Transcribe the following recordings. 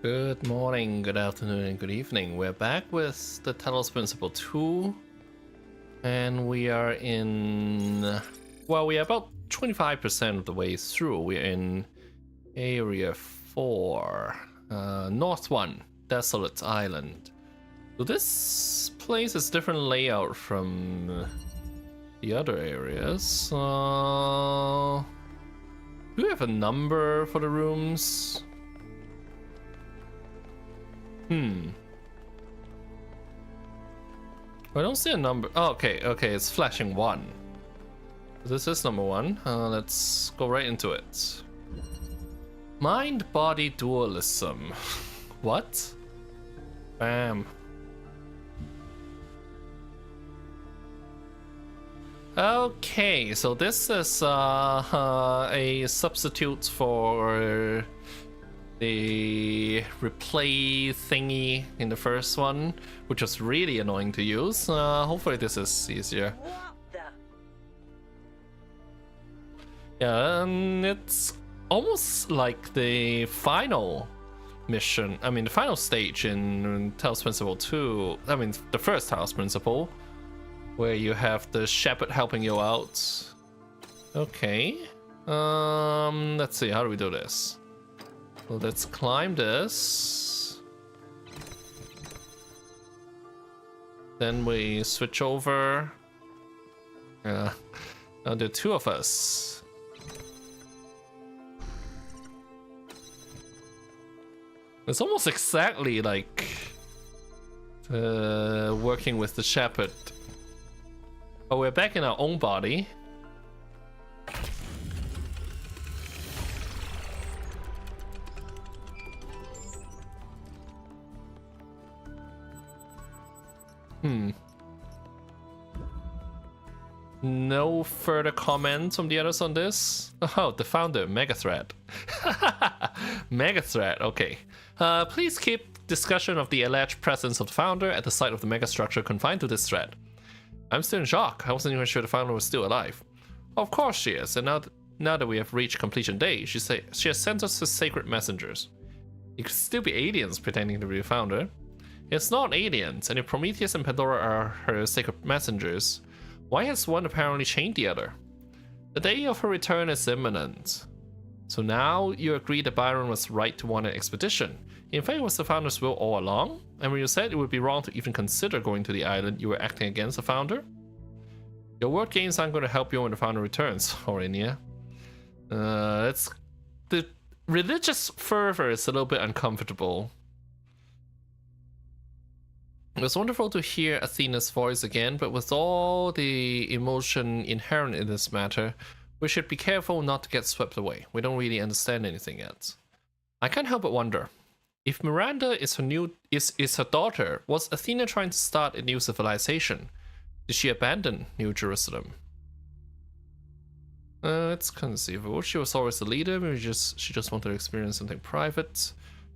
Good morning, good afternoon, and good evening. We're back with the Talos Principle 2, and we are in... Well, we are about 25% of the way through. We're in Area 4, North 1, Desolate Island. So this place is different layout from the other areas. Do we have a number for the rooms? I don't see a number. Oh, okay, it's flashing 1. This is number 1. Let's go right into it. Mind-body dualism. What? Bam. Okay, so this is a substitute for the replay thingy in the first one, which was really annoying to use. Hopefully this is easier. Yeah, and it's almost like the final mission. I mean, the final stage in Talos Principle 2. I mean, the first Talos Principle, where you have the shepherd helping you out. Okay. Let's see. How do we do this? Well, let's climb this. Then we switch over. Now there are 2 of us. It's almost exactly like working with the shepherd. But we're back in our own body. No further comments from the others on this. Oh, the founder, mega threat. Mega threat, okay. Please keep discussion of the alleged presence of the founder at the site of the megastructure confined to this thread. I'm still in shock. I wasn't even sure the founder was still alive. Of course she is, and now that we have reached completion day, she has sent us the sacred messengers. It could still be aliens pretending to be the founder. It's not aliens, and if Prometheus and Pandora are her sacred messengers, why has one apparently chained the other? The day of her return is imminent. So now you agree that Byron was right to want an expedition. In fact, it was the founder's will all along? And when you said it would be wrong to even consider going to the island, you were acting against the founder? Your word games aren't going to help you when the founder returns, Aurenia. The religious fervor is a little bit uncomfortable. It was wonderful to hear Athena's voice again, but with all the emotion inherent in this matter, we should be careful not to get swept away. We don't really understand anything yet. I can't help but wonder, if Miranda is her daughter, was Athena trying to start a new civilization? Did she abandon New Jerusalem? It's conceivable. She was always the leader. Maybe she just wanted to experience something private.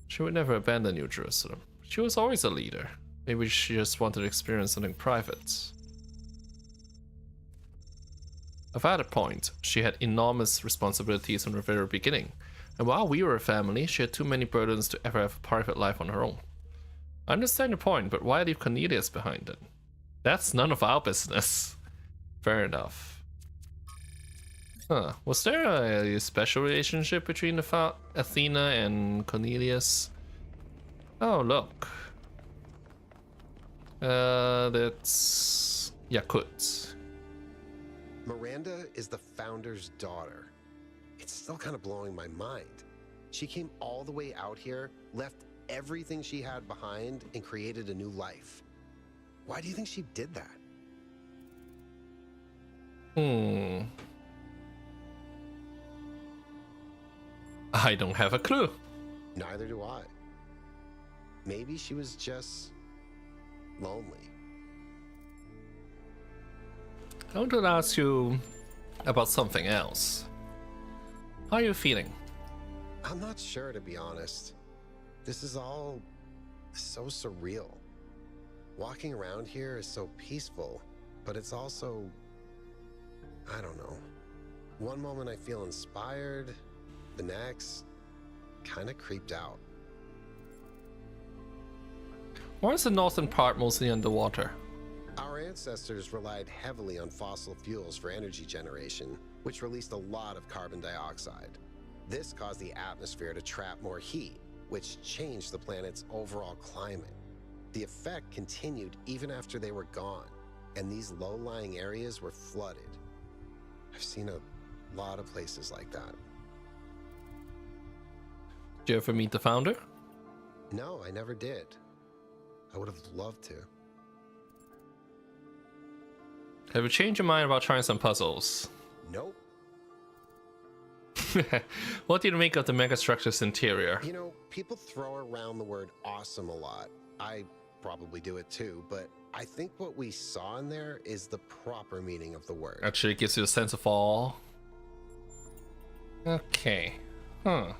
She would never abandon New Jerusalem. She was always a leader. Maybe she just wanted to experience something private. At that point, she had enormous responsibilities from the very beginning. And while we were a family, she had too many burdens to ever have a private life on her own. I understand your point, but why leave Cornelius behind it? That's none of our business. Fair enough. Huh. Was there a special relationship between Athena and Cornelius? Oh, look. That's Yakut. Miranda is the founder's daughter. It's still kind of blowing my mind. She came all the way out here, left everything she had behind, and created a new life. Why do you think she did that? I don't have a clue. Neither do I. Maybe she was just lonely. I want to ask you about something else. How are you feeling? I'm not sure, to be honest. This is all so surreal. Walking around here is so peaceful, but it's also, I don't know. One moment I feel inspired, the next, kind of creeped out. Why is the northern part mostly underwater? Our ancestors relied heavily on fossil fuels for energy generation, which released a lot of carbon dioxide. This caused the atmosphere to trap more heat, which changed the planet's overall climate. The effect continued even after they were gone, and these low-lying areas were flooded. I've seen a lot of places like that. Did you ever meet the founder? No, I never did. I would have loved to. Have you changed your mind about trying some puzzles? Nope. What did you make of the megastructure's interior? You know, people throw around the word awesome a lot. I probably do it too, but I think what we saw in there is the proper meaning of the word. Actually, it gives you a sense of awe. Okay. Huh.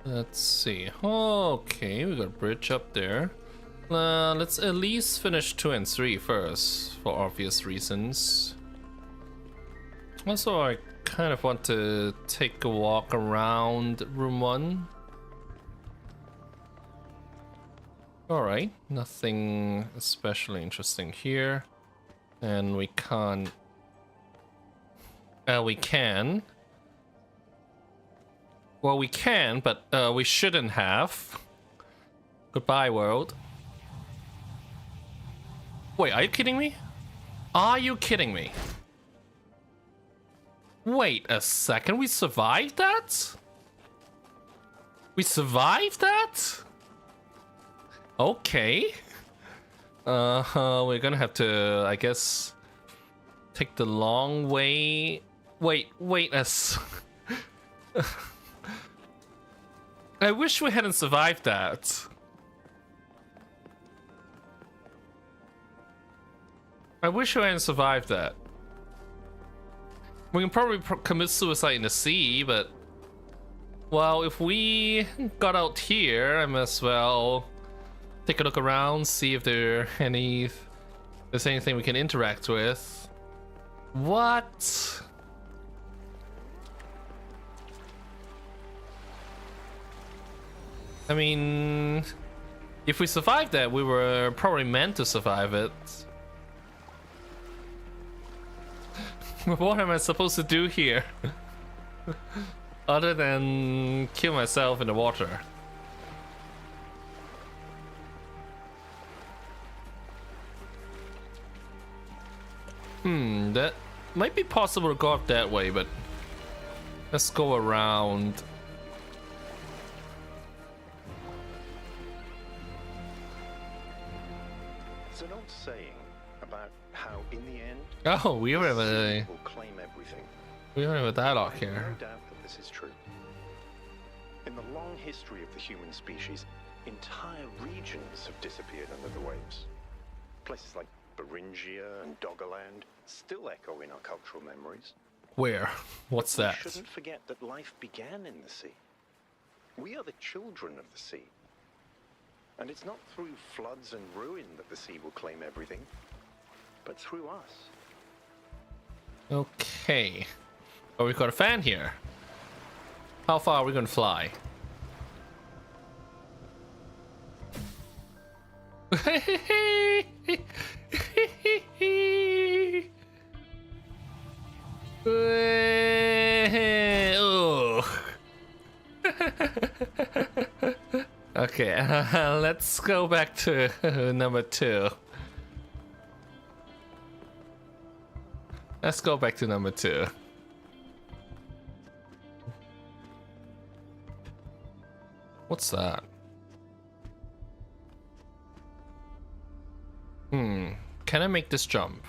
Let's see. Okay, we got a bridge up there. Let's at least finish 2 and 3 first, for obvious reasons. Also, I kind of want to take a walk around room 1. Alright, nothing especially interesting here. And we can't... we can. Well, we can, but we shouldn't have. Goodbye, world. Wait, are you kidding me? Are you kidding me? Wait a second, we survived that? We survived that? Okay. We're gonna have to, I guess, take the long way. Wait I wish we hadn't survived that. I wish we hadn't survived that. We can probably commit suicide in the sea, but... Well, if we got out here, I might as well take a look around, see if there's anything we can interact with. What? I mean, if we survived that, we were probably meant to survive it. What am I supposed to do here? Other than kill myself in the water. That might be possible to go up that way, but let's go around. There's an old saying about how, in the end, Oh, we the have sea a will claim everything. dialogue I have here. no doubt that this is true. In the long history of the human species, entire regions have disappeared under the waves. Places like Beringia and Doggerland still echo in our cultural memories. Where? What's that? We shouldn't forget that life began in the sea. We are the children of the sea. And it's not through floods and ruin that the sea will claim everything, but through us. Okay. Oh, we've got a fan here. How far are we gonna fly? Okay, let's go back to number 2. Let's go back to number 2. What's that? Can I make this jump?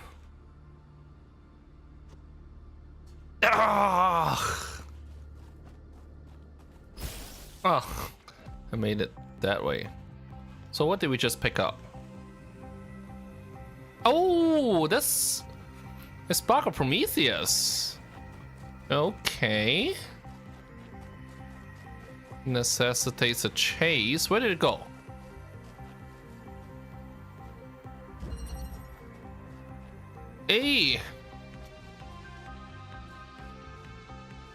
Ah! Oh, I made it that way. So what did we just pick up? Oh, that's a spark of Prometheus. Okay. Necessitates a chase. Where did it go? Hey!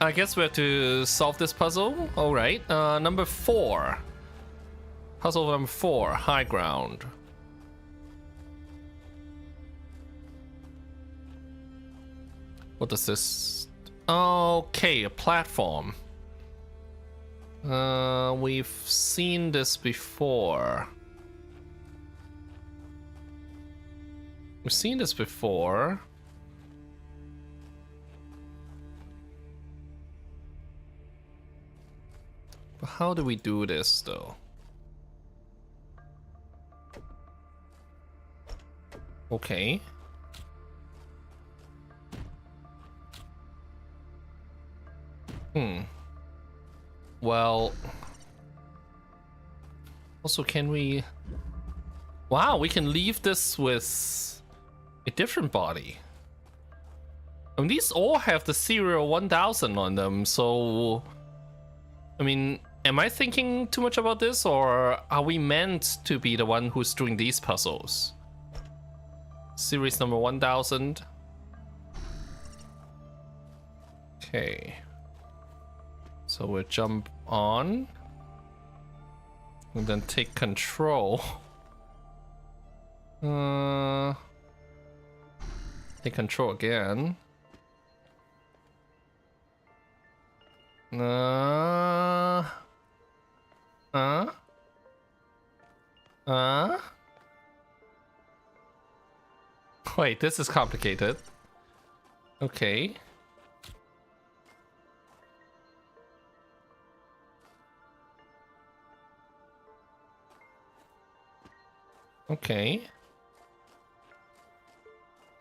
I guess we have to solve this puzzle. Alright, number 4. Puzzle number 4, high ground. What does this? Okay, a platform. We've seen this before. We've seen this before. But how do we do this though? Okay. Well, also can we... Wow, we can leave this with a different body. I mean, these all have the serial 1000 on them, so... I mean, am I thinking too much about this, or are we meant to be the one who's doing these puzzles? Series number 1000. Okay. So we'll jump on. And then take control. Take control again. Wait, this is complicated. Okay. Okay.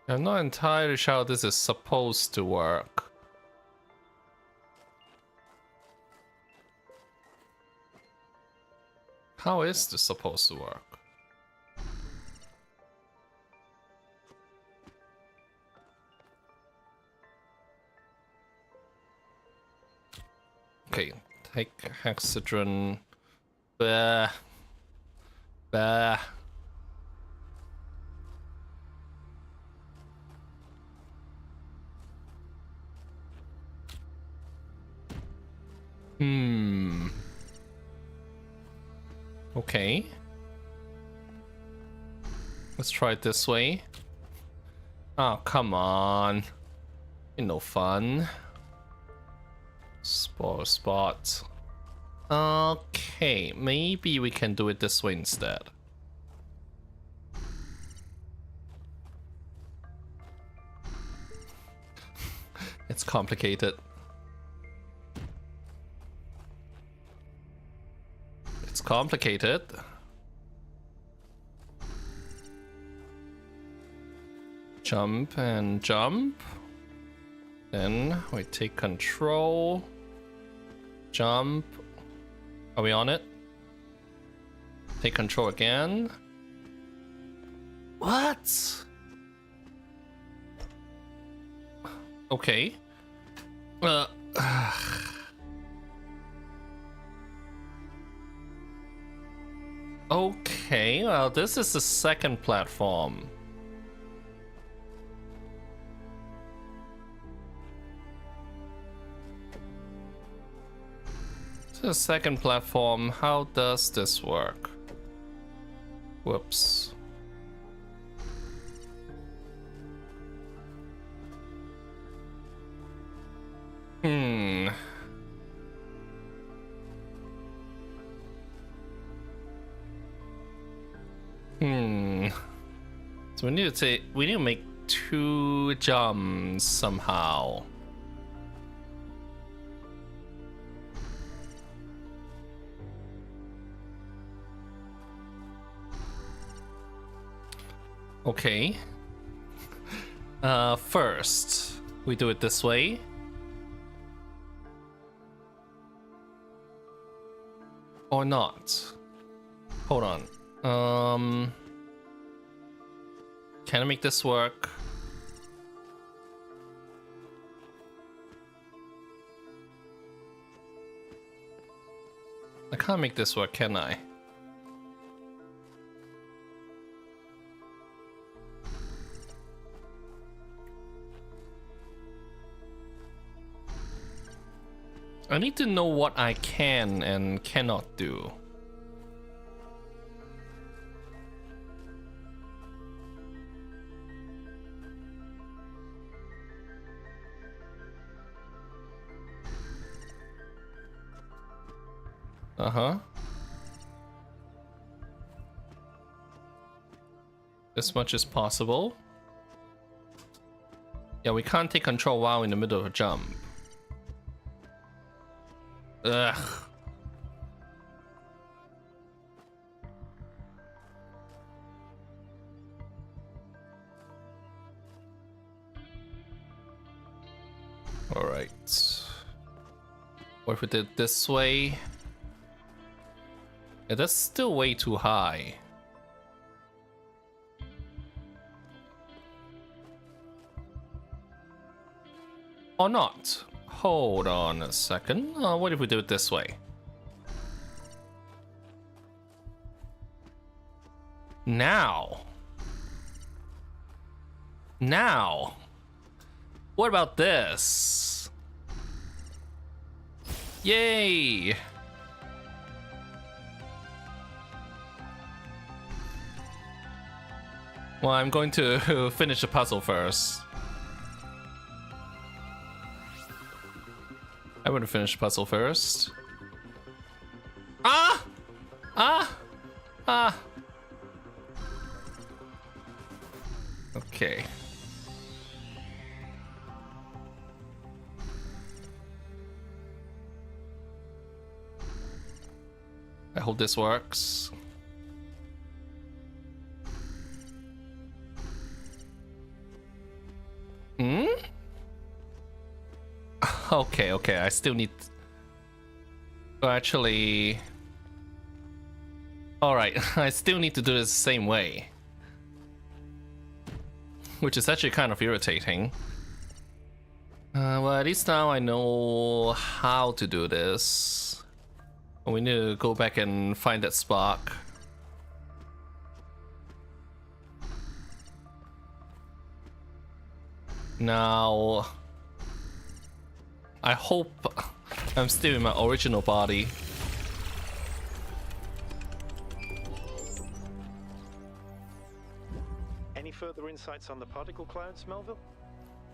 I'm not entirely sure how this is supposed to work. How is this supposed to work? Okay, take hexadron. Bah. Bah. Okay. Let's try it this way. Oh, come on. Ain't no fun. Spoil spot. Okay, maybe we can do it this way instead. It's complicated. It's complicated. Jump and jump. Then we take control. Jump. Are we on it? Take control again. What? Okay. Okay, well, this is the second platform. The second platform, how does this work? Whoops. So we need to make 2 jumps somehow. Okay. First, we do it this way. Or not. Hold on. Can I make this work? I can't make this work, can I? I need to know what I can and cannot do. Uh-huh. As much as possible. Yeah, we can't take control while in the middle of a jump. Ugh. Alright. What if we did it this way? Yeah, that's still way too high. Or not. Hold on a second. What if we do it this way? Now. What about this? Yay! Well, I'm going to finish the puzzle first. I'm going to finish the puzzle first. Ah! Ah! Ah! Okay. I hope this works. Hmm? Okay, I still need... Oh, actually... Alright, I still need to do this the same way. Which is actually kind of irritating. Well, at least now I know how to do this. We need to go back and find that spark. Now... I hope I'm still in my original body. Any further insights on the particle clouds, Melville?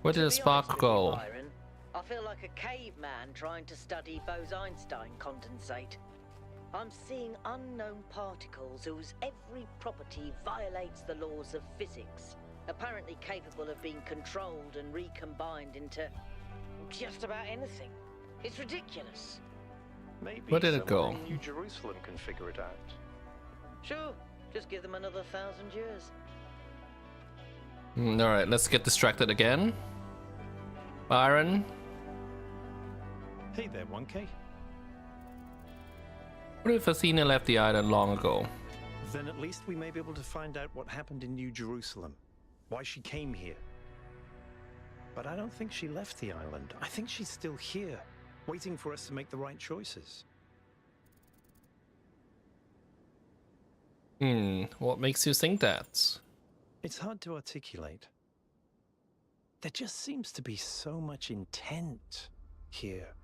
Where did the spark go? Byron, I feel like a caveman trying to study Bose-Einstein condensate. I'm seeing unknown particles whose every property violates the laws of physics, apparently capable of being controlled and recombined into just about anything. It's ridiculous. Maybe Where did it go? someone in New Jerusalem can figure it out. Sure, just give them another 1,000 years. Alright, let's get distracted again. Byron? Hey there, 1K. What if Athena left the island long ago? Then at least we may be able to find out what happened in New Jerusalem. Why she came here. But I don't think she left the island. I think she's still here, waiting for us to make the right choices. What makes you think that? It's hard to articulate. There just seems to be so much intent here.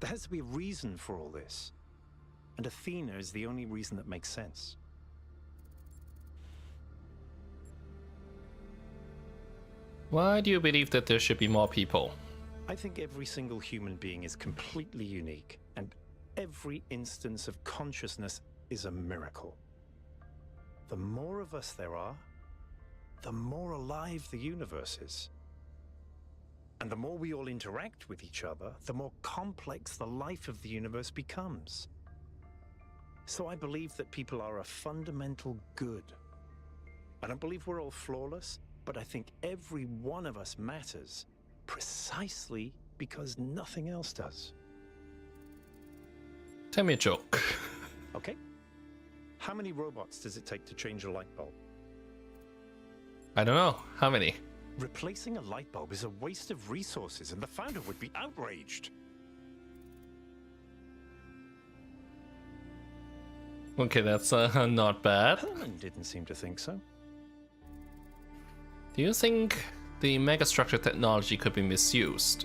There has to be a reason for all this. And Athena is the only reason that makes sense. Why do you believe that there should be more people? I think every single human being is completely unique, and every instance of consciousness is a miracle. The more of us there are, the more alive the universe is. And the more we all interact with each other, the more complex the life of the universe becomes. So I believe that people are a fundamental good. I don't believe we're all flawless, but I think every one of us matters precisely because nothing else does. Tell me a joke. Okay? How many robots does it take to change a light bulb? I don't know. How many? Replacing a light bulb is a waste of resources, and the founder would be outraged. Okay, that's not bad. Herman didn't seem to think so. Do you think the megastructure technology could be misused?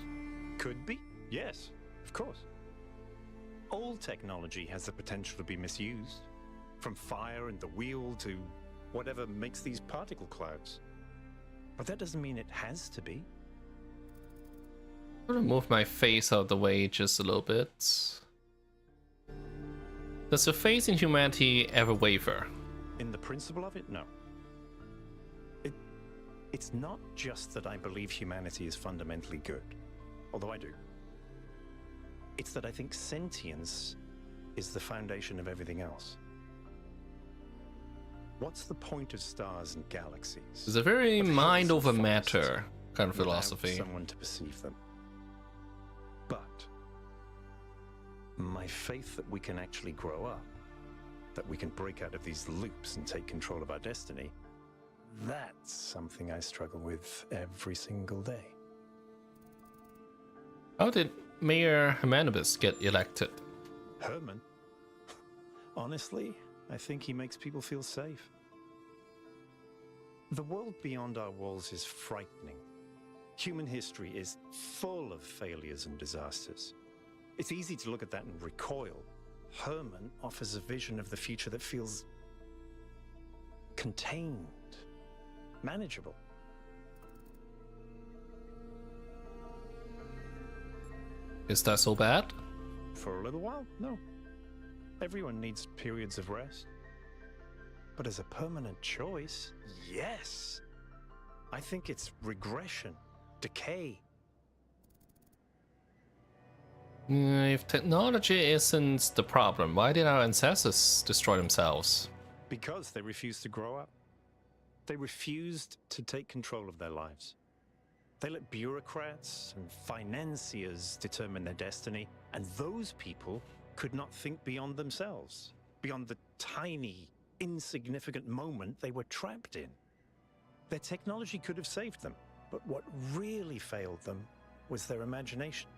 Could be, yes, of course. All technology has the potential to be misused. From fire and the wheel to whatever makes these particle clouds. But that doesn't mean it has to be. I'm gonna move my face out of the way just a little bit. Does your faith in humanity ever waver? In the principle of it, no. It's not just that I believe humanity is fundamentally good, although I do. It's that I think sentience is the foundation of everything else. What's the point of stars and galaxies? It's a very What the hell mind is a over forest matter kind of without philosophy. someone to perceive them? But my faith that we can actually grow up, that we can break out of these loops and take control of our destiny, that's something I struggle with every single day. How did Mayor Hermanibus get elected? Herman? Honestly, I think he makes people feel safe. The world beyond our walls is frightening. Human history is full of failures and disasters. It's easy to look at that and recoil. Herman offers a vision of the future that feels contained, manageable. Is that so bad? For a little while, no. Everyone needs periods of rest. But as a permanent choice, yes. I think it's regression, decay. If technology isn't the problem, why did our ancestors destroy themselves? Because they refused to grow up. They refused to take control of their lives. They let bureaucrats and financiers determine their destiny, and those people could not think beyond themselves, beyond the tiny, insignificant moment they were trapped in. Their technology could have saved them, but what really failed them was their imagination.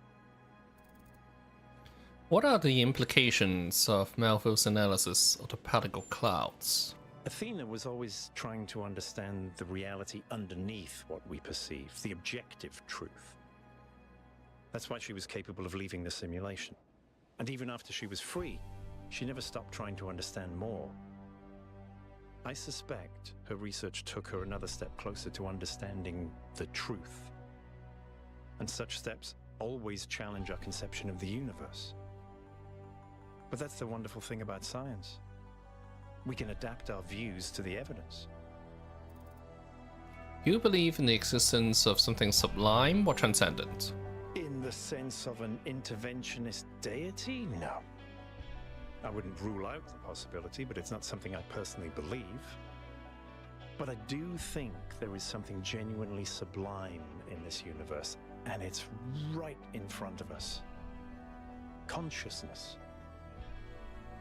What are the implications of Melville's analysis of the particle clouds? Athena was always trying to understand the reality underneath what we perceive, the objective truth. That's why she was capable of leaving the simulation. And even after she was free, she never stopped trying to understand more. I suspect her research took her another step closer to understanding the truth. And such steps always challenge our conception of the universe. But that's the wonderful thing about science. We can adapt our views to the evidence. You believe in the existence of something sublime or transcendent? In the sense of an interventionist deity? No. I wouldn't rule out the possibility, but it's not something I personally believe. But I do think there is something genuinely sublime in this universe, and it's right in front of us. Consciousness.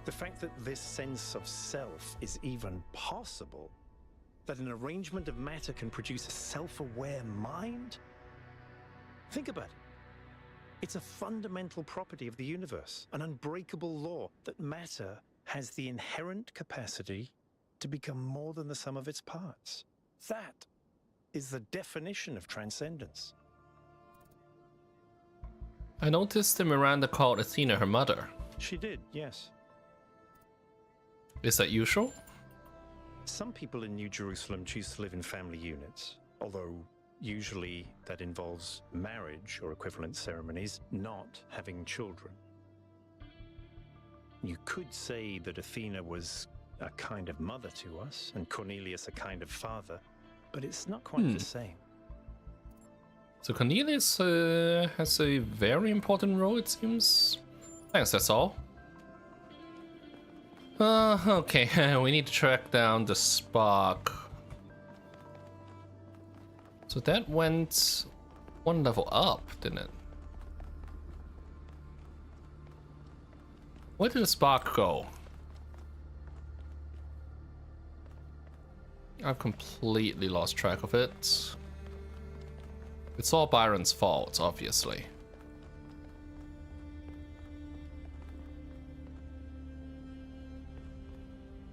The fact that this sense of self is even possible, that an arrangement of matter can produce a self-aware mind? Think about it. It's a fundamental property of the universe, an unbreakable law that matter has the inherent capacity to become more than the sum of its parts. That is the definition of transcendence. I noticed that Miranda called Athena her mother. She did, yes. Is that usual? Some people in New Jerusalem choose to live in family units, although usually that involves marriage or equivalent ceremonies, not having children. You could say that Athena was a kind of mother to us, and Cornelius a kind of father, but it's not quite the same. So Cornelius has a very important role, it seems. Thanks, that's all. Okay, we need to track down the spark. So that went one level up, didn't it? Where did the spark go? I've completely lost track of it. It's all Byron's fault, obviously.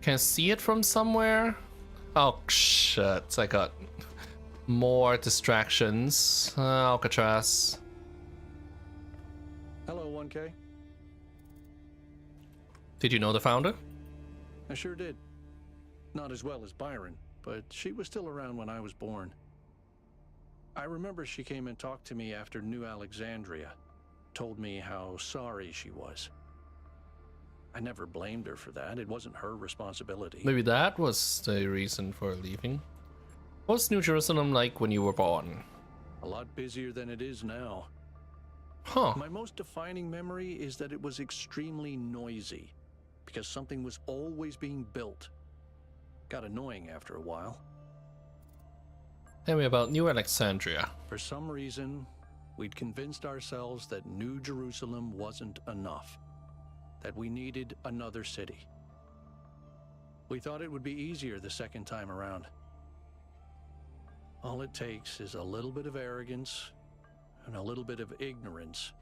Can I see it from somewhere? Oh shit, I got more distractions. Alcatraz. Hello, 1K. Did you know the founder? I sure did. Not as well as Byron, but she was still around when I was born. I remember she came and talked to me after New Alexandria, told me how sorry she was. I never blamed her for that. It wasn't her responsibility. Maybe that was the reason for leaving. What's New Jerusalem like when you were born? A lot busier than it is now. Huh. My most defining memory is that it was extremely noisy, because something was always being built. Got annoying after a while. Tell me about New Alexandria. For some reason, we'd convinced ourselves that New Jerusalem wasn't enough, that we needed another city. We thought it would be easier the second time around. All it takes is a little bit of arrogance and a little bit of ignorance,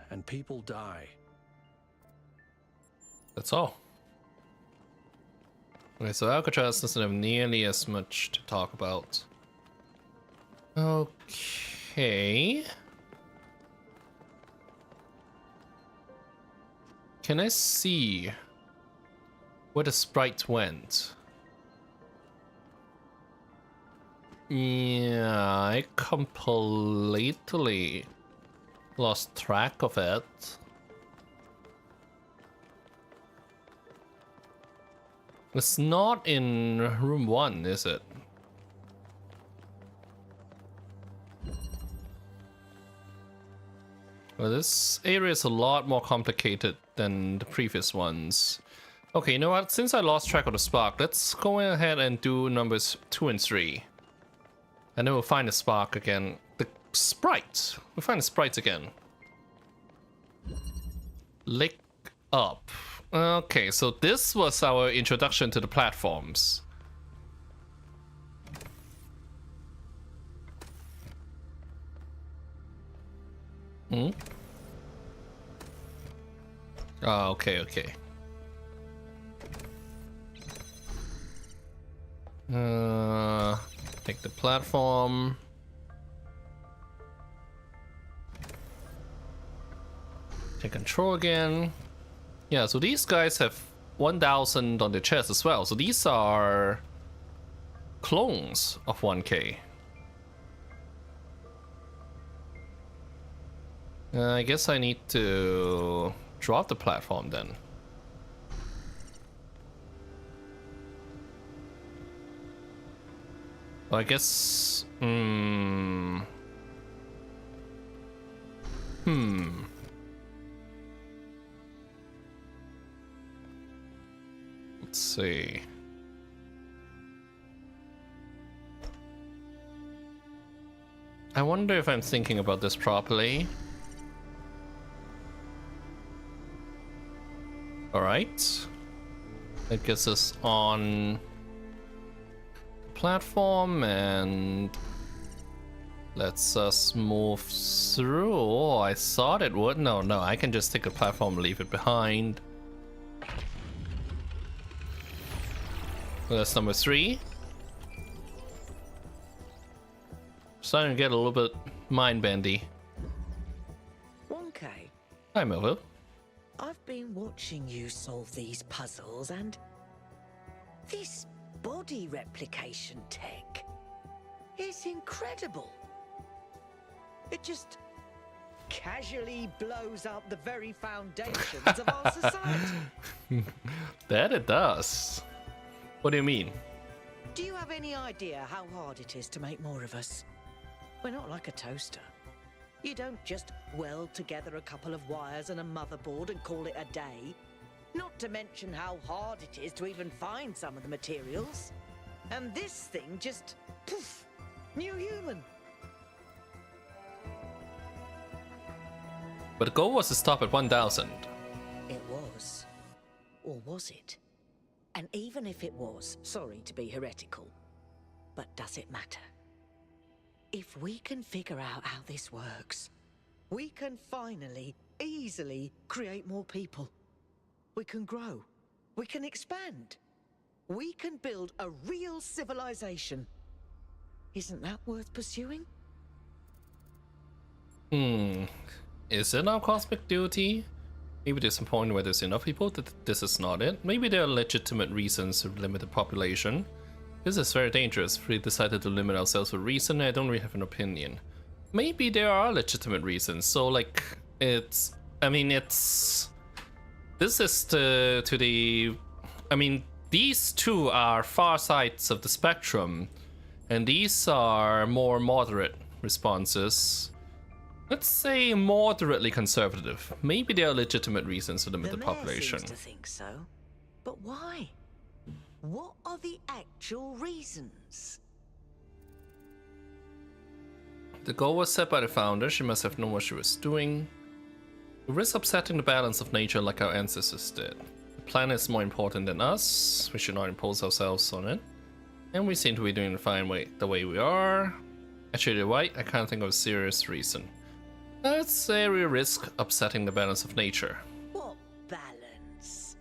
and people die. That's all. Okay, so Alcatraz doesn't have nearly as much to talk about. Okay. Can I see where the sprite went? Yeah, I completely lost track of it. It's not in room 1, is it? Well, this area is a lot more complicated than the previous ones. Okay, you know what? Since I lost track of the spark, let's go ahead and do numbers 2 and 3. And then we'll find the spark again. The sprite. We'll find the sprites again. Lick up. Okay, so this was our introduction to the platforms. Hmm? Oh, okay, okay. Take the platform. Take control again. Yeah, so these guys have 1,000 on their chest as well. So these are clones of 1K. I guess I need to drop the platform then. Well, I guess... Let's see. I wonder if I'm thinking about this properly. Alright. That gets us on platform and lets us move through. Oh, I thought it would. No, I can just take a platform and leave it behind. Well, that's number 3. Starting to get a little bit mind-bendy. 1K. Hi, Melville. I've been watching you solve these puzzles, and this body replication tech is incredible. It just casually blows up the very foundations of our society. That it does. What do you mean? Do you have any idea how hard it is to make more of us? We're not like a toaster. You don't just weld together a couple of wires and a motherboard and call it a day. Not to mention how hard it is to even find some of the materials. And this thing just, poof, new human. But the goal was to stop at 1,000. It was. Or was it? And even if it was, sorry to be heretical, but does it matter? If we can figure out how this works, we can finally, easily create more people. We can grow. We can expand. We can build a real civilization. Isn't that worth pursuing? Is it our cosmic duty? Maybe there's some point where there's enough people that this is not it. Maybe there are legitimate reasons to limit the population. This is very dangerous. If we decided to limit ourselves for a reason, I don't really have an opinion. Maybe there are legitimate reasons. So, like, it's... I mean, it's... This is I mean, these two are far sides of the spectrum, and these are more moderate responses. Let's say moderately conservative. Maybe there are legitimate reasons to limit the population. Seems to think so, but why? What are the actual reasons? The goal was set by the founder. She must have known what she was doing. We risk upsetting the balance of nature like our ancestors did. The planet is more important than us. We should not impose ourselves on it. And we seem to be doing the way we are. Actually, you're right. I can't think of a serious reason. Let's say we risk upsetting the balance of nature. What balance?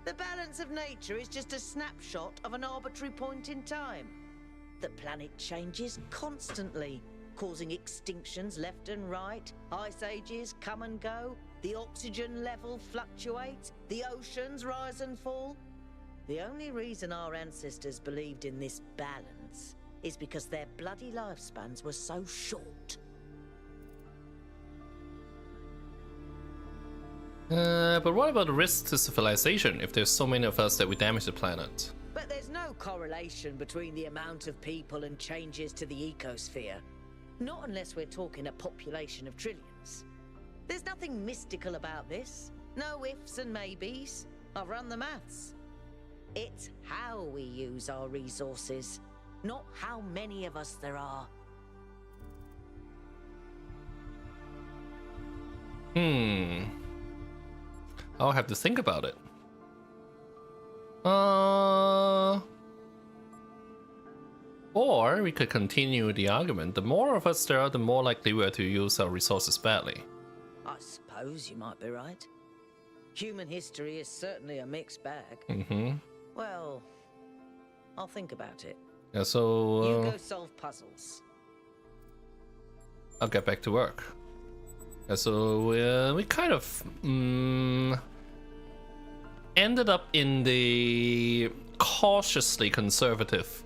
The balance of nature is just a snapshot of an arbitrary point in time. The planet changes constantly, causing extinctions left and right. Ice ages come and go. The oxygen level fluctuates. The oceans rise and fall. The only reason our ancestors believed in this balance is because their bloody lifespans were so short. But what about the risk to civilization if there's so many of us that we damage the planet? But there's no correlation between the amount of people and changes to the ecosphere. Not unless we're talking a population of trillions. There's nothing mystical about this. No ifs and maybes. I've run the maths. It's how we use our resources, not how many of us there are. I'll have to think about it. Or we could continue the argument. The more of us there are, the more likely we are to use our resources badly. I suppose you might be right. Human history is certainly a mixed bag. Well, I'll think about it. Yeah, so... you go solve puzzles. I'll get back to work. Yeah, so we kind of ended up in the cautiously conservative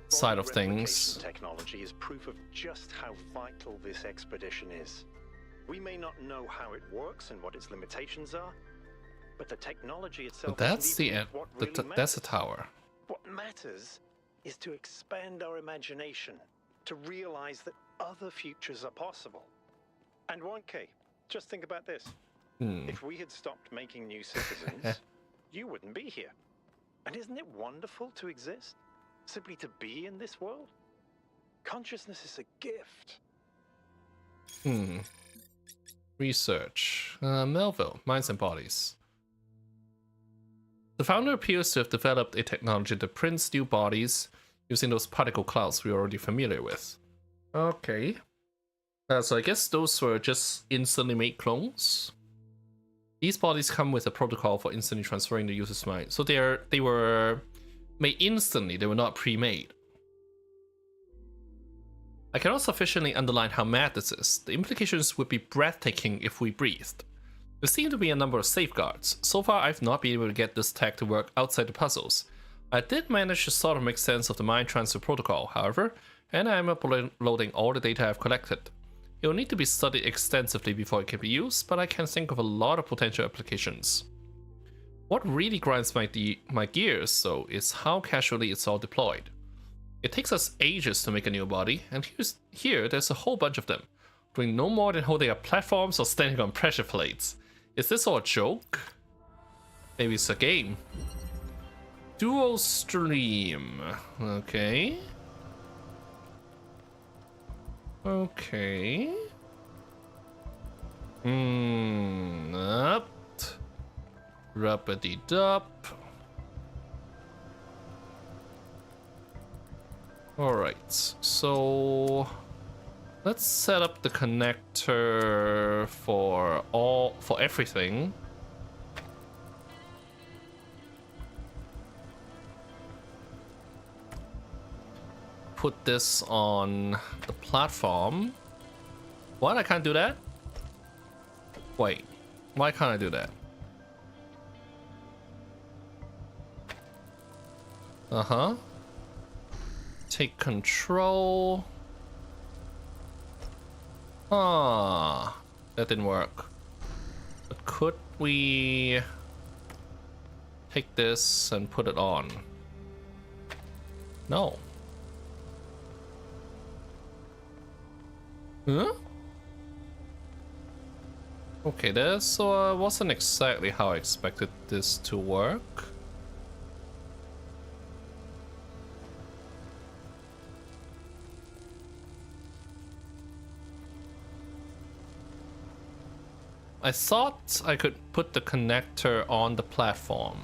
side of things. Technology is proof of just how vital this expedition is. We may not know how it works and what its limitations are, but the technology itself. But that's the isn't end. even what really That's a matters. tower. What matters is to expand our imagination, to realize that other futures are possible. And 1K, just think about this. If we had stopped making new citizens, you wouldn't be here. And isn't it wonderful to exist? Simply to be in this world? Consciousness is a gift. Research. Melville, minds and bodies. The founder appears to have developed a technology that prints new bodies using those particle clouds we're already familiar with. Okay. So I guess those were just instantly made clones. These bodies come with a protocol for instantly transferring the user's mind. So they were made instantly, they were not pre-made. I cannot sufficiently underline how mad this is. The implications would be breathtaking if we breathed. There seem to be a number of safeguards. So far, I've not been able to get this tech to work outside the puzzles. I did manage to sort of make sense of the mind transfer protocol, however, and I am uploading all the data I've collected. It will need to be studied extensively before it can be used, but I can think of a lot of potential applications. What really grinds my gears, though, is how casually it's all deployed. It takes us ages to make a new body, and here there's a whole bunch of them, doing no more than holding up platforms or standing on pressure plates. Is this all a joke? Maybe it's a game. Dual stream. Okay. Okay. Up. Ruppity-dup. Alright, so let's set up the connector for everything. Put this on the platform. What? I can't do that? Wait, why can't I do that? Take control. That didn't work. But could we take this and put it on. No. Huh? Okay, this wasn't exactly how I expected this to work. I thought I could put the connector on the platform.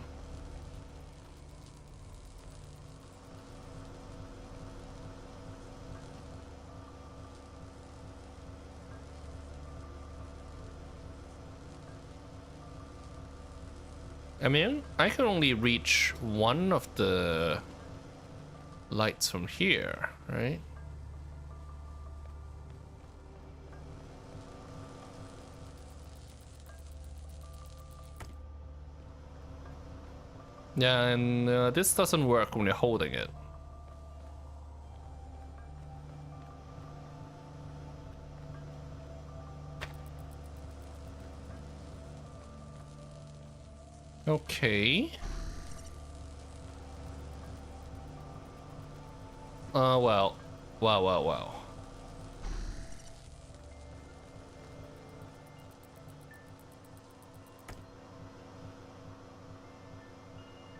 I mean, I can only reach one of the lights from here, right? Yeah, and this doesn't work when you're holding it. Okay. Well. Wow.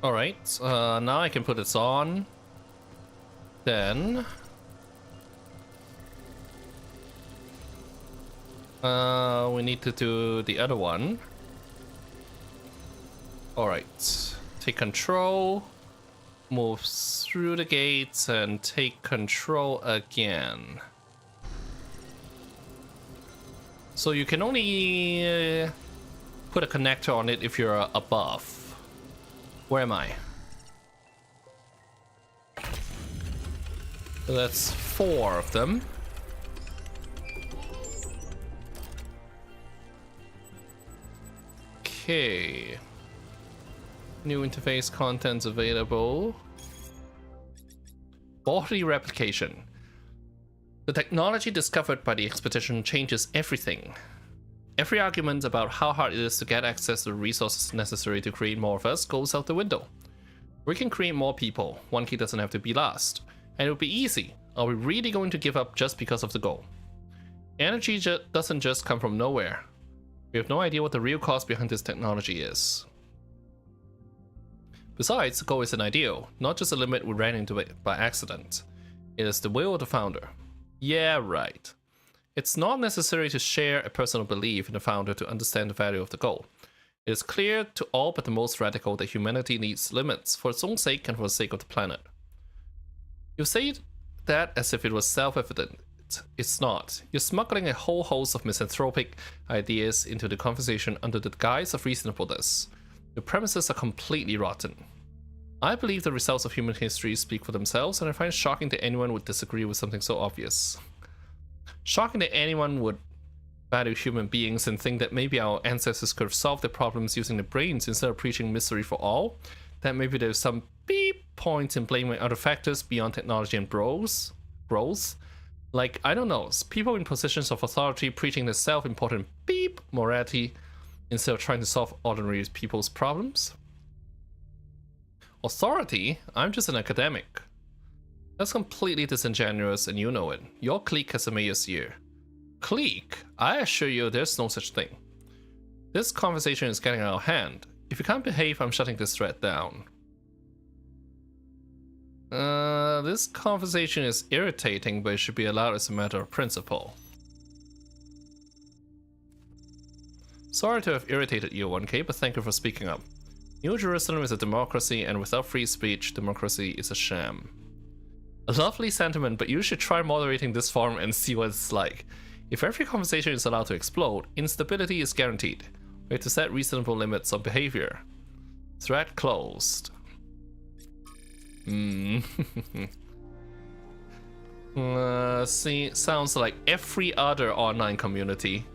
Alright, now I can put this on. Then... we need to do the other one. Alright, take control, move through the gates, and take control again. So you can only put a connector on it if you're above. Where am I? So that's 4 of them. Okay. New interface contents available. Body replication. The technology discovered by the expedition changes everything. Every argument about how hard it is to get access to the resources necessary to create more of us goes out the window. We can create more people. One key doesn't have to be last. And it'll be easy. Are we really going to give up just because of the goal? Energy doesn't just come from nowhere. We have no idea what the real cost behind this technology is. Besides, the goal is an ideal, not just a limit we ran into it by accident. It is the will of the founder. Yeah, right. It's not necessary to share a personal belief in the founder to understand the value of the goal. It is clear to all but the most radical that humanity needs limits for its own sake and for the sake of the planet. You say that as if it was self-evident. It's not. You're smuggling a whole host of misanthropic ideas into the conversation under the guise of reasonableness. The premises are completely rotten. I believe the results of human history speak for themselves, and I find it shocking that anyone would disagree with something so obvious. Shocking that anyone would value human beings and think that maybe our ancestors could have solved their problems using their brains instead of preaching misery for all. That maybe there's some beep point in blaming other factors beyond technology and growth. Like, I don't know, people in positions of authority preaching the self-important beep morality instead of trying to solve ordinary people's problems. Authority? I'm just an academic. That's completely disingenuous and you know it. Your clique has a mayor's year. Clique? I assure you there's no such thing. This conversation is getting out of hand. If you can't behave, I'm shutting this thread down. This conversation is irritating, but it should be allowed as a matter of principle. Sorry to have irritated you, 1K, but thank you for speaking up. New Jerusalem is a democracy, and without free speech, democracy is a sham. A lovely sentiment, but you should try moderating this forum and see what it's like. If every conversation is allowed to explode, instability is guaranteed. We have to set reasonable limits on behavior. Thread closed. See, sounds like every other online community.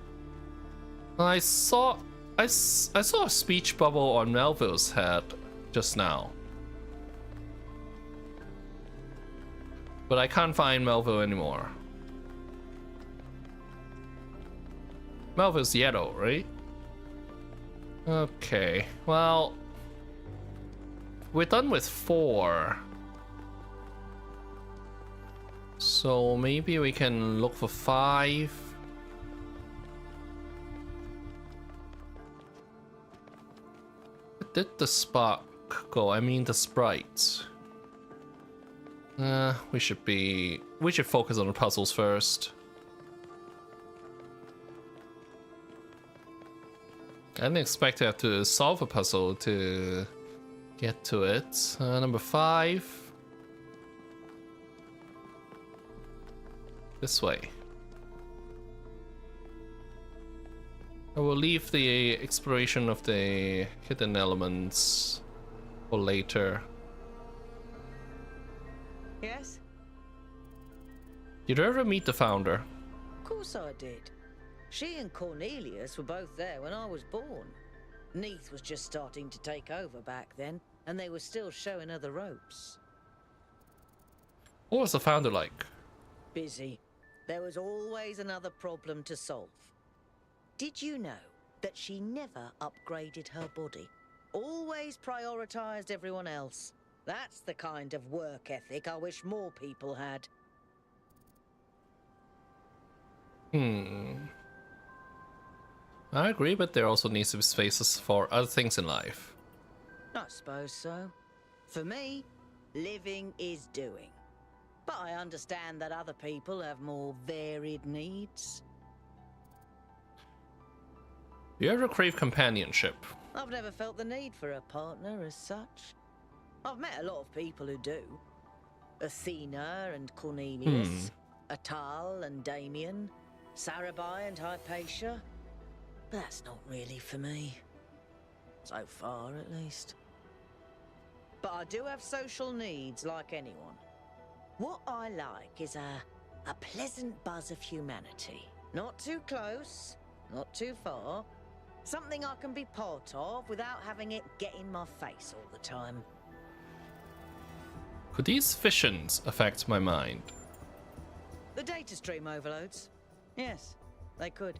I saw a speech bubble on Melville's head just now. But I can't find Melville anymore. Melville's yellow, right? Okay, well... we're done with 4. So maybe we can look for 5. Where did the spark go? I mean the sprites. We should focus on the puzzles first. I didn't expect to have to solve a puzzle to get to it. Number 5. This way. I will leave the exploration of the hidden elements for later. Yes? Did you ever meet the founder? Of course I did. She and Cornelius were both there when I was born. Neath was just starting to take over back then, and they were still showing her the ropes. What was the founder like? Busy. There was always another problem to solve. Did you know that she never upgraded her body? Always prioritized everyone else. That's the kind of work ethic I wish more people had. I agree, but there also needs to be spaces for other things in life. I suppose so. For me, living is doing. But I understand that other people have more varied needs. Do you ever crave companionship? I've never felt the need for a partner as such. I've met a lot of people who do. Athena and Cornelius, Atal and Damien, Sarabai and Hypatia. But that's not really for me. So far, at least. But I do have social needs like anyone. What I like is a pleasant buzz of humanity. Not too close, not too far. Something I can be part of without having it get in my face all the time. Could these visions affect my mind? The data stream overloads? Yes, they could.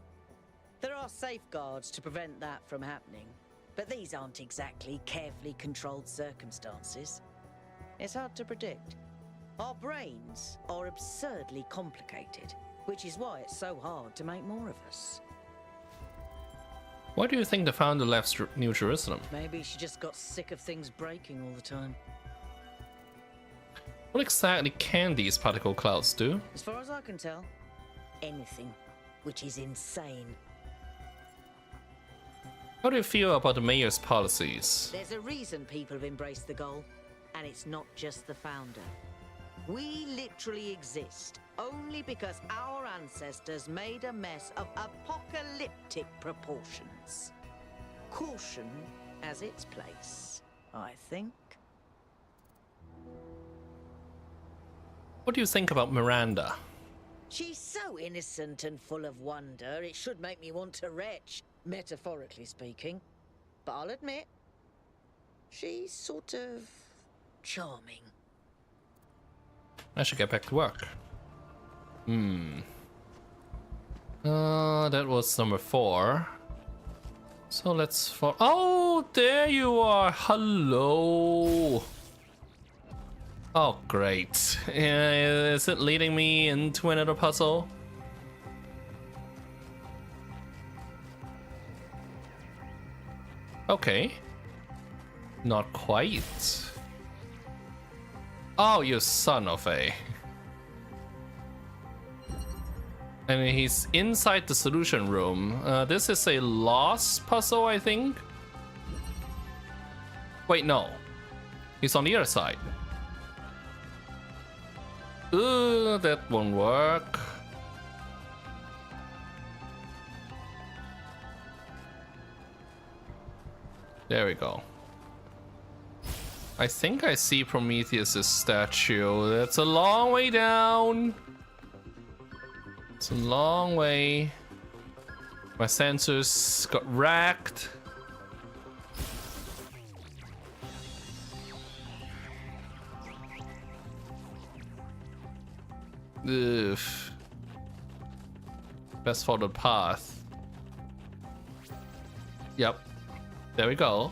There are safeguards to prevent that from happening, but these aren't exactly carefully controlled circumstances. It's hard to predict. Our brains are absurdly complicated, which is why it's so hard to make more of us. Why do you think the founder left New Jerusalem? Maybe she just got sick of things breaking all the time. What exactly can these particle clouds do? As far as I can tell, anything, which is insane. How do you feel about the mayor's policies? There's a reason people have embraced the goal, and it's not just the founder. We literally exist only because our ancestors made a mess of apocalyptic proportions. Caution has its place, I think. What do you think about Miranda? She's so innocent and full of wonder, it should make me want to retch, metaphorically speaking. But I'll admit, she's sort of charming. I should get back to work. That was number 4. So let's oh, there you are. Hello. Oh, great. Is it leading me into another puzzle? Okay. Not quite. Oh, you son of a. And he's inside the solution room. This is a lost puzzle, I think. Wait, no. He's on the other side. Ooh, that won't work. There we go. I think I see Prometheus' statue. That's a long way down. It's a long way. My sensors got wrecked. Ugh. Best follow the path. Yep. There we go.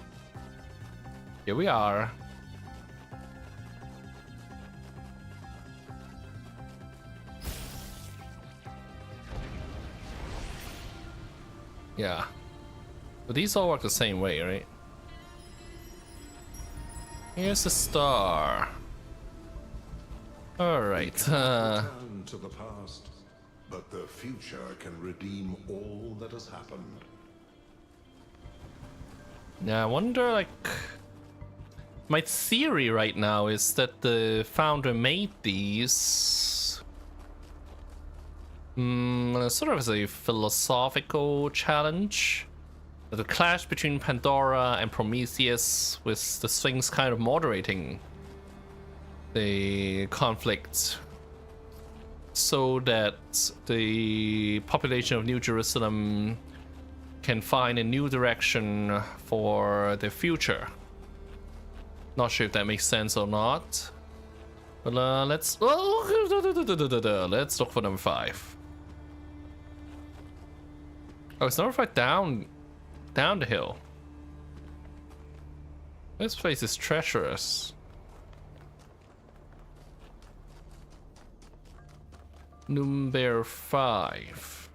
Here we are. Yeah. But these all work the same way, right? Here's a star. Alright, Return to the past, but the future can redeem all that has happened. yeah, I wonder, like... My theory right now is that the founder made these... sort of as a philosophical challenge. The clash between Pandora and Prometheus, with the Sphinx kind of moderating the conflict so that the population of New Jerusalem can find a new direction for their future. Not sure if that makes sense or not. But let's let's look for number 5. Oh, it's number 5 down the hill. This place is treacherous. Number 5.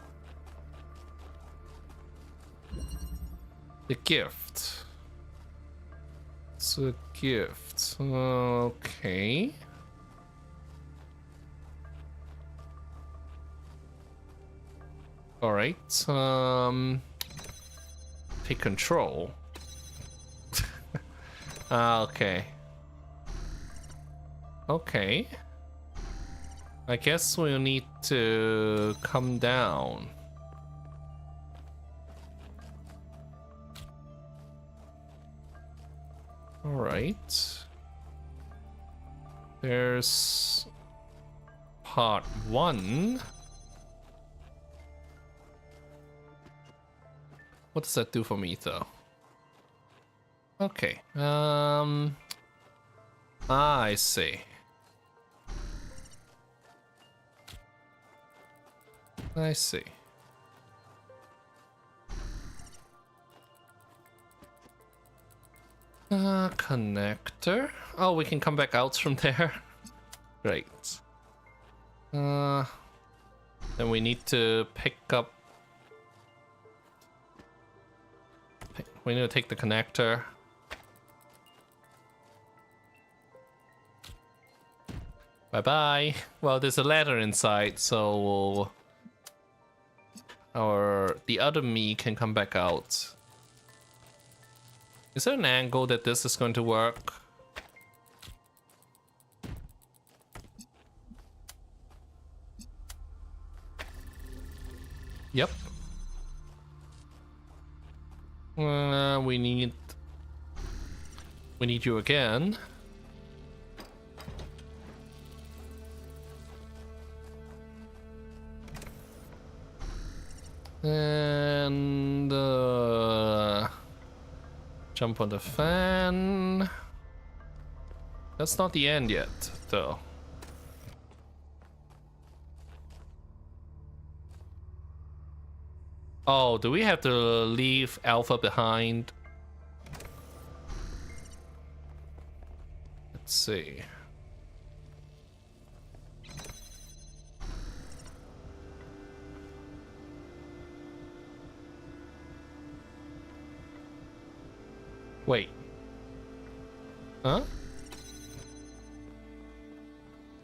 The gift. It's a gift. Okay. All right. Take control. Okay. Okay. I guess we'll need to come down. All right. There's part 1. What does that do for me, though? Okay. I see. I see. Connector. Oh, we can come back out from there. Great. Then we need to pick up. We need to take the connector. Bye bye. Well, there's a ladder inside, so the other me can come back out. Is there an angle that this is going to work? Yep. We need you again. And jump on the fan. That's not the end yet, though. Oh, do we have to leave Alpha behind? Let's see. Wait. Huh?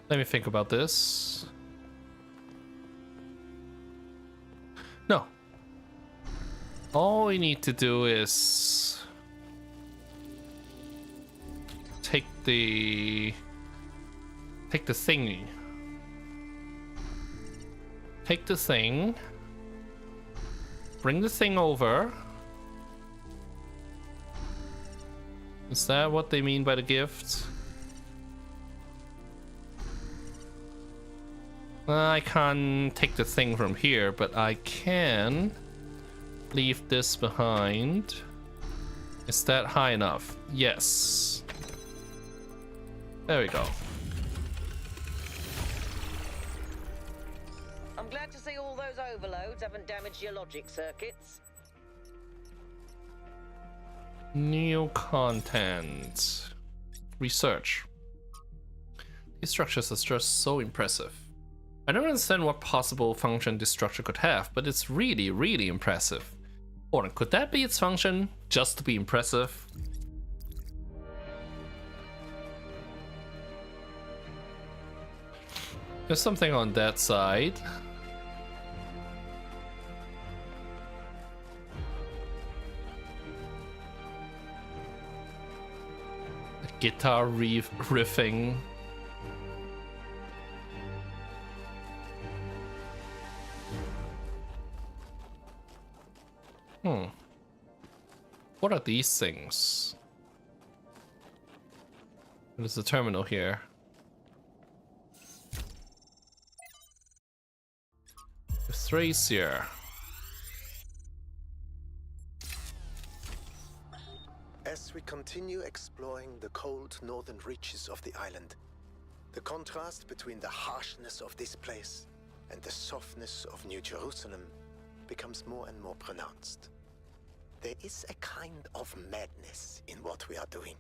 Let me think about this. No. All we need to do is take the thingy. Take the thing. Bring the thing over. Is that what they mean by the gift? I can't take the thing from here, but I can leave this behind. Is that high enough? Yes. There we go. I'm glad to see all those overloads haven't damaged your logic circuits. New content. Research. These structures are just so impressive. I don't understand what possible function this structure could have, but it's really, really impressive. Or could that be its function? Just to be impressive? There's something on that side. The guitar riffing. What are these things? There's the terminal here. Thracia. As we continue exploring the cold northern reaches of the island, the contrast between the harshness of this place and the softness of New Jerusalem becomes more and more pronounced. There is a kind of madness in what we are doing,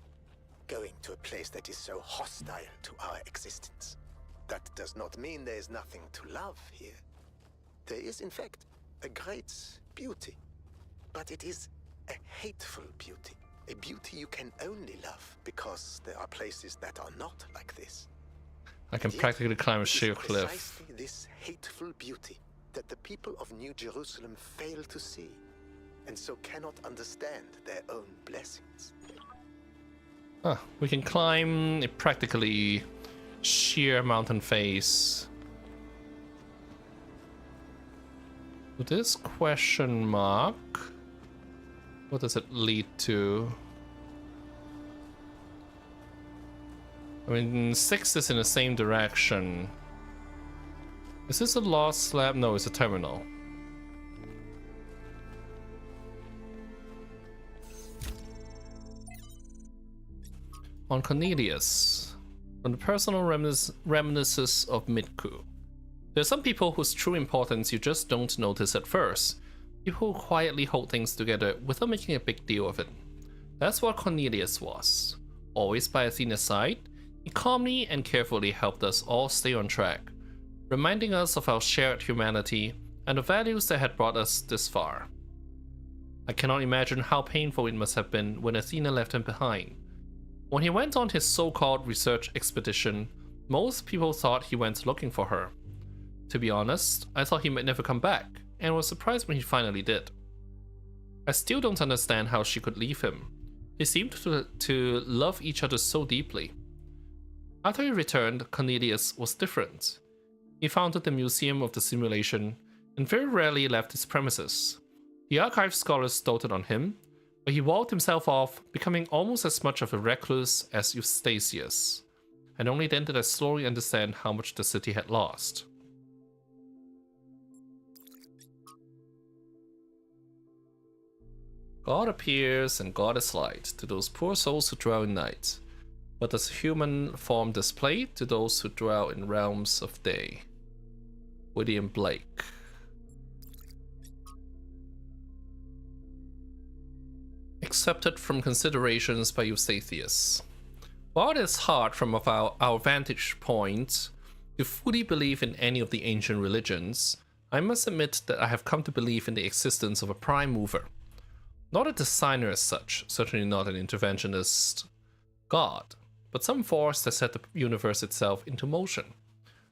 going to a place that is so hostile to our existence. That does not mean there is nothing to love here. There is, in fact, a great beauty, but it is a hateful beauty, a beauty you can only love because there are places that are not like this. I can practically climb a sheer cliff. Precisely this hateful beauty that the people of New Jerusalem fail to see, and so cannot understand their own blessings. We can climb a practically sheer mountain face. With this question mark, what does it lead to? I mean, 6 is in the same direction. Is this a lost slab? No, it's a terminal. On Cornelius, from the personal reminiscences of Midku. There are some people whose true importance you just don't notice at first. People who quietly hold things together without making a big deal of it. That's what Cornelius was. Always by Athena's side, he calmly and carefully helped us all stay on track, reminding us of our shared humanity and the values that had brought us this far. I cannot imagine how painful it must have been when Athena left him behind. When he went on his so-called research expedition, most people thought he went looking for her. To be honest, I thought he might never come back, and was surprised when he finally did. I still don't understand how she could leave him. They seemed to love each other so deeply. After he returned, Cornelius was different. He founded the Museum of the Simulation, and very rarely left his premises. The archive scholars doted on him, but he walled himself off, becoming almost as much of a recluse as Eustathius. And only then did I slowly understand how much the city had lost. God appears and God is light to those poor souls who dwell in night. What does human form display to those who dwell in realms of day? William Blake. Accepted from considerations by Eustathius. While it is hard from our vantage point to fully believe in any of the ancient religions, I must admit that I have come to believe in the existence of a prime mover. Not a designer as such, certainly not an interventionist god, but some force that set the universe itself into motion.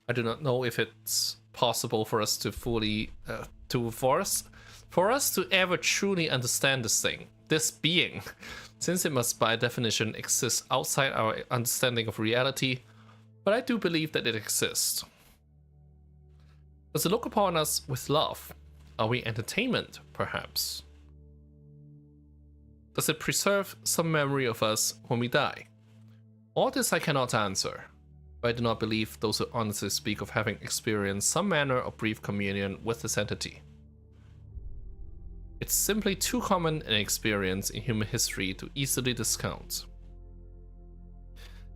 I do not know if it's possible for us to fully, for us to ever truly understand this thing, this being, since it must by definition exist outside our understanding of reality, but I do believe that it exists. Does it look upon us with love? Are we entertainment, perhaps? Does it preserve some memory of us when we die? All this I cannot answer, but I do not believe those who honestly speak of having experienced some manner of brief communion with this entity. It's simply too common an experience in human history to easily discount.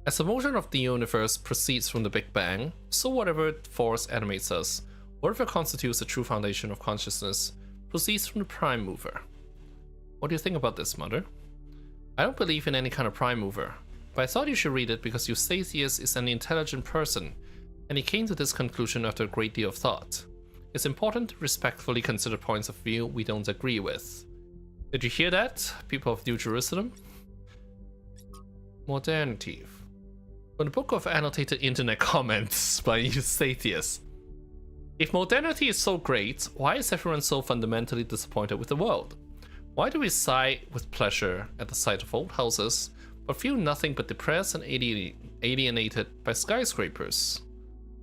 As the motion of the universe proceeds from the Big Bang, so whatever force animates us, whatever constitutes the true foundation of consciousness, proceeds from the prime mover. What do you think about this, Mother? I don't believe in any kind of prime mover, but I thought you should read it because Eustathius is an intelligent person, and he came to this conclusion after a great deal of thought. It's important to respectfully consider points of view we don't agree with. Did you hear that, people of New Jerusalem? Modernity. From the book of annotated internet comments by Eustathius. If modernity is so great, why is everyone so fundamentally disappointed with the world? Why do we sigh with pleasure at the sight of old houses, but feel nothing but depressed and alienated by skyscrapers?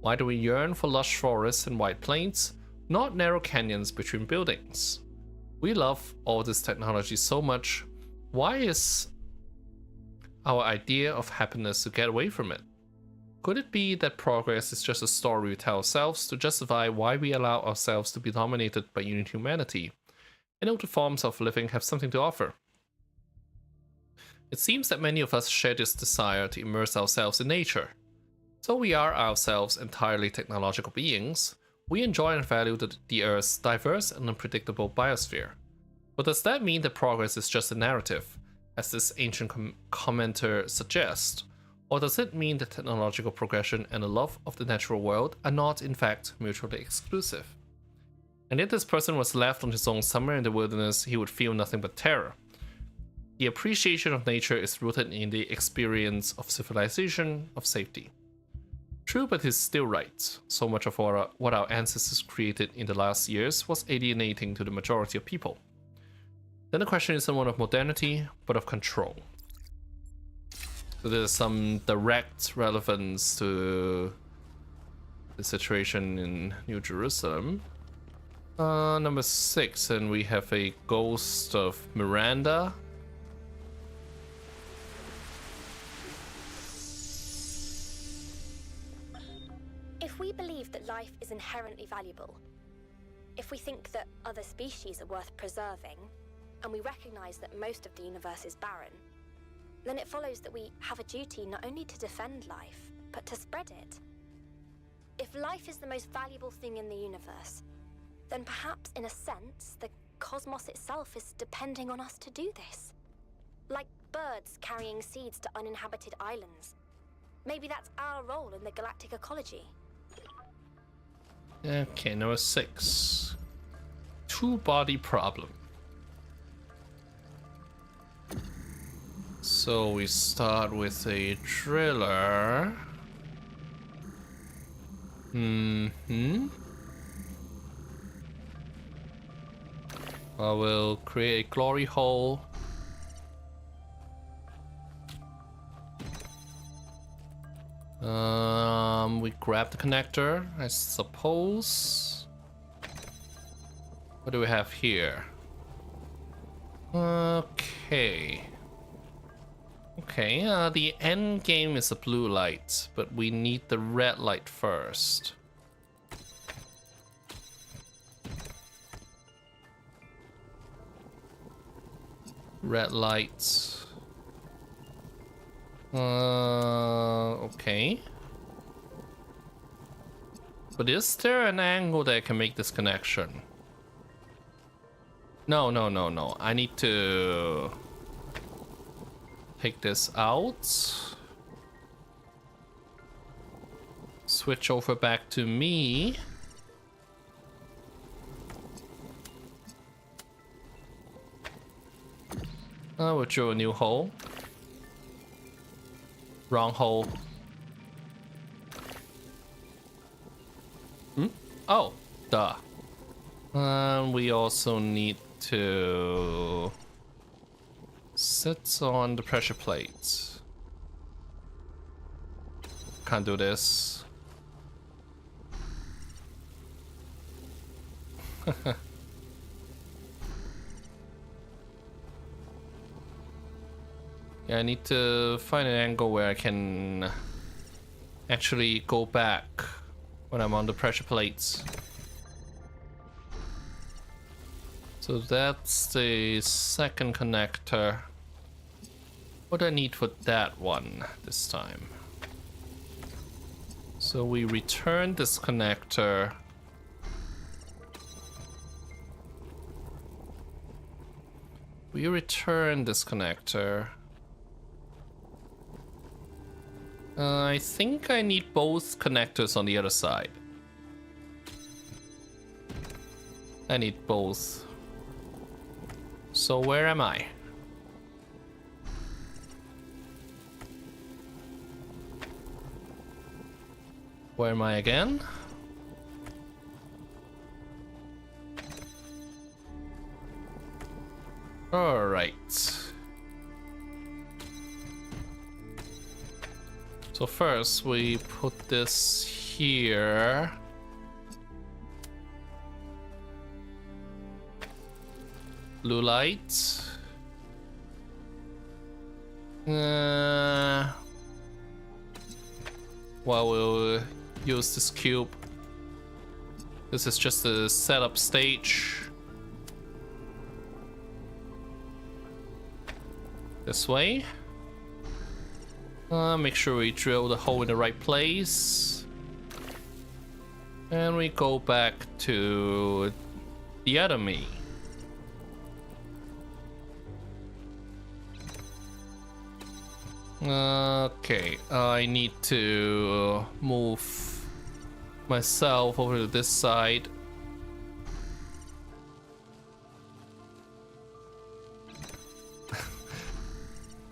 Why do we yearn for lush forests and wide plains, not narrow canyons between buildings? We love all this technology so much. Why is our idea of happiness to get away from it? Could it be that progress is just a story we tell ourselves to justify why we allow ourselves to be dominated by inhumanity, and other forms of living have something to offer? It seems that many of us share this desire to immerse ourselves in nature. So we are ourselves entirely technological beings. We enjoy and value the Earth's diverse and unpredictable biosphere. But does that mean that progress is just a narrative, as this ancient commenter suggests? Or does it mean that technological progression and the love of the natural world are not, in fact, mutually exclusive? And if this person was left on his own somewhere in the wilderness, he would feel nothing but terror. The appreciation of nature is rooted in the experience of civilization, of safety. True, but he's still right. So much of what our ancestors created in the last years was alienating to the majority of people. Then the question isn't one of modernity, but of control. So there's some direct relevance to the situation in New Jerusalem. Number 6, and we have a ghost of Miranda. If we believe that life is inherently valuable, if we think that other species are worth preserving, and we recognize that most of the universe is barren, then it follows that we have a duty not only to defend life, but to spread it. If life is the most valuable thing in the universe, then perhaps, in a sense, the cosmos itself is depending on us to do this. Like birds carrying seeds to uninhabited islands. Maybe that's our role in the galactic ecology. Okay, number 6. Two-body problem. So we start with a driller. I will create a glory hole. We grab the connector, I suppose. What do we have here? Okay. Okay, the end game is a blue light, but we need the red light first. Red lights. Okay. But is there an angle that can make this connection? No. I need to take this out. Switch over back to me. We'll drill a new hole. Wrong hole. Oh, duh. We also need to sit on the pressure plate. Can't do this. Yeah, I need to find an angle where I can actually go back when I'm on the pressure plates. So that's the second connector. What do I need for that one this time? So we return this connector. We return this connector. I think I need both connectors on the other side. I need both. So where am I? Where am I again? All right. So first we put this here. Blue light. Well, we'll use this cube. This is just a setup stage. This way. Make sure we drill the hole in the right place. And we go back to the other me. Okay, I need to move myself over to this side.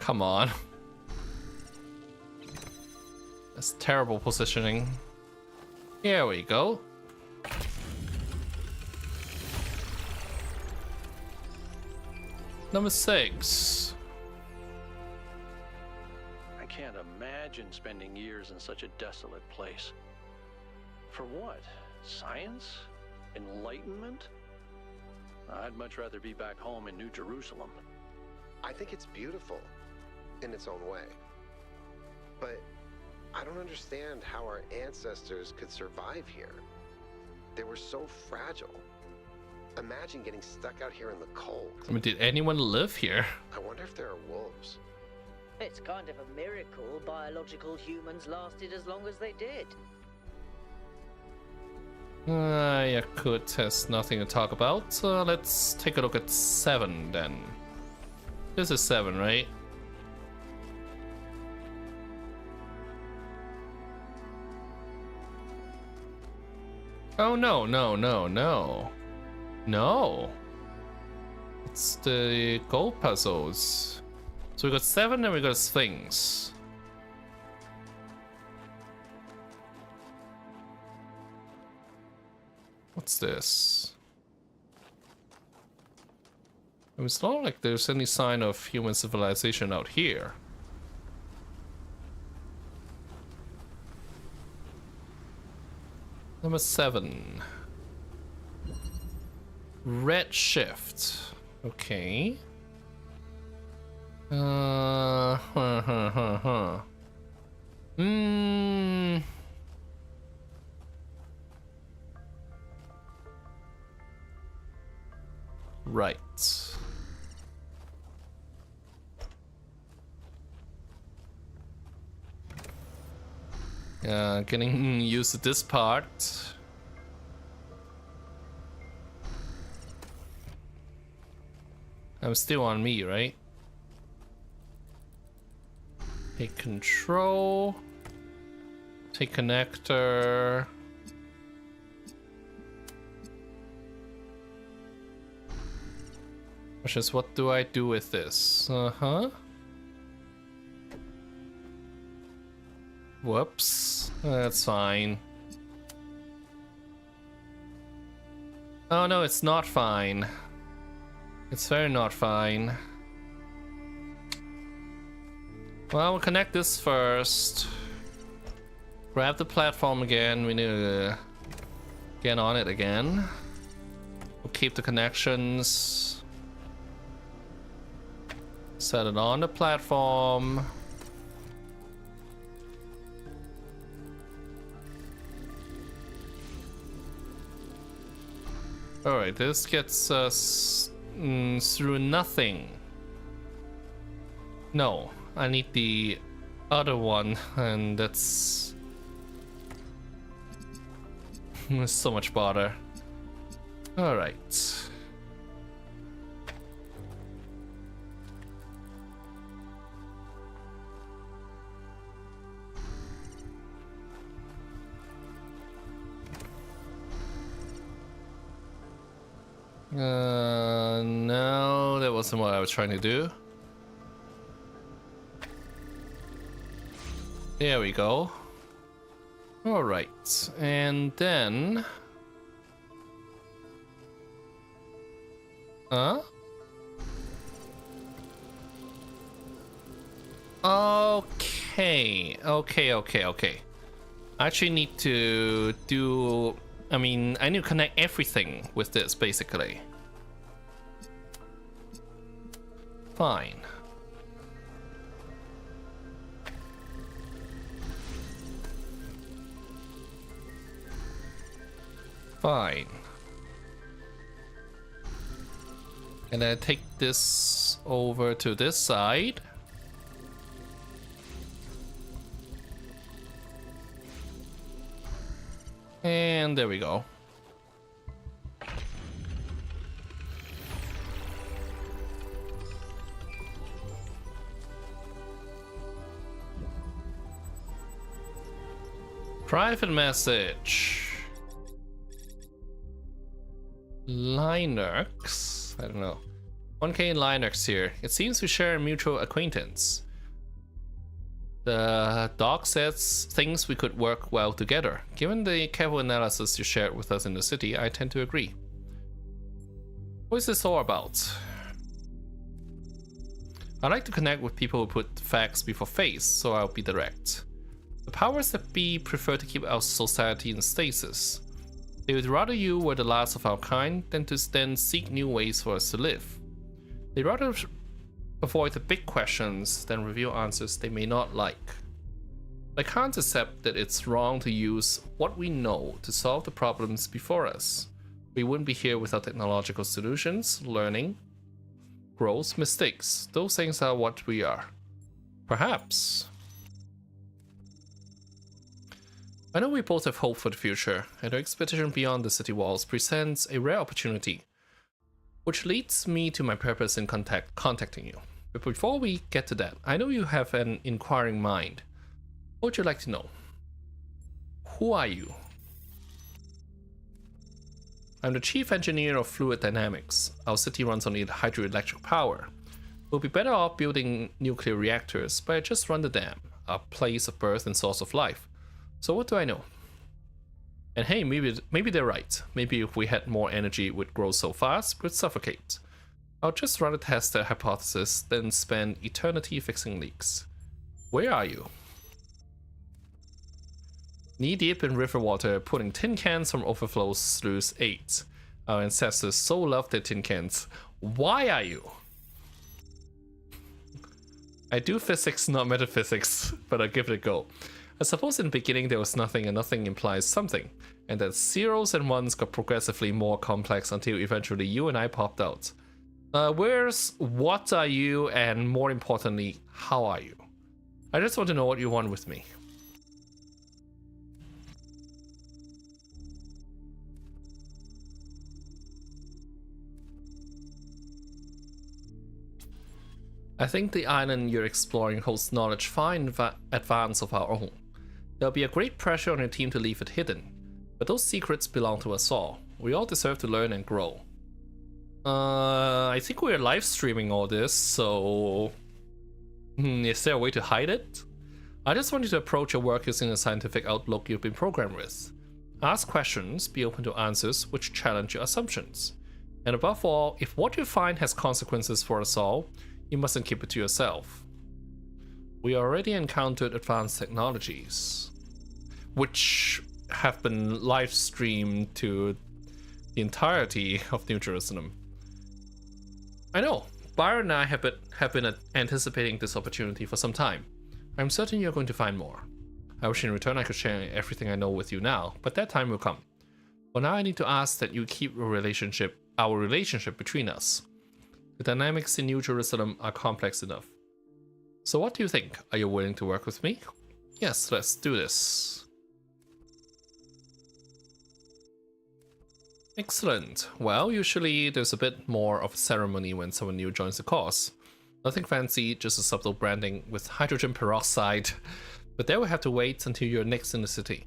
Come on. That's terrible positioning. Here we go. Number 6. I can't imagine spending years in such a desolate place. For what? Science? Enlightenment? I'd much rather be back home in New Jerusalem. I think it's beautiful in its own way. But I don't understand how our ancestors could survive here. They were so fragile. Imagine getting stuck out here in the cold. I mean, did anyone live here? I wonder if there are wolves. It's kind of a miracle biological humans lasted as long as they did. Yakut has nothing to talk about. Let's take a look at 7 then. This is 7, right? Oh no, no, no, no. No. It's the gold puzzles. So we got 7 and we got Sphinx. What's this? I mean, it's not like there's any sign of human civilization out here. Number 7. Red shift. Okay. Right. Getting used to this part. I'm still on me, right? Take control. Take connector. Which is, what do I do with this? Whoops. That's fine. Oh no, it's not fine. It's very not fine. Well, we'll connect this first. Grab the platform again. We need to get on it again. We'll keep the connections. Set it on the platform. Alright, this gets us through nothing. No, I need the other one, and that's so much bother. Alright. Now that wasn't what I was trying to do. There we go. Alright, and then... Okay. I actually need to do... I mean, I need to connect everything with this, basically. Fine. Fine. And then take this over to this side. And there we go. Private message. Linux? I don't know. 1K in Linux here. It seems we share a mutual acquaintance. The doc says things we could work well together. Given the careful analysis you shared with us in the city, I tend to agree. What is this all about? I like to connect with people who put facts before face, so I'll be direct. The powers that be prefer to keep our society in stasis. They would rather you were the last of our kind than to then seek new ways for us to live. They'd rather avoid the big questions than reveal answers they may not like. I can't accept that it's wrong to use what we know to solve the problems before us. We wouldn't be here without technological solutions, learning, growth, mistakes. Those things are what we are. Perhaps. I know we both have hope for the future, and our expedition beyond the city walls presents a rare opportunity, which leads me to my purpose in contacting you. But before we get to that, I know you have an inquiring mind. What would you like to know? Who are you? I'm the chief engineer of fluid dynamics. Our city runs on hydroelectric power. We'll be better off building nuclear reactors, but I just run the dam, our place of birth and source of life. So what do I know? And hey, maybe they're right. Maybe if we had more energy, it would grow so fast, we'd suffocate. I'll just rather test their hypothesis than spend eternity fixing leaks. Where are you? Knee deep in river water, pulling tin cans from overflow sluice 8. Our ancestors so loved their tin cans. Why are you? I do physics, not metaphysics, but I'll give it a go. I suppose in the beginning there was nothing, and nothing implies something, and that zeros and ones got progressively more complex until eventually you and I popped out. What are you, and more importantly, how are you? I just want to know what you want with me. I think the island you're exploring holds knowledge far in advance of our own. There'll be a great pressure on your team to leave it hidden, but those secrets belong to us all. We all deserve to learn and grow. I think we're live streaming all this, so... is there a way to hide it? I just want you to approach your work using the scientific outlook you've been programmed with. Ask questions, be open to answers which challenge your assumptions. And above all, if what you find has consequences for us all, you mustn't keep it to yourself. We already encountered advanced technologies, which have been live streamed to the entirety of New Jerusalem. I know, Byron and I have been anticipating this opportunity for some time. I'm certain you're going to find more. I wish in return I could share everything I know with you now, but that time will come. For now I need to ask that you keep our relationship between us. The dynamics in New Jerusalem are complex enough. So what do you think? Are you willing to work with me? Yes, let's do this. Excellent. Well, usually there's a bit more of a ceremony when someone new joins the course. Nothing fancy, just a subtle branding with hydrogen peroxide. But there we have to wait until you're next in the city.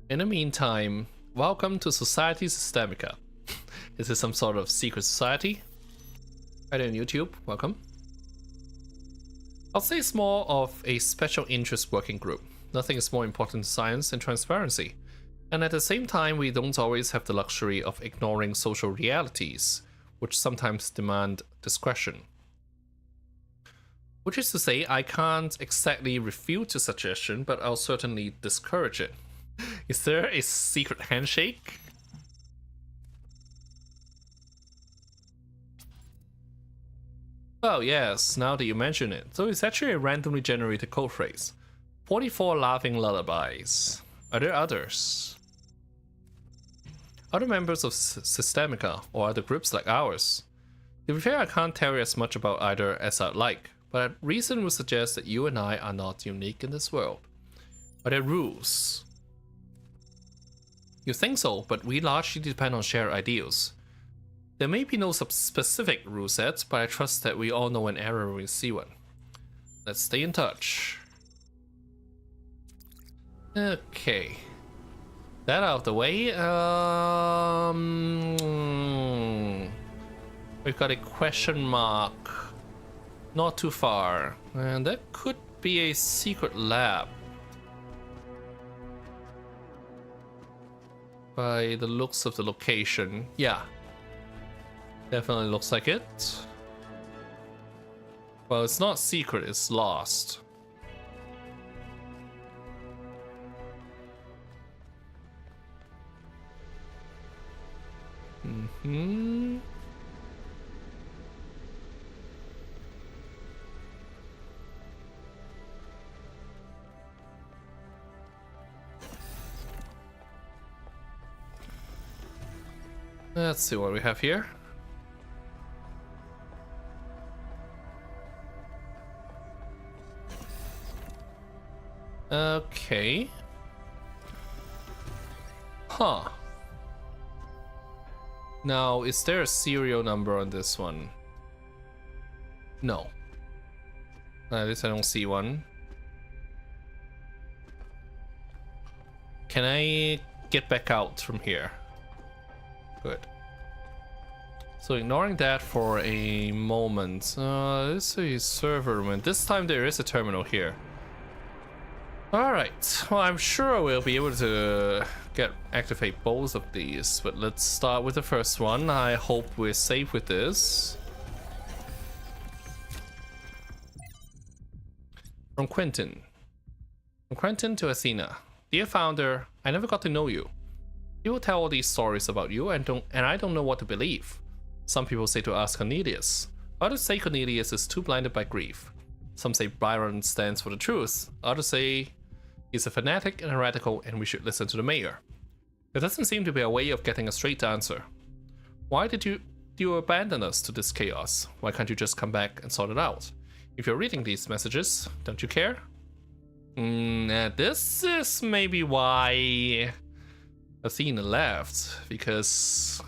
In the meantime, welcome to Society Systemica. Is this some sort of secret society? Hi there, YouTube. Welcome. I'll say it's more of a special interest working group. Nothing is more important to science than transparency. And at the same time, we don't always have the luxury of ignoring social realities, which sometimes demand discretion. Which is to say, I can't exactly refute the suggestion, but I'll certainly discourage it. Is there a secret handshake? Oh yes, now that you mention it. So it's actually a randomly generated code phrase. 44 laughing lullabies. Are there others? Other members of Systemica or other groups like ours? To be fair, I can't tell you as much about either as I'd like, but reason would suggest that you and I are not unique in this world. Are there rules? You think so, but we largely depend on shared ideals. There may be no specific rule sets, but I trust that we all know an error when we see one. Let's stay in touch. Okay. That out of the way. We've got a question mark. Not too far. And that could be a secret lab. By the looks of the location. Yeah. Definitely looks like it. Well, it's not secret, it's lost. Let's see what we have here. Okay. Huh. Now, is there a serial number on this one? No. At least I don't see one. Can I get back out from here? Good. So ignoring that for a moment. This is a server room, and this time there is a terminal here. Alright, well I'm sure we'll be able to activate both of these, but let's start with the first one. I hope we're safe with this. From Quentin. From Quentin to Athena. Dear founder, I never got to know you. People tell all these stories about you and I don't know what to believe. Some people say to ask Cornelius. Others say Cornelius is too blinded by grief. Some say Byron stands for the truth. Others say he's a fanatic and a radical and we should listen to the mayor. There doesn't seem to be a way of getting a straight answer. Why did you abandon us to this chaos? Why can't you just come back and sort it out? If you're reading these messages, don't you care? This is maybe why Athena left, because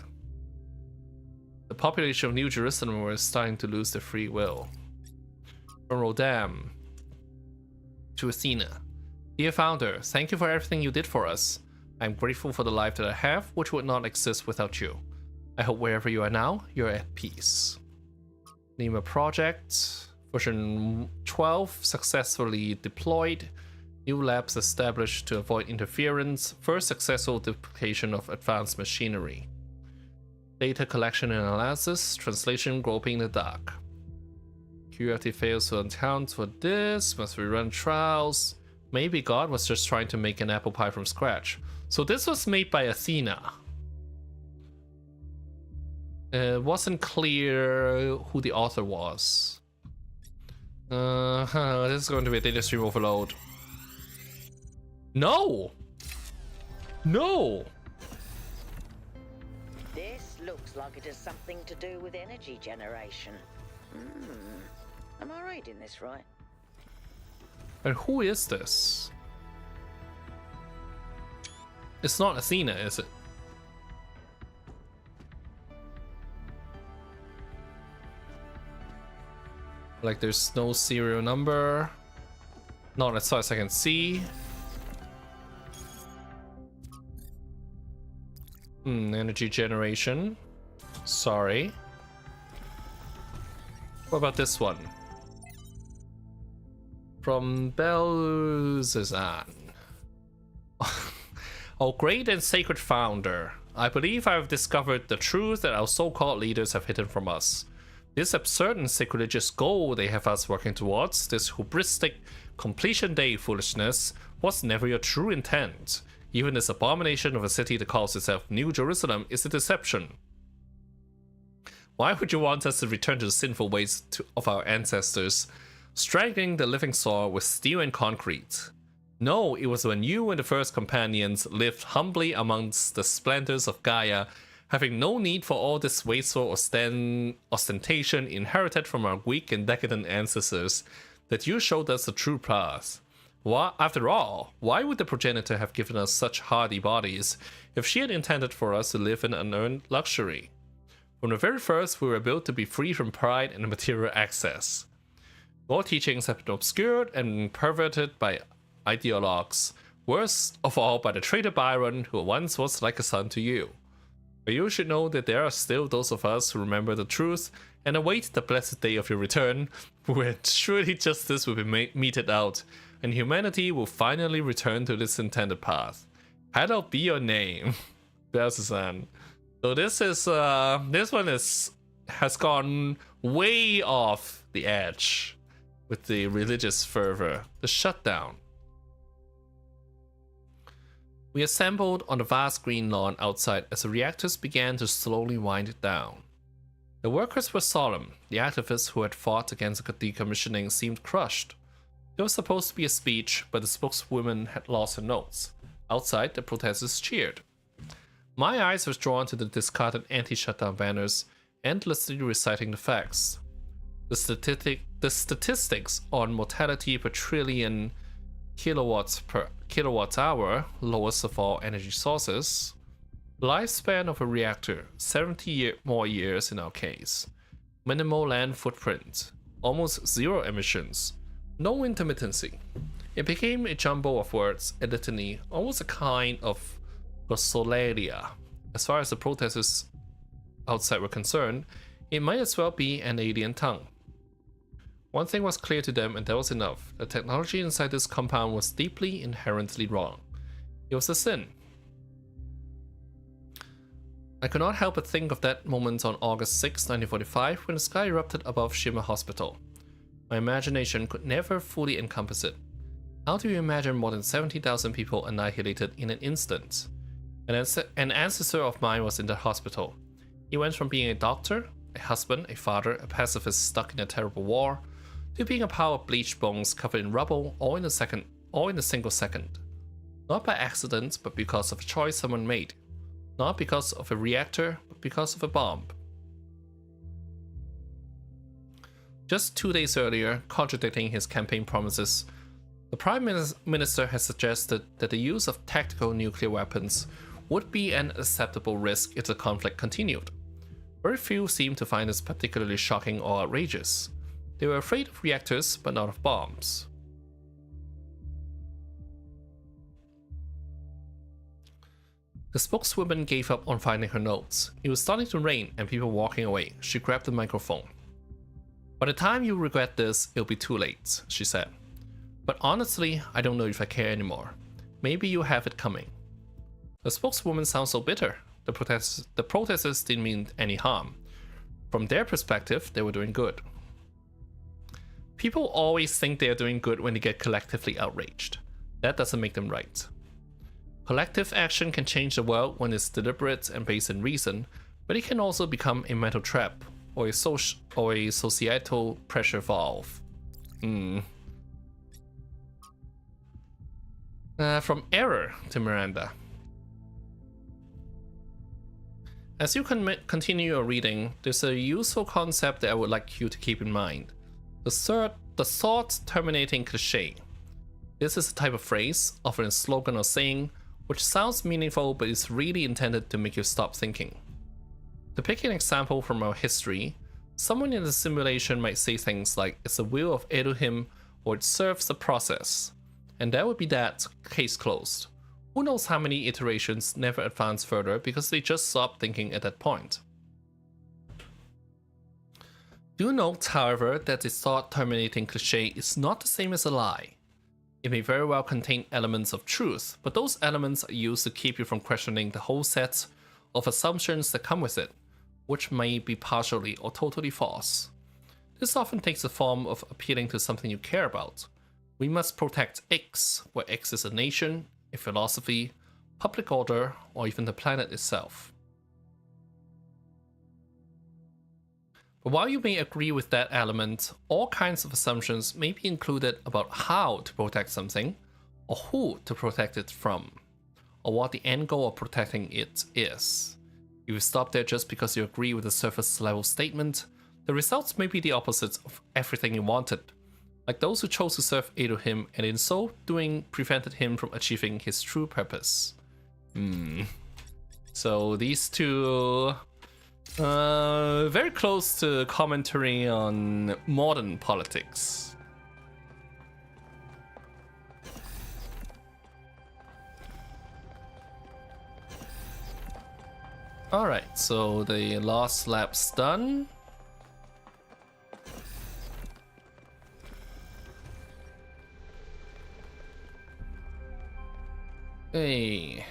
the population of New Jerusalem was starting to lose their free will. From Croteam to Athena. Dear founder, thank you for everything you did for us. I'm grateful for the life that I have, which would not exist without you. I hope wherever you are now, you're at peace. Name a project. Version 12 successfully deployed. New labs established to avoid interference. First successful duplication of advanced machinery. Data collection and analysis. Translation groping in the dark. QRT fails to account for this. Must rerun trials. Maybe God was just trying to make an apple pie from scratch. So this was made by Athena. It wasn't clear who the author was. This is going to be a data stream overload. No! No! This looks like it has something to do with energy generation. Am I reading this right? And who is this? It's not Athena, is it? Like there's no serial number. Not as far as I can see. Energy generation. Sorry. What about this one? From Belzazan. Oh, great and sacred founder. I believe I have discovered the truth that our so-called leaders have hidden from us. This absurd and sacrilegious goal they have us working towards, this hubristic completion day foolishness, was never your true intent. Even this abomination of a city that calls itself New Jerusalem is a deception. Why would you want us to return to the sinful ways of our ancestors, strangling the living soil with steel and concrete? No, it was when you and the first companions lived humbly amongst the splendors of Gaia, having no need for all this wasteful ostentation inherited from our weak and decadent ancestors, that you showed us the true path. After all, why would the progenitor have given us such hardy bodies if she had intended for us to live in unearned luxury? From the very first, we were built to be free from pride and material access. Your teachings have been obscured and perverted by ideologues, worst of all by the traitor Byron, who once was like a son to you. But you should know that there are still those of us who remember the truth and await the blessed day of your return, when surely justice will be meted out, and humanity will finally return to its intended path. Hallowed be your name, Belzazan. So this one has gone way off the edge with the religious fervor. The shutdown. We assembled on the vast green lawn outside as the reactors began to slowly wind down. The workers were solemn. The activists who had fought against the decommissioning seemed crushed. There was supposed to be a speech, but the spokeswoman had lost her notes. Outside, the protesters cheered. My eyes were drawn to the discarded anti-shutdown banners, endlessly reciting the facts. The statistics on mortality per trillion kilowatts per kilowatt hour, lowest of all energy sources. Lifespan of a reactor, 70 more years in our case. Minimal land footprint, almost zero emissions, no intermittency. It became a jumble of words, a litany, almost a kind of glossolalia. As far as the protesters outside were concerned, it might as well be an alien tongue. One thing was clear to them, and that was enough. The technology inside this compound was deeply, inherently wrong. It was a sin. I could not help but think of that moment on August 6, 1945, when the sky erupted above Shima Hospital. My imagination could never fully encompass it. How do you imagine more than 70,000 people annihilated in an instant? An ancestor of mine was in the hospital. He went from being a doctor, a husband, a father, a pacifist stuck in a terrible war, to being a pile of bleached bones covered in rubble all in a single second. Not by accident, but because of a choice someone made. Not because of a reactor, but because of a bomb. Just 2 days earlier, contradicting his campaign promises, the Prime Minister has suggested that the use of tactical nuclear weapons would be an acceptable risk if the conflict continued. Very few seemed to find this particularly shocking or outrageous. They were afraid of reactors, but not of bombs. The spokeswoman gave up on finding her notes. It was starting to rain and people walking away. She grabbed the microphone. By the time you regret this, it'll be too late, she said. But honestly, I don't know if I care anymore. Maybe you have it coming. The spokeswoman sounds so bitter. The protesters didn't mean any harm. From their perspective, they were doing good. People always think they are doing good when they get collectively outraged. That doesn't make them right. Collective action can change the world when it's deliberate and based in reason, but it can also become a mental trap or a societal pressure valve. From error to Miranda. As you continue your reading, there's a useful concept that I would like you to keep in mind. The thought-terminating cliché. This is a type of phrase, often a slogan or saying, which sounds meaningful but is really intended to make you stop thinking. To pick an example from our history, someone in the simulation might say things like, it's the will of Elohim, or it serves the process. And that would be that, case closed. Who knows how many iterations never advance further because they just stopped thinking at that point. Do note, however, that the thought terminating cliche is not the same as a lie. It may very well contain elements of truth, but those elements are used to keep you from questioning the whole set of assumptions that come with it, which may be partially or totally false. This often takes the form of appealing to something you care about. We must protect X, where X is a nation, a philosophy, public order, or even the planet itself. But while you may agree with that element, all kinds of assumptions may be included about how to protect something, or who to protect it from, or what the end goal of protecting it is. If you stop there just because you agree with the surface level statement, the results may be the opposite of everything you wanted, like those who chose to serve Elohim and in so doing prevented him from achieving his true purpose. So these two, very close to commentary on modern politics. Alright, so the last lap's done. Hey.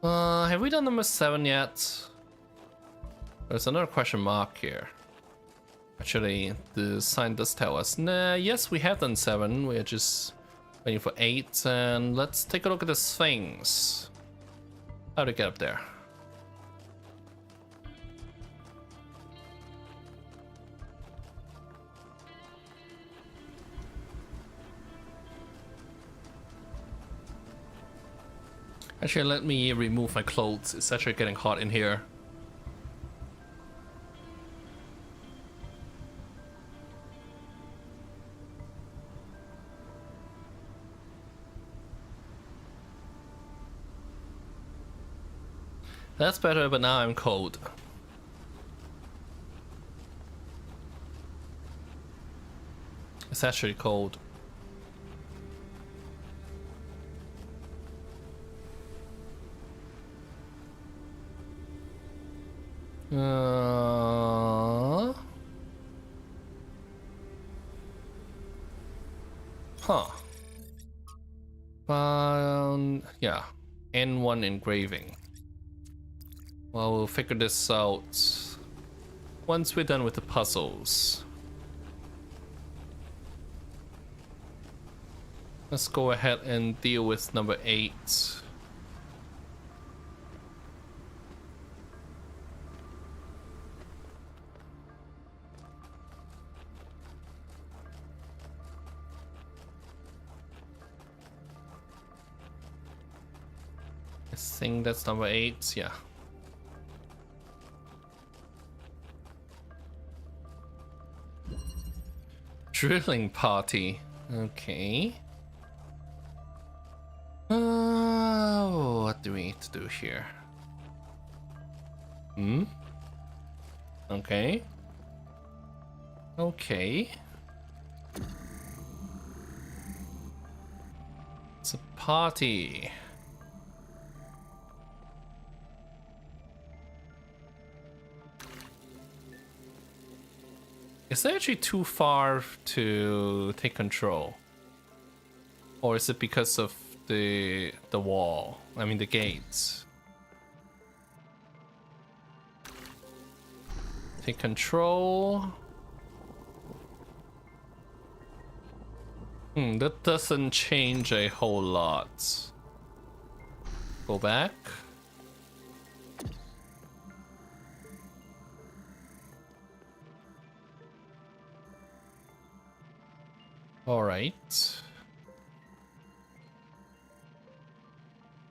Have we done number 7 yet? There's another question mark here. Actually, the sign does tell us. Nah, yes, we have done 7. We're just waiting for 8. And let's take a look at the Sphinx. How to get up there? Actually, let me remove my clothes. It's actually getting hot in here. That's better, but now I'm cold. It's actually cold. Yeah, N1 engraving. Well, we'll figure this out once we're done with the puzzles. Let's go ahead and deal with number 8. I think that's number 8, yeah. Drilling party, okay. What do we need to do here? Okay. Okay. It's a party. Is it actually too far to take control? Or is it because of the wall? I mean the gates. Take control. That doesn't change a whole lot. Go back. All right.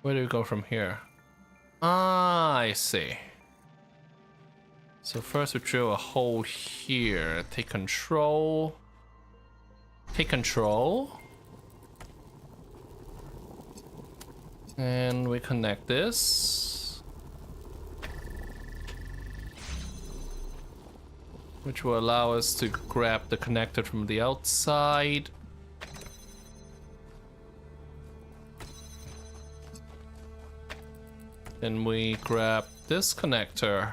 Where do we go from here? Ah, I see. So first we drill a hole here. Take control. Take control. And we connect this, which will allow us to grab the connector from the outside. Then we grab this connector.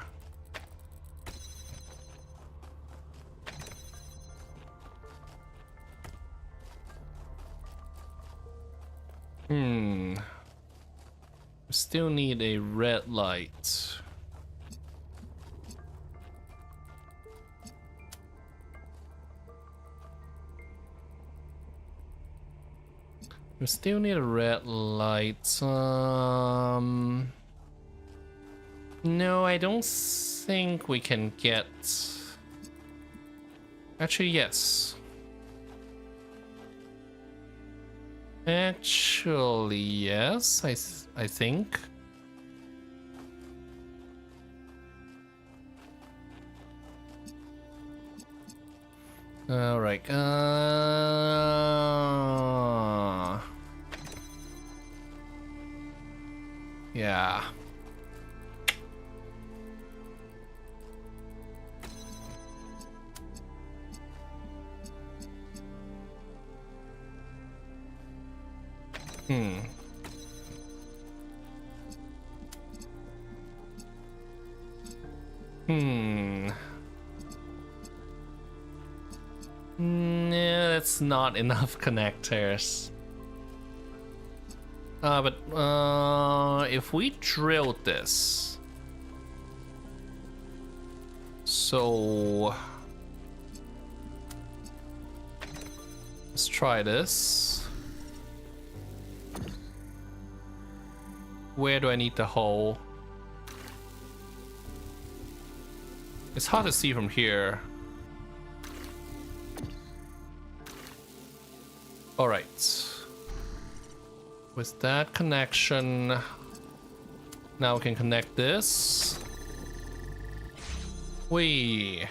We still need a red light. We still need a red light. No, I don't think we can get... Actually, yes. Actually, yes, I think. All right. Yeah. Yeah, that's not enough connectors. But if we drilled this, so let's try this. Where do I need the hole? It's hard to see from here. All right. With that connection, now we can connect this. Whee!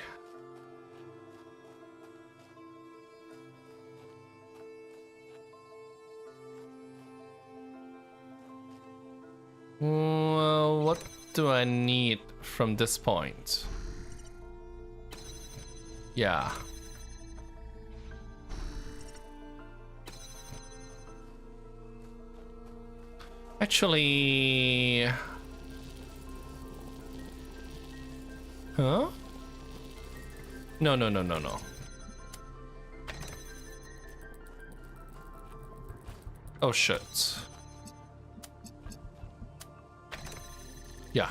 Well, what do I need from this point? Yeah. Actually... Huh? No. Oh shit. Yeah.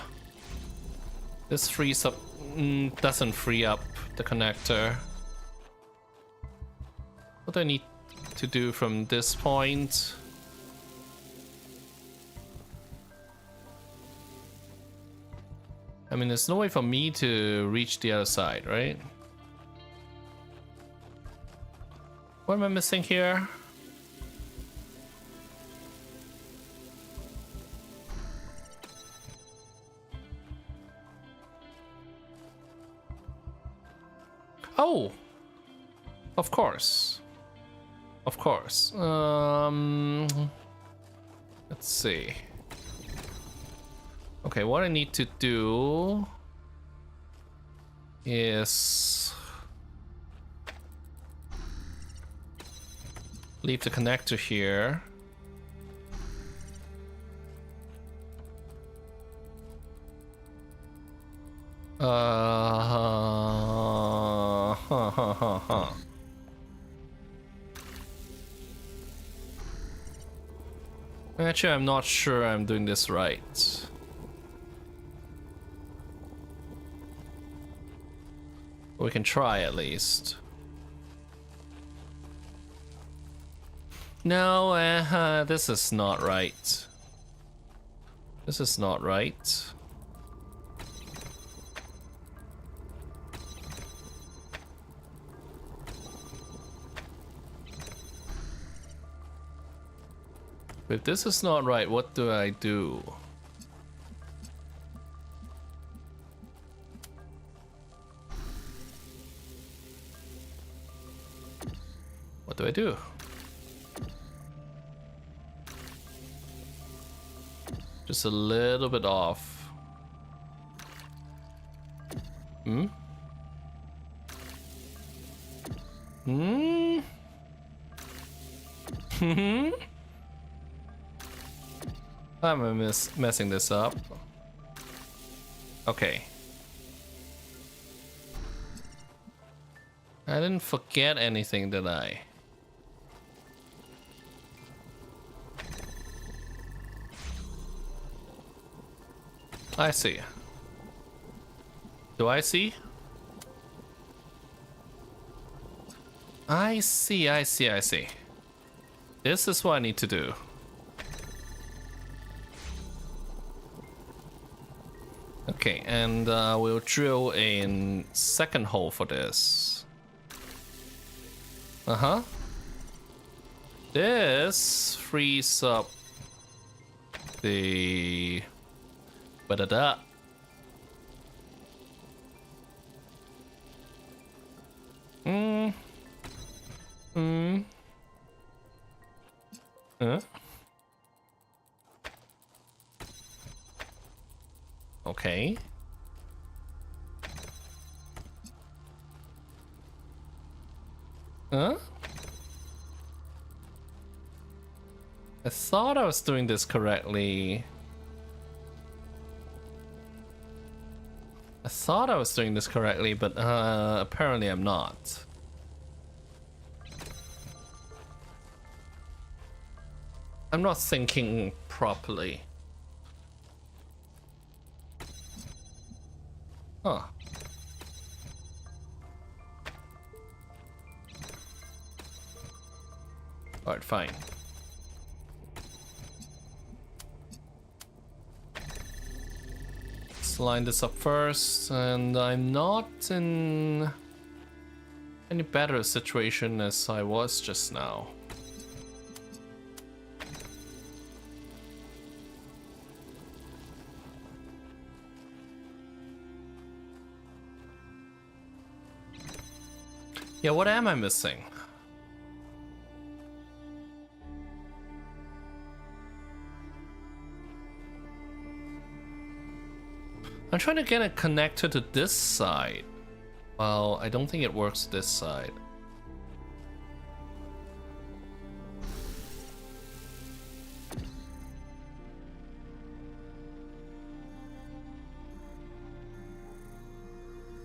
This frees up... doesn't free up the connector. What do I need to do from this point? I mean, there's no way for me to reach the other side, right? What am I missing here? Oh! Of course. Of course. Let's see. Okay, what I need to do is leave the connector here. Actually, I'm not sure I'm doing this right. We can try at least. No, this is not right. This is not right. If this is not right, what do I do? What do I do? Just a little bit off. Hmm? Hmm? Hmm? I'm messing this up. Okay. I didn't forget anything, did I? I see. Do I see? I see, I see, I see. This is what I need to do. Okay, and we'll drill a second hole for this. Uh-huh. This frees up the... Ba-da-da. Okay. Huh? I thought I was doing this correctly. But apparently I'm not. I'm not thinking properly. Huh. Alright, fine. Let's line this up first, and I'm not in any better situation as I was just now. Yeah, what am I missing? I'm trying to get a connector to this side. Well, I don't think it works this side.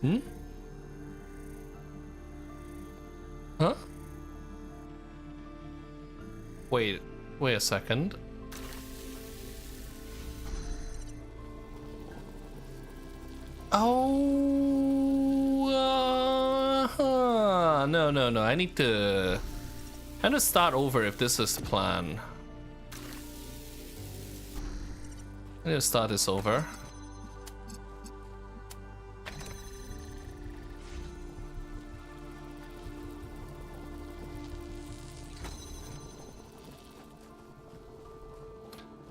Hmm? Huh? Wait a second. Oh, no. I need to start over if this is the plan. I need to start this over.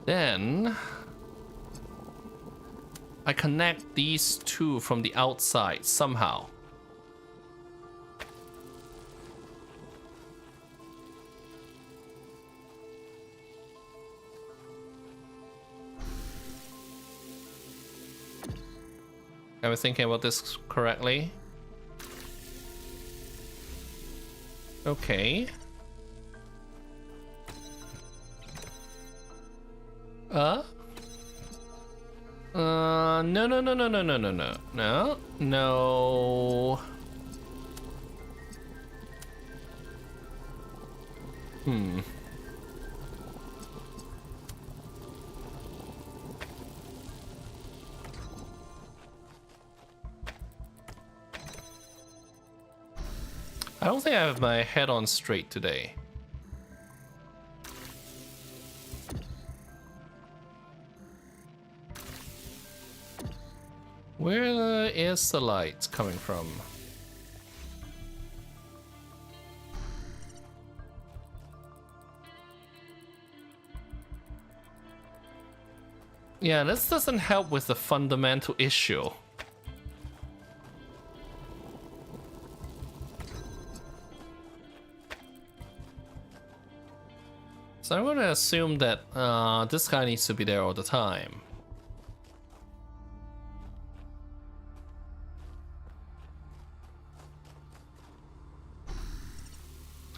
Then I connect these two from the outside somehow. Am I thinking about this correctly? Okay. No. I don't think I have my head on straight today. Where is the light coming from? Yeah, this doesn't help with the fundamental issue. So I'm gonna assume that this guy needs to be there all the time.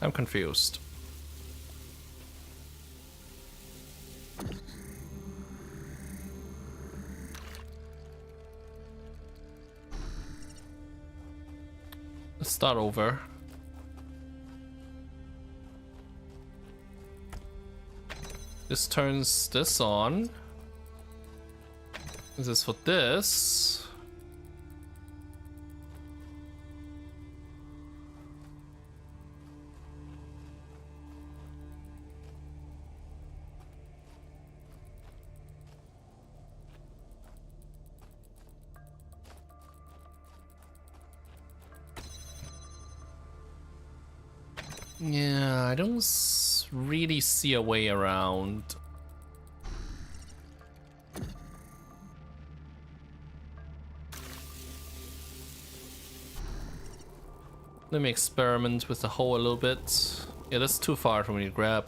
I'm confused. Let's start over. This turns this on. This is for this. Yeah, I don't really see a way around. Let me experiment with the hole a little bit. Yeah, that's too far for me to grab.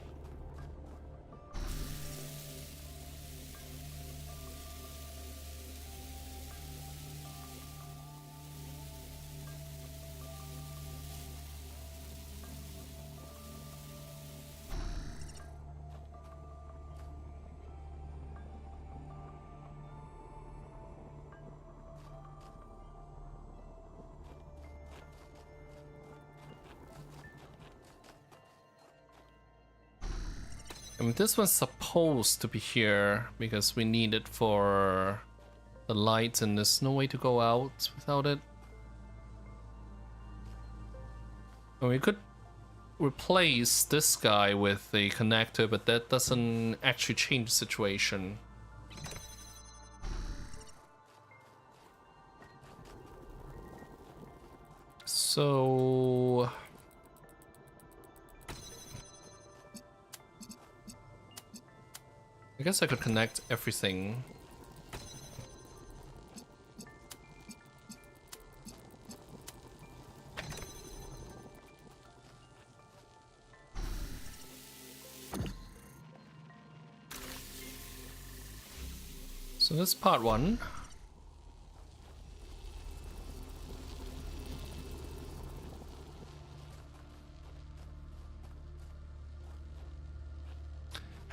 I mean, this one's supposed to be here because we need it for the lights, and there's no way to go out without it. And we could replace this guy with a connector, but that doesn't actually change the situation. So I guess I could connect everything. So that's part one.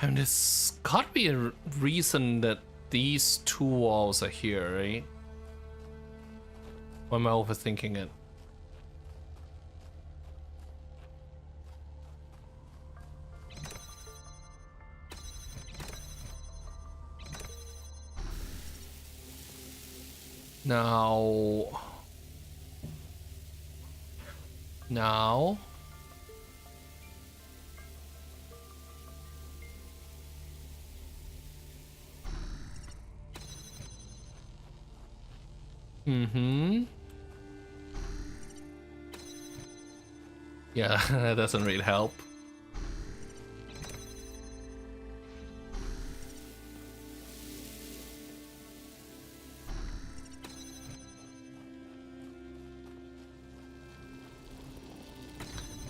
And there's gotta be a reason that these two walls are here, right? Or am I overthinking it? Now... Yeah, that doesn't really help.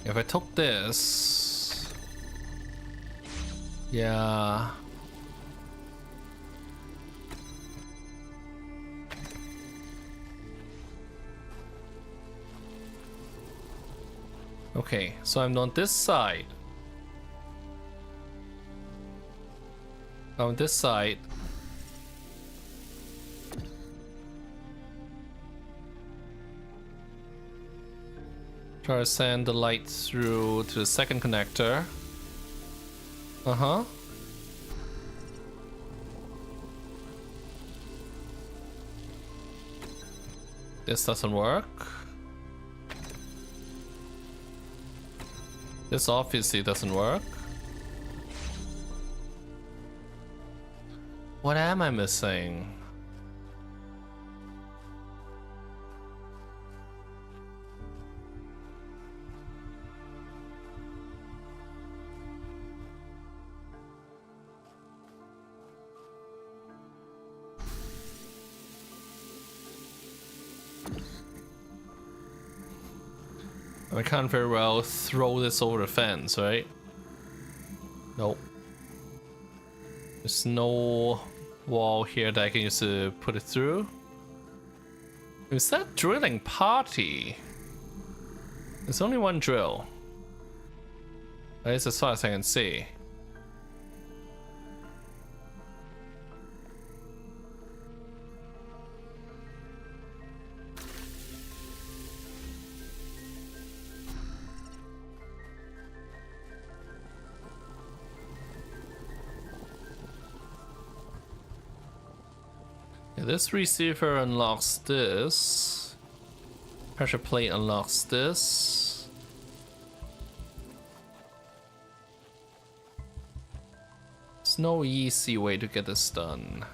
If I took this... Yeah... Okay, so I'm on this side. On this side. Try to send the light through to the second connector. Uh-huh. This doesn't work. This obviously doesn't work. What am I missing? I can't very well throw this over the fence, right? Nope. There's no wall here that I can use to put it through. Is that drilling party? There's only one drill. At least as far as I can see. This receiver unlocks this. Pressure plate unlocks this. There's no easy way to get this done.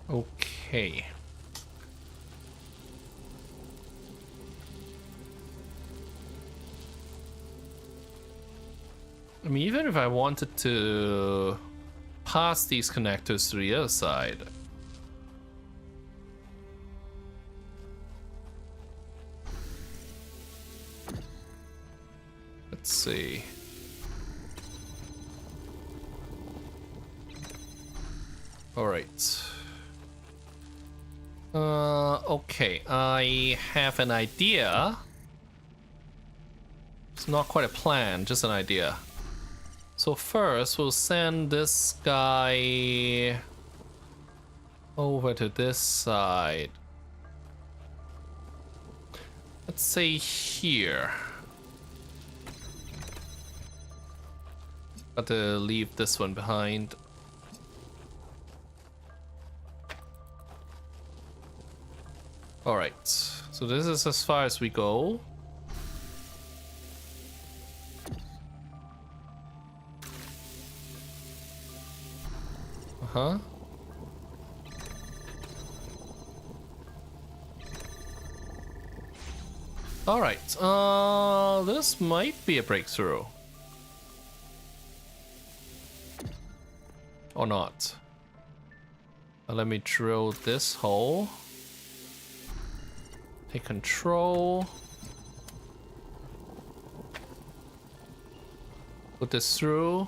Okay. I mean, even if I wanted to pass these connectors to the other side, let's see. All right. Okay, I have an idea. It's not quite a plan, just an idea. So first, we'll send this guy over to this side. Let's say here. Got to leave this one behind. Alright, so this is as far as we go. Uh-huh. Alright, this might be a breakthrough. Or not. Let me drill this hole. Take control. Put this through.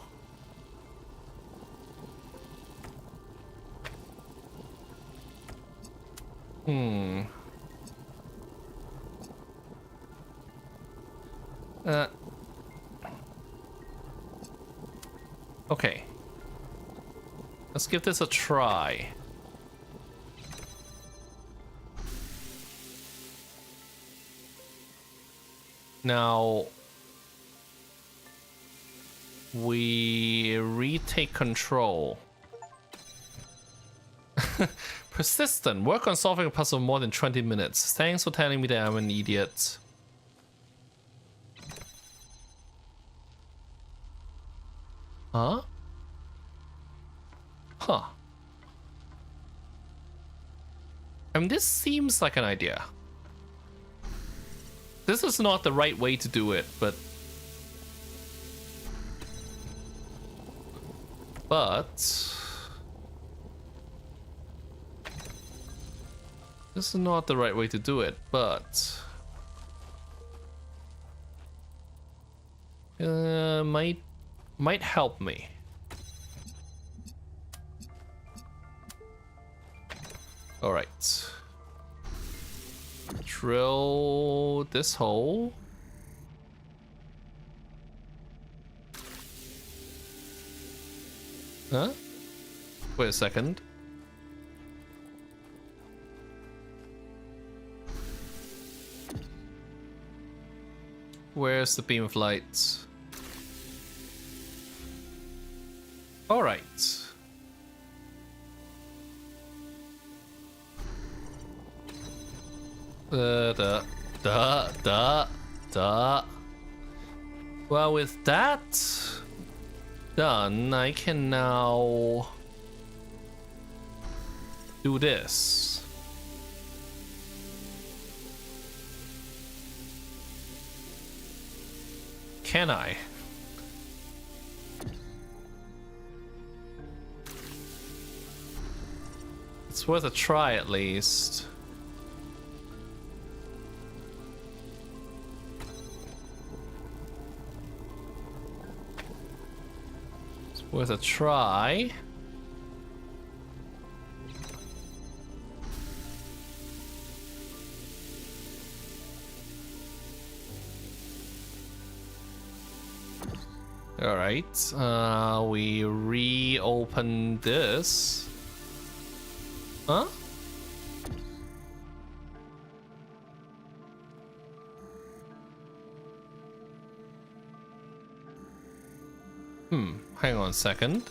Okay. Let's give this a try. Now we retake control. Persistent. Work on solving a puzzle more than 20 minutes. Thanks for telling me that I'm an idiot. Huh? Huh. I mean, this seems like an idea. This is not the right way to do it, but this is not the right way to do it, but might help me. All right. Drill this hole. Huh? Wait a second. Where's the beam of light? All right. Well, with that done, I can now do this. Can I? It's worth a try at least. Worth a try. Alright, we reopen this. Huh? Hang on a second.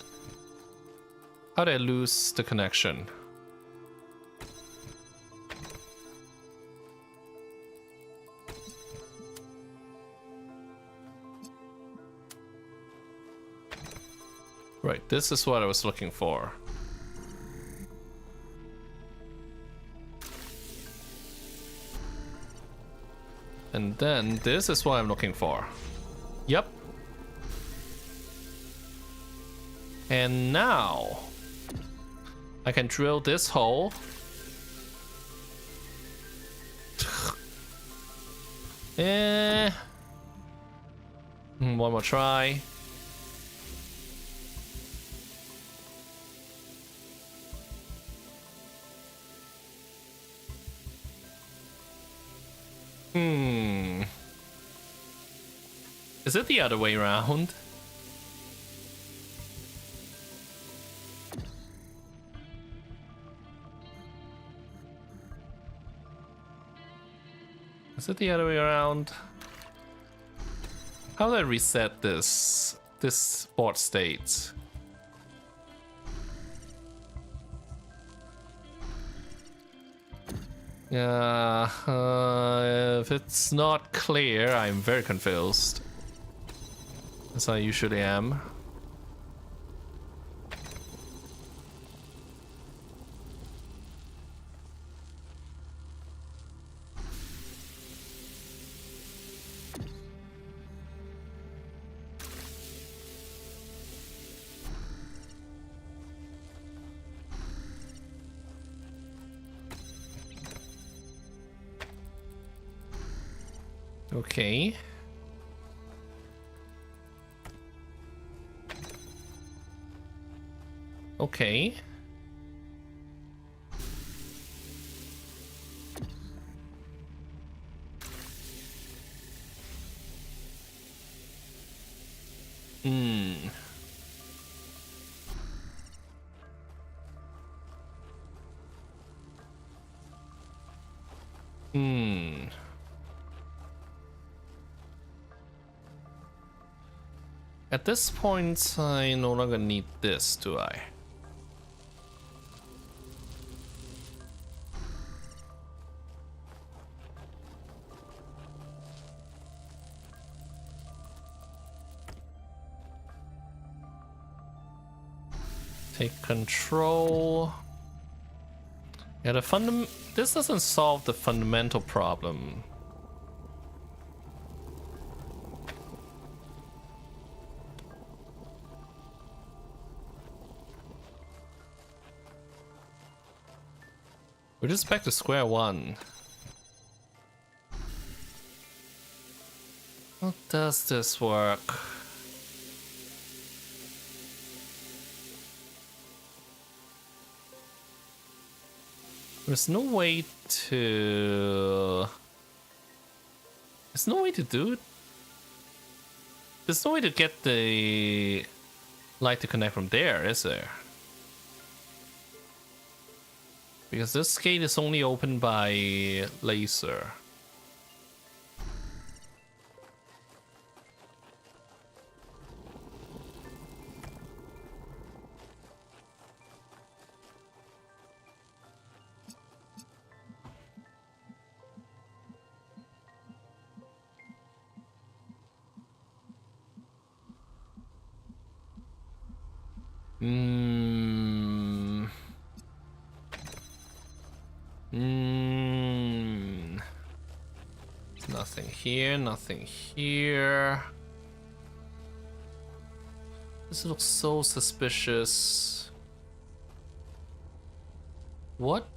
How did I lose the connection? Right, this is what I was looking for. And then this is what I'm looking for. Yep. And now I can drill this hole. One more try. Is it the other way around? Is it the other way around? How do I reset this board state? Yeah, if it's not clear, I'm very confused. As I usually am. Okay. Okay. At this point, I no longer need this, do I? Take control. Yeah, this doesn't solve the fundamental problem. We're just back to square one. How does this work? There's no way to... There's no way to do it. There's no way to get the light to connect from there, is there? Because this gate is only opened by laser. Nothing here, nothing here. This looks so suspicious. What?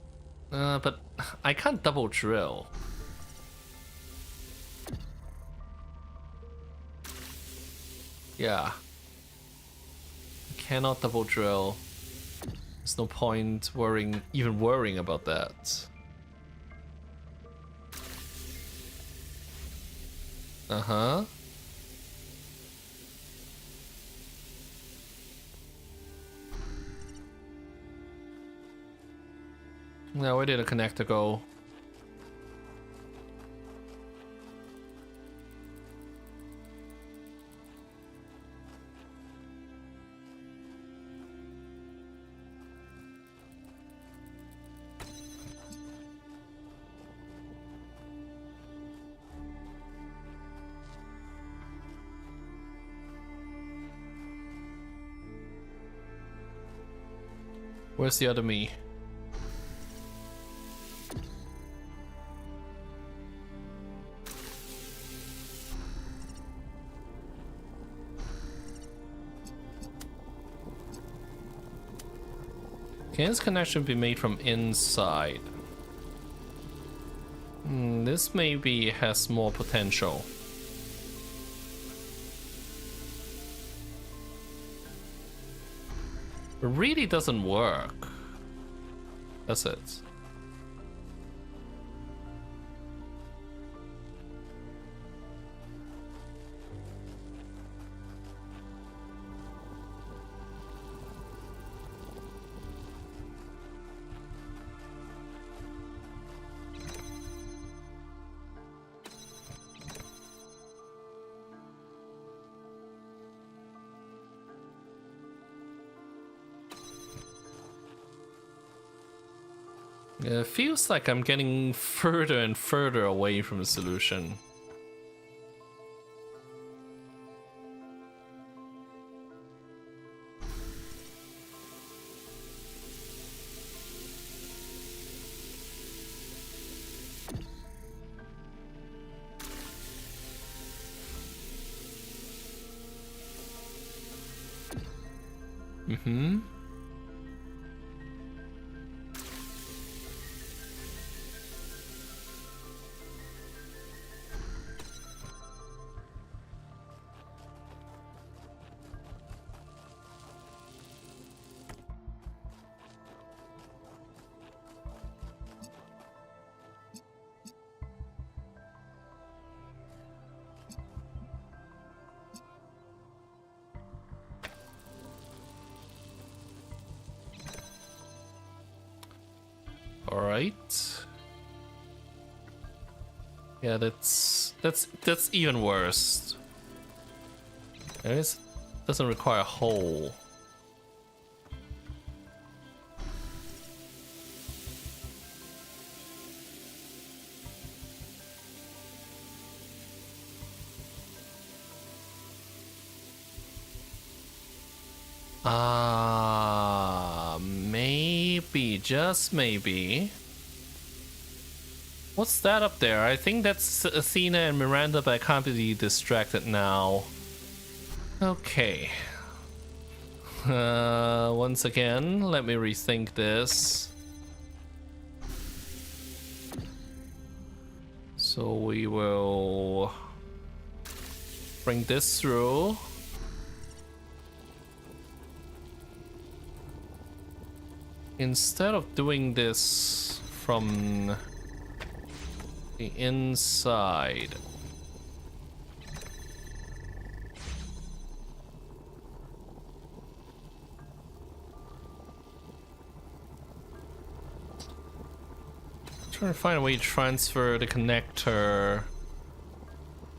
But I can't double drill. Yeah. cannot double drill. There's no point even worrying about that. Uh-huh. Now where did the connector go? Where's the other me? Can this connection be made from inside? This maybe has more potential. It really doesn't work. That's it. It feels like I'm getting further and further away from the solution. Mm-hmm. All right. Yeah, that's even worse. It doesn't require a hole. Maybe, just maybe. What's that up there? I think that's Athena and Miranda, but I can't be distracted now. Okay. Once again, let me rethink this. So we will bring this through. Instead of doing this from the inside, trying to find a way to transfer the connector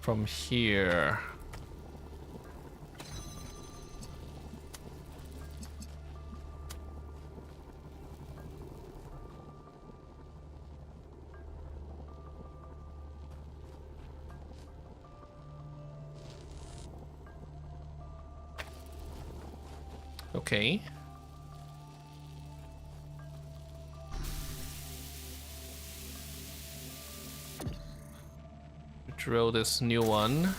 from here. Okay. Drill this new one.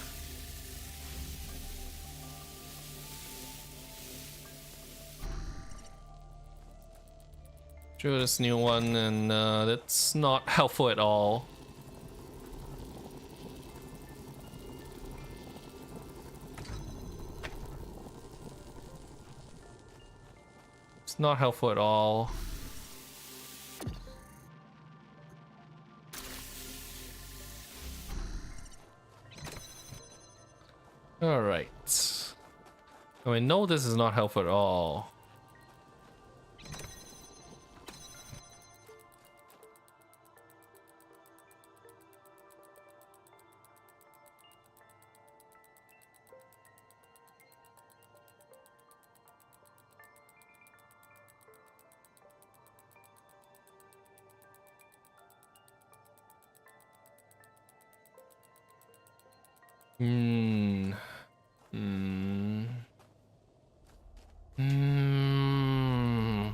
Drill this new one, and that's not helpful at all. not helpful at all. Alright. I mean, no, this is not helpful at all. Hmm. Hmm. Hmm.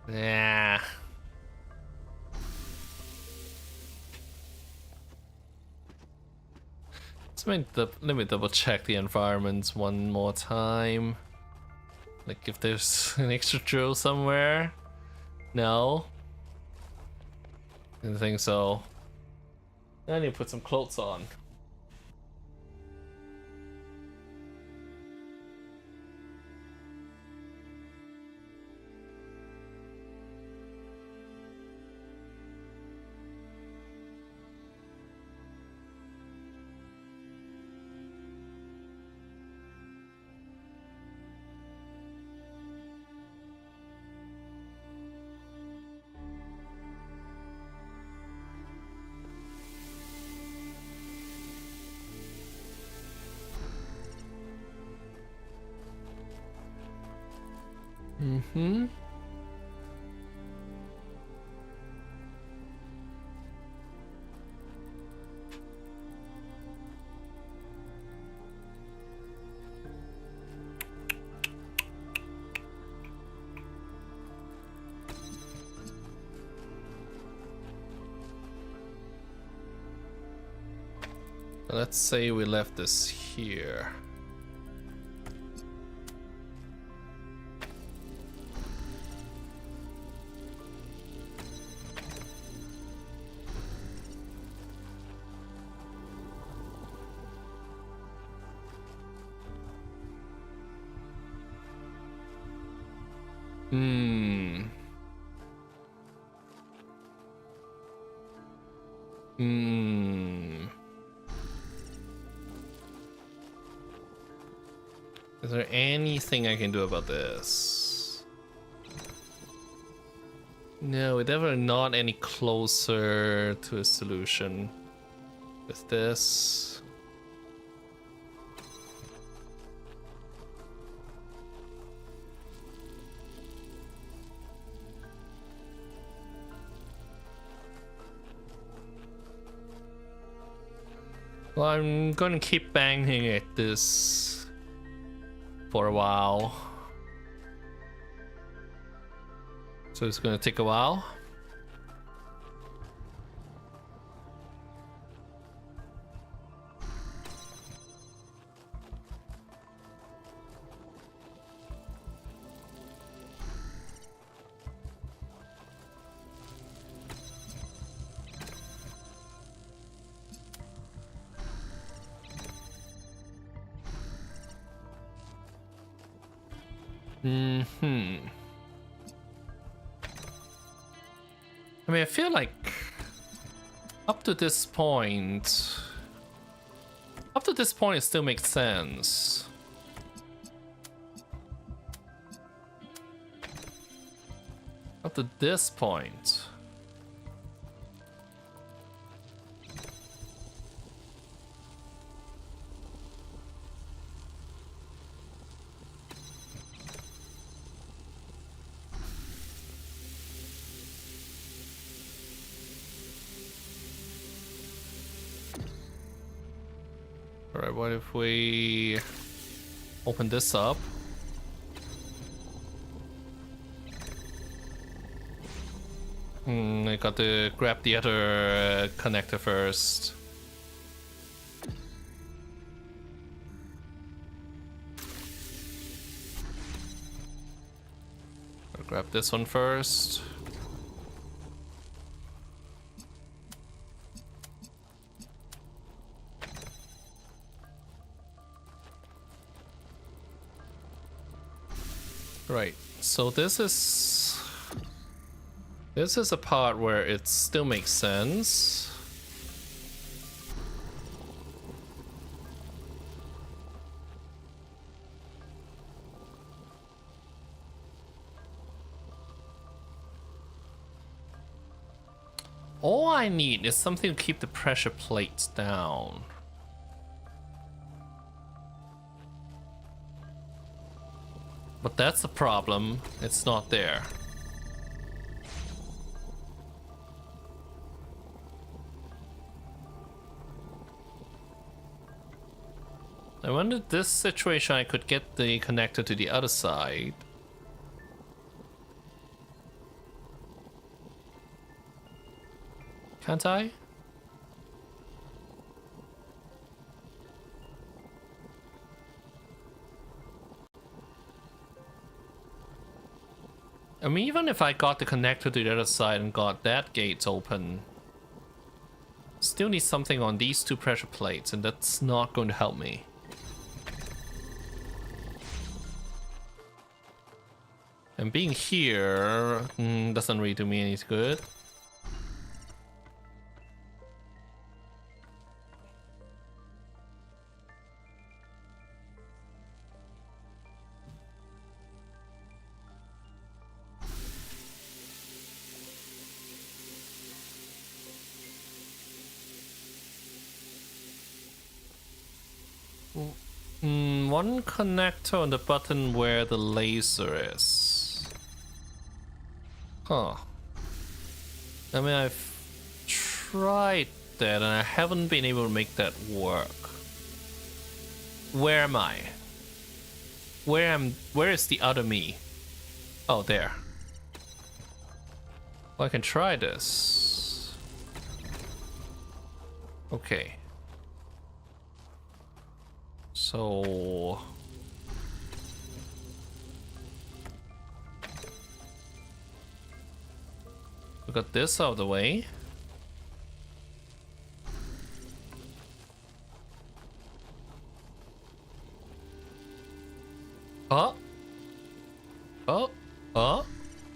Yeah. Let me double check the environments one more time. Like if there's an extra drill somewhere. No. Didn't think so. I need to put some clothes on. Mm-hmm. Let's say we left this here. Hmm. Hmm. Is there anything I can do about this? No, we're definitely not any closer to a solution with this. Well, I'm gonna keep banging at this for a while. So it's gonna take a while. I mean, I feel like up to this point it still makes sense. Up to this point. Alright, what if we open this up? I got to grab the other connector first. Grab this one first. Right, so this is a part where it still makes sense. All I need is something to keep the pressure plates down. But that's the problem, it's not there. I wondered this situation I could get the connector to the other side. Can't I? I mean, even if I got the connector to the other side and got that gate open, still need something on these two pressure plates, and that's not going to help me. And being here doesn't really do me any good. One connector on the button where the laser is. Huh. I mean, I've tried that and I haven't been able to make that work. Where am I? Where is the other me? Oh, there. Well, I can try this. Okay. So we got this out of the way. Oh. Oh. Oh.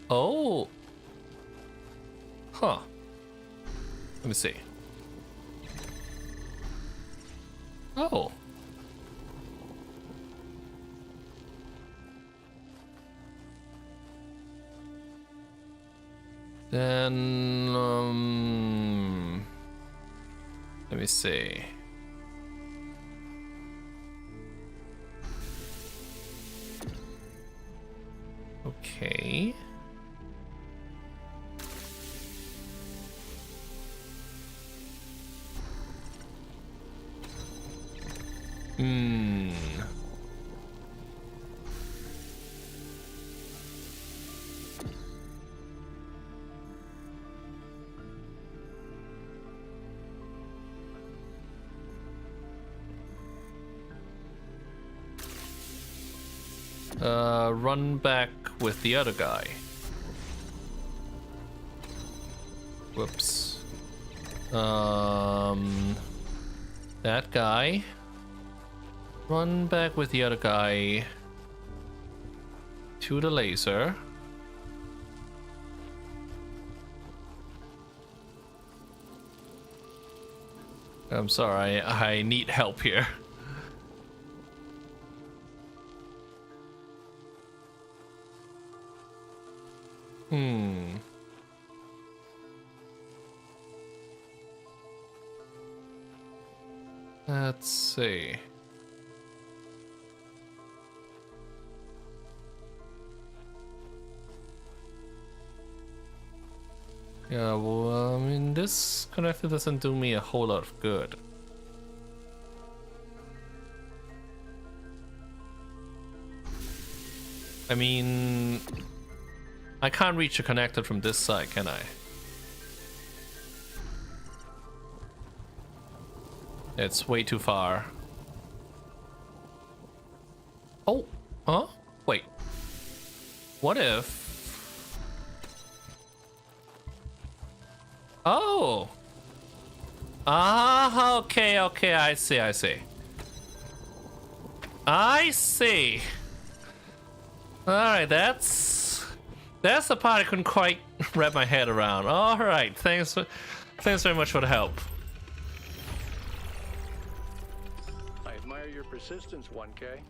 Oh. Huh. Let me see. Oh. Then, let me see. Okay. Run back with the other guy. Whoops. That guy. Run back with the other guy to the laser. I'm sorry, I need help here. Let's see. Yeah, well, I mean, this connector doesn't do me a whole lot of good. I mean, I can't reach a connector from this side, can I? It's way too far. Oh, huh? Wait. What if... Oh. Ah, okay, I see. I see. Alright, that's the part I couldn't quite wrap my head around. Alright, thanks very much for the help. I admire your persistence, 1K.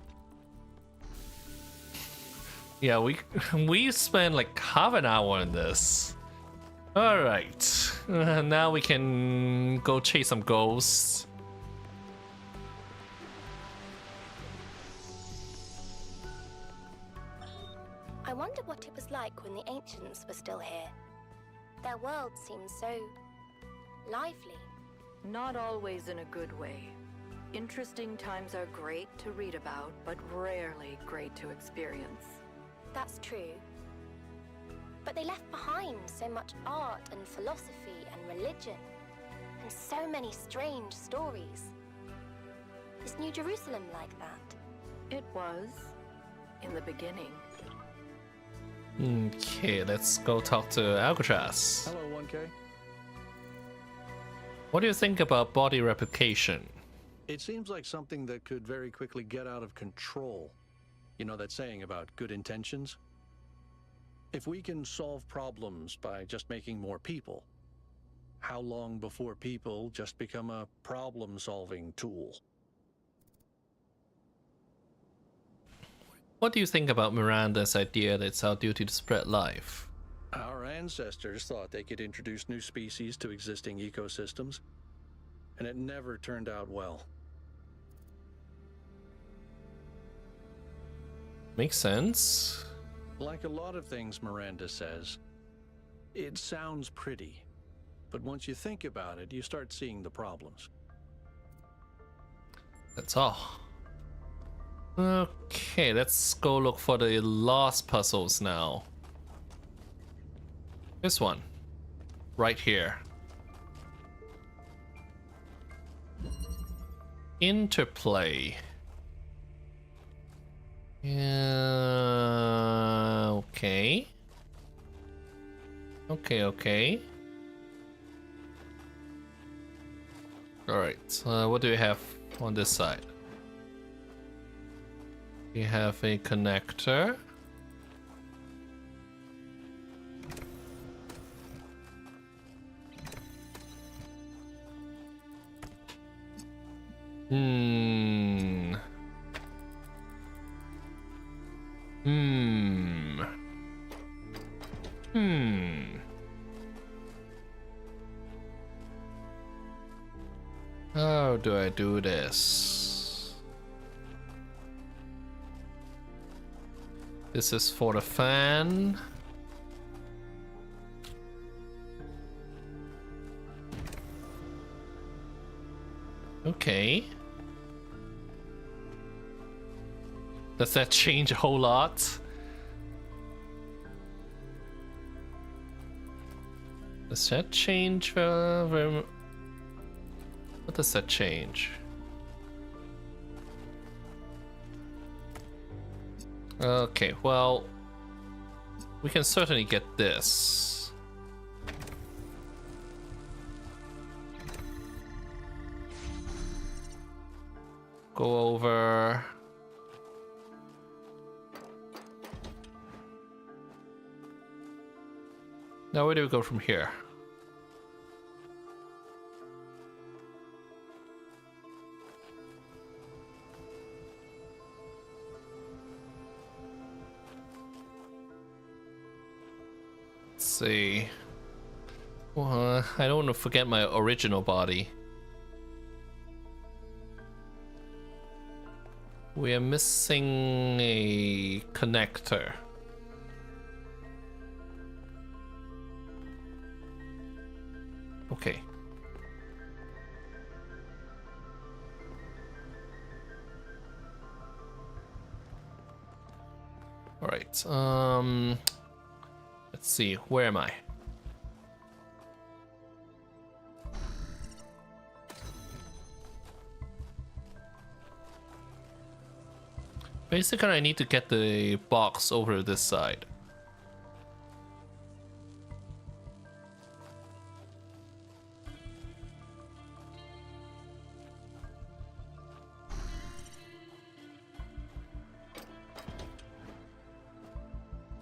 Yeah, we spent like half an hour on this. Alright, now we can go chase some ghosts. I wonder what it was like when the ancients were still here. Their world seems so lively. Not always in a good way. Interesting times are great to read about, but rarely great to experience. That's true. But they left behind so much art and philosophy and religion, and so many strange stories. Is New Jerusalem like that? It was, in the beginning. Okay, let's go talk to Alcatraz. Hello, 1K. What do you think about body replication? It seems like something that could very quickly get out of control. You know that saying about good intentions? If we can solve problems by just making more people, how long before people just become a problem-solving tool? What do you think about Miranda's idea that it's our duty to spread life? Our ancestors thought they could introduce new species to existing ecosystems, and it never turned out well. Makes sense. Like a lot of things Miranda says, it sounds pretty, but once you think about it, you start seeing the problems. That's all. Okay, let's go look for the lost puzzles now. This one. Right here. Interplay. Okay. Okay. Alright, what do we have on this side? We have a connector. How do I do this? This is for the fan. Okay. Does that change a whole lot? Does that change very... What does that change? Okay, well, we can certainly get this. Go over. Now where do we go from here? Let's see. Well, I don't want to forget my original body. We are missing a connector. Okay. All right. Let's see. Where am I? Basically, I need to get the box over this side.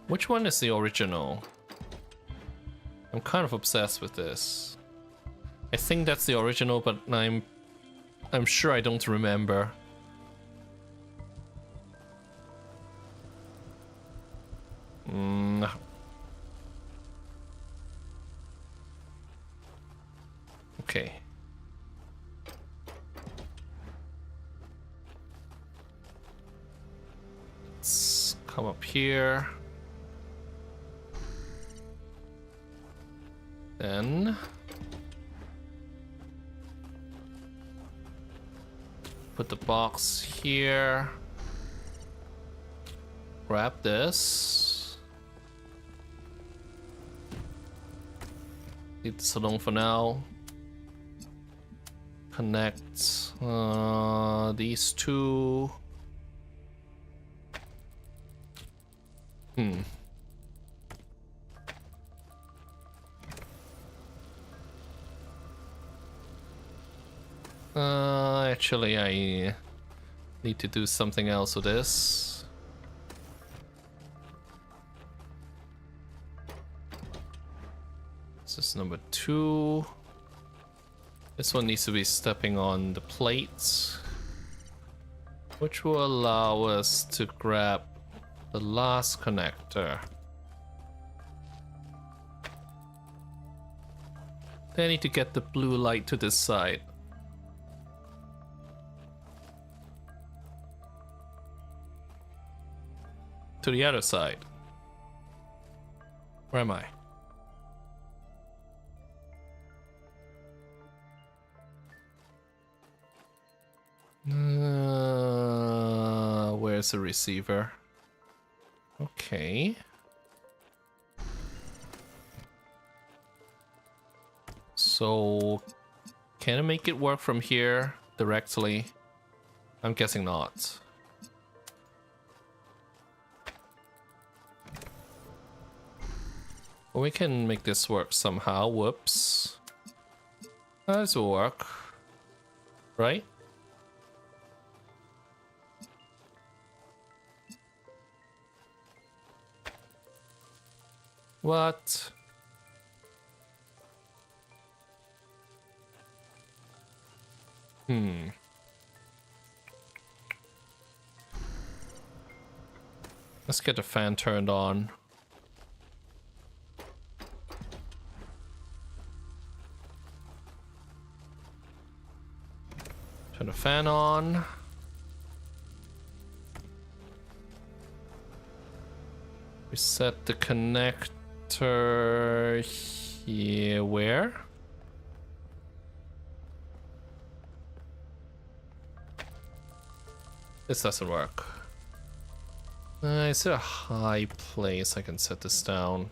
Which one is the original? I'm kind of obsessed with this. I think that's the original, but I'm sure I don't remember. Okay. Let's come up here. Then put the box here. Grab this. Leave this alone for now. Connect these two. Actually, I need to do something else with this. This is number 2. This one needs to be stepping on the plates, which will allow us to grab the last connector. Then I need to get the blue light to this side. To the other side. Where am I? Where's the receiver? Okay. So, can I make it work from here directly? I'm guessing not. Well, we can make this work somehow. Whoops. This will work. Right? What? Let's get the fan turned on. Turn the fan on. Reset the connector here. Where? This doesn't work. Is there a high place I can set this down?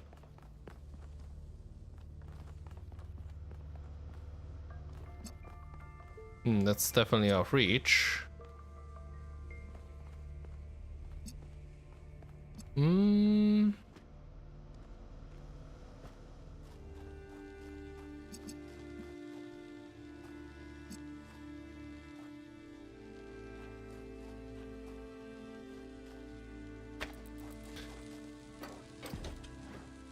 That's definitely out of reach.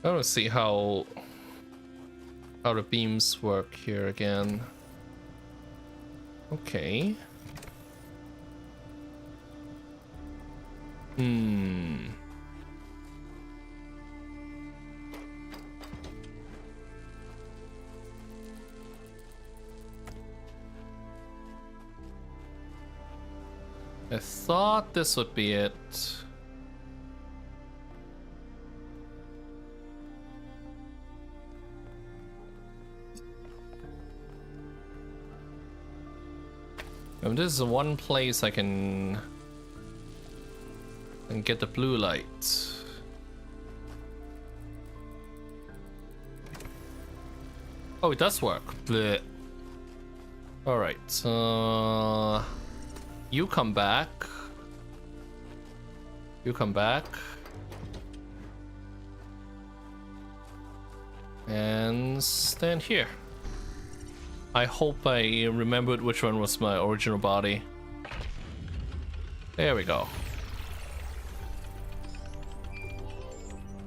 I want to see how the beams work here again. Okay. I thought this would be it. And this is the one place I can get the blue light. Oh, it does work. Blech. All right. You come back. You come back. And stand here. I hope I remembered which one was my original body. There we go.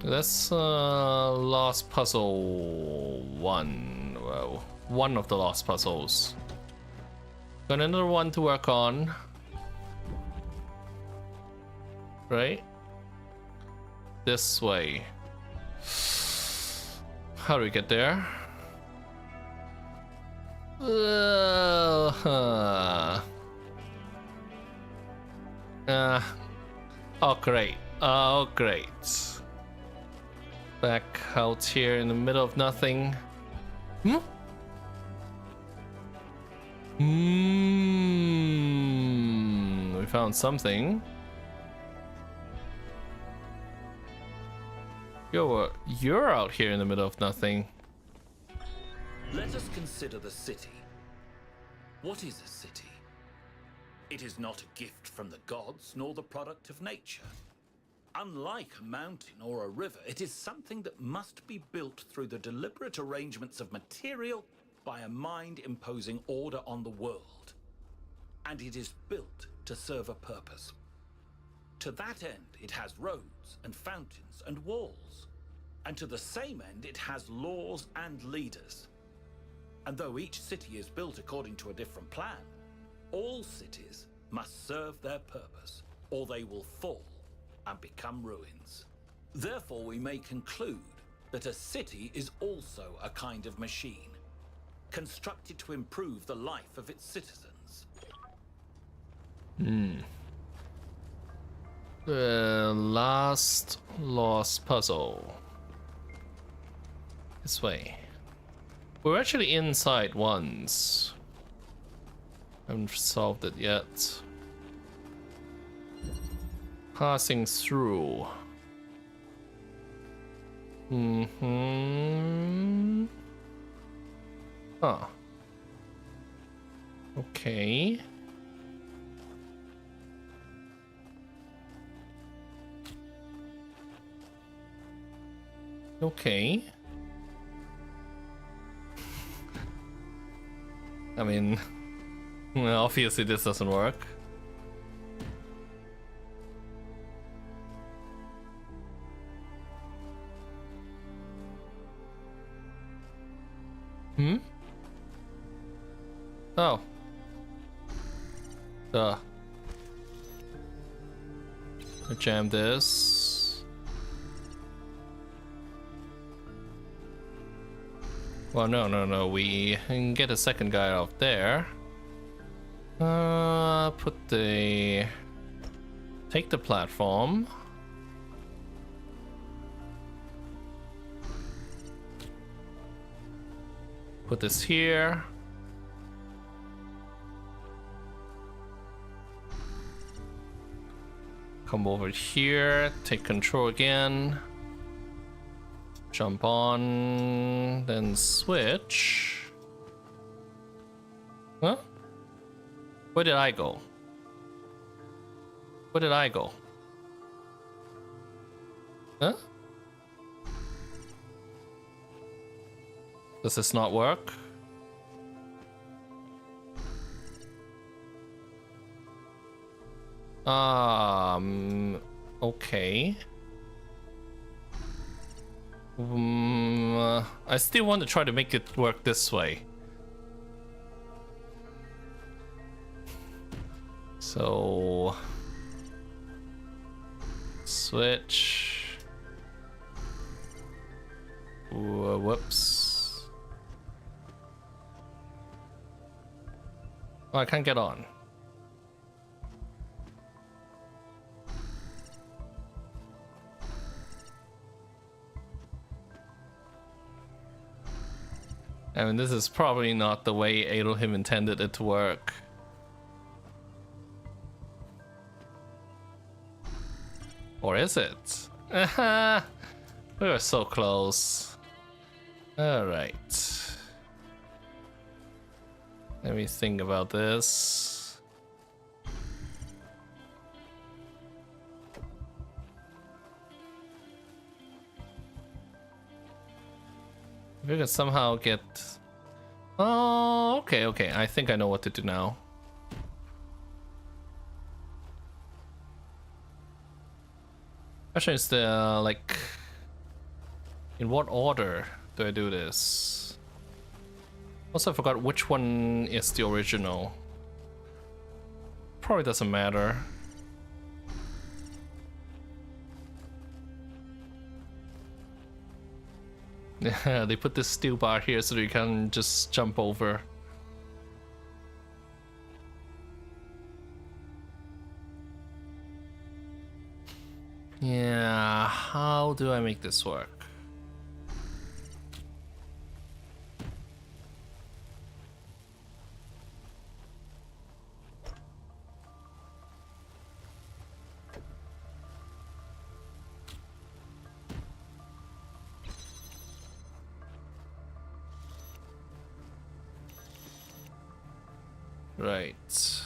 That's lost puzzle 1. Well, one of the lost puzzles. Got another one to work on. Right? This way. How do we get there? Oh great. Oh great. Back out here in the middle of nothing. We found something. You're out here in the middle of nothing. Let us consider the city. What is a city? It is not a gift from the gods, nor the product of nature. Unlike a mountain or a river, it is something that must be built through the deliberate arrangements of material by a mind imposing order on the world. And it is built to serve a purpose. To that end, it has roads and fountains and walls. And to the same end, it has laws and leaders. And though each city is built according to a different plan, all cities must serve their purpose, or they will fall and become ruins. Therefore, we may conclude that a city is also a kind of machine, constructed to improve the life of its citizens. The last lost puzzle. This way. We're actually inside once. Haven't solved it yet. Passing through. Huh. Okay. Okay. I mean, well, obviously this doesn't work. Oh. I jam this. Well, no. We can get a second guy out there. Take the platform. Put this here. Come over here, take control again. Jump on, then switch. Huh? Where did I go? Where did I go? Huh? Does this not work? Okay. I still want to try to make it work this way. So switch. Whoops. Oh, I can't get on. I mean, this is probably not the way Elohim intended it to work. Or is it? Aha! We were so close. Alright. Let me think about this. If we could somehow get... Oh, okay. I think I know what to do now. Actually, it's the, like... In what order do I do this? Also, I forgot which one is the original. Probably doesn't matter. Yeah, they put this steel bar here so that you can just jump over. Yeah, how do I make this work? Right.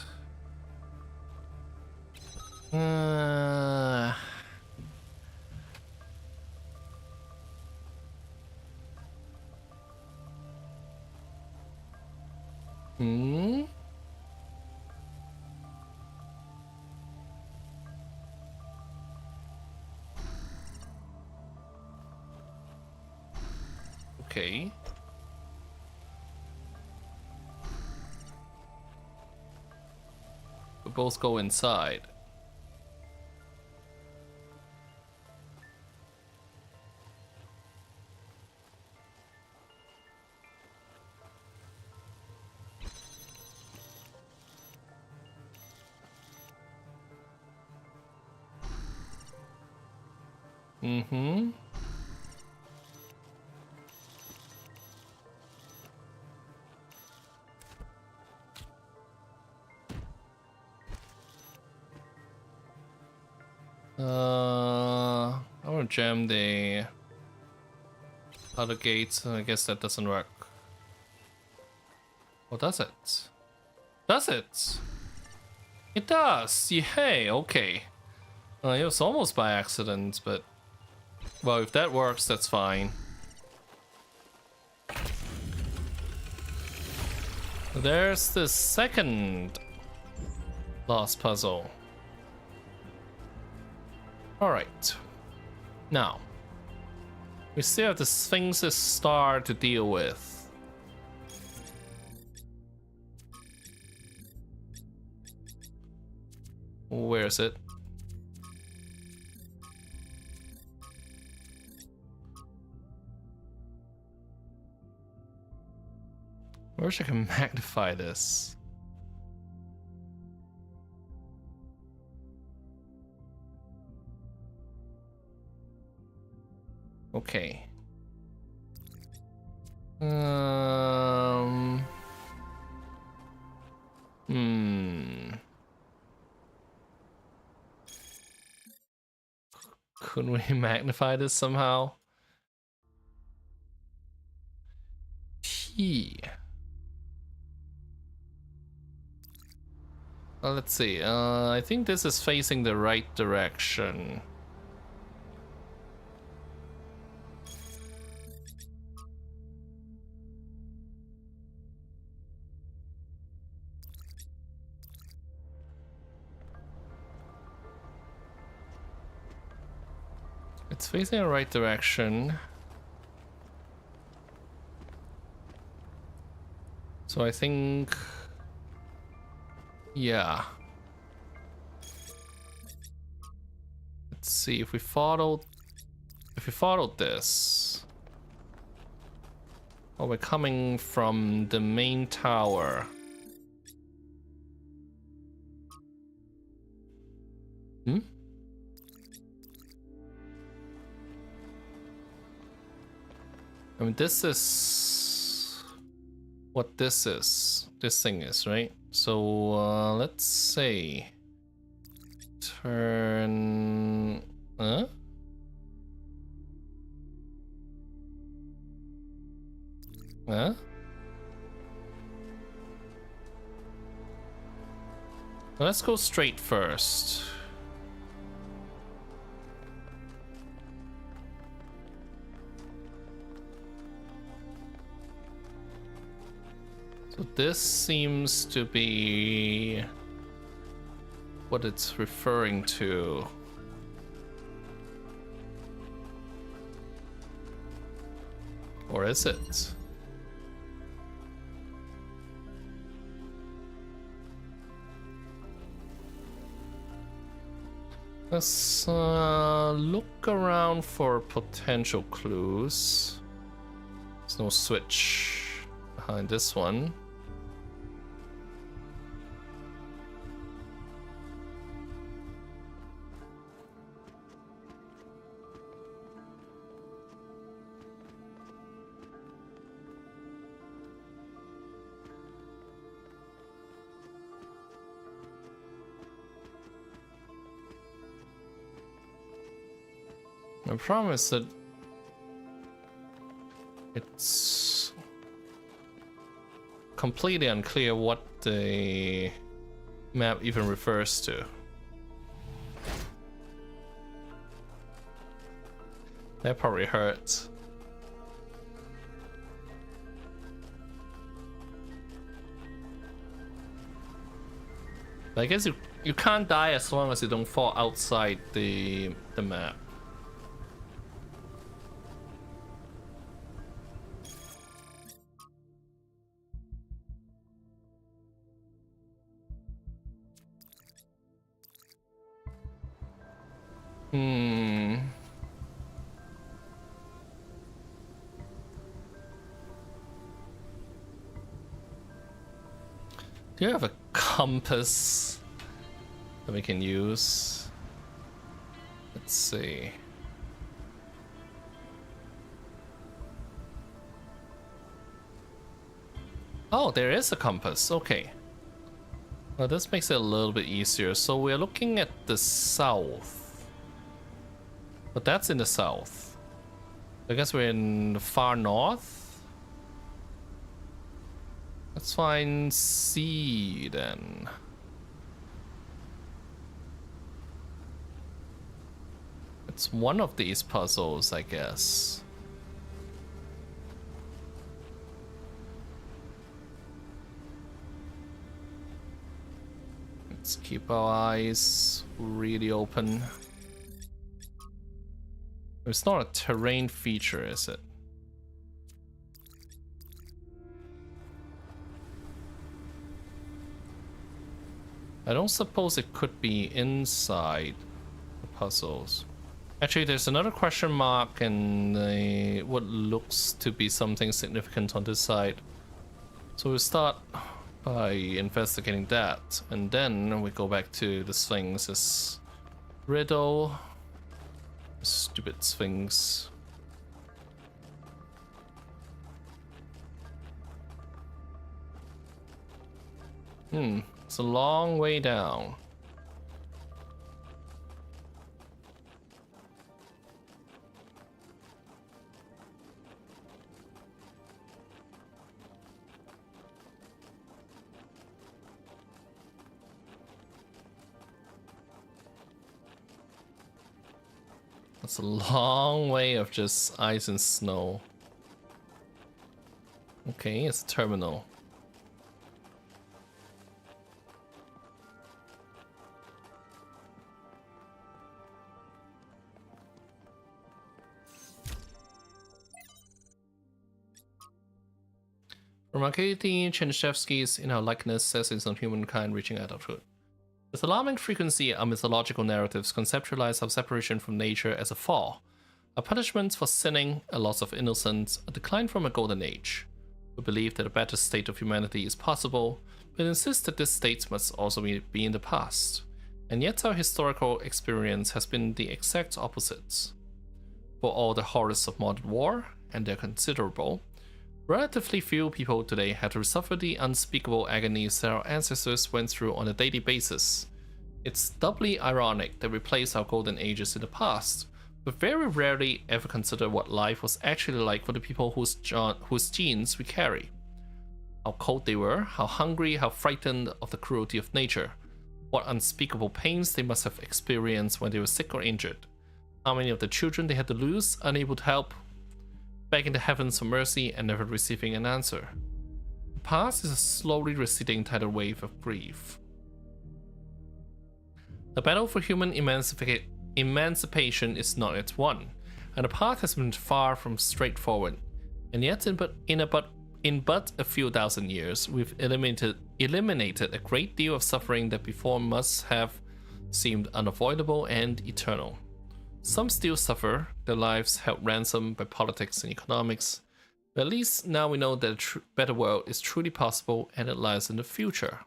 Hmm? Okay. We both go inside. Mm-hmm. I want to jam the other gates. I guess that doesn't work. Or does it? Does it? It does! Yay, okay. It was almost by accident, but... Well, if that works, that's fine. There's the second last puzzle. Alright. Now, we still have the Sphinx's star to deal with. Where is it? I wish I can magnify this. Okay. Couldn't we magnify this somehow? T. Let's see. I think this is facing the right direction. It's facing the right direction. So I think... Yeah. Let's see if we followed this. Oh, we're coming from the main tower. Hmm? I mean, this is what this is. This thing is, right? So, let's say turn... Huh? Huh? Let's go straight first. So this seems to be what it's referring to. Or is it? Let's look around for potential clues. There's no switch behind this one. The problem is that it's completely unclear what the map even refers to. That probably hurts. But I guess you can't die as long as you don't fall outside the map. Do you have a compass that we can use? Let's see. Oh, there is a compass. Okay. Well, this makes it a little bit easier. So we're looking at the south. But that's in the south. I guess we're in the far north. Let's find C then. It's one of these puzzles, I guess. Let's keep our eyes really open. It's not a terrain feature, is it? I don't suppose it could be inside the puzzles. Actually, there's another question mark and what looks to be something significant on this side. So we'll start by investigating that, and then we go back to the Sphinx's riddle. Stupid Sphinx. It's a long way down. That's a long way of just ice and snow. Okay, it's a terminal. From Arkady Chernyshevsky's In Our Likeness, Essays on Humankind Reaching Adulthood. With alarming frequency, our mythological narratives conceptualize our separation from nature as a fall, a punishment for sinning, a loss of innocence, a decline from a golden age. We believe that a better state of humanity is possible, but insist that this state must also be in the past. And yet our historical experience has been the exact opposite. For all the horrors of modern war, and they're considerable, relatively few people today had to suffer the unspeakable agonies that our ancestors went through on a daily basis. It's doubly ironic that we place our golden ages in the past, but very rarely ever consider what life was actually like for the people whose genes we carry. How cold they were, how hungry, how frightened of the cruelty of nature, what unspeakable pains they must have experienced when they were sick or injured, how many of the children they had to lose, unable to help, begging the heavens for mercy and never receiving an answer. The past is a slowly receding tidal wave of grief. The battle for human emancipation is not yet won, and the path has been far from straightforward. And yet, in but a few thousand years, we've eliminated a great deal of suffering that before must have seemed unavoidable and eternal. Some still suffer, their lives held ransom by politics and economics, but at least now we know that a better world is truly possible and it lies in the future.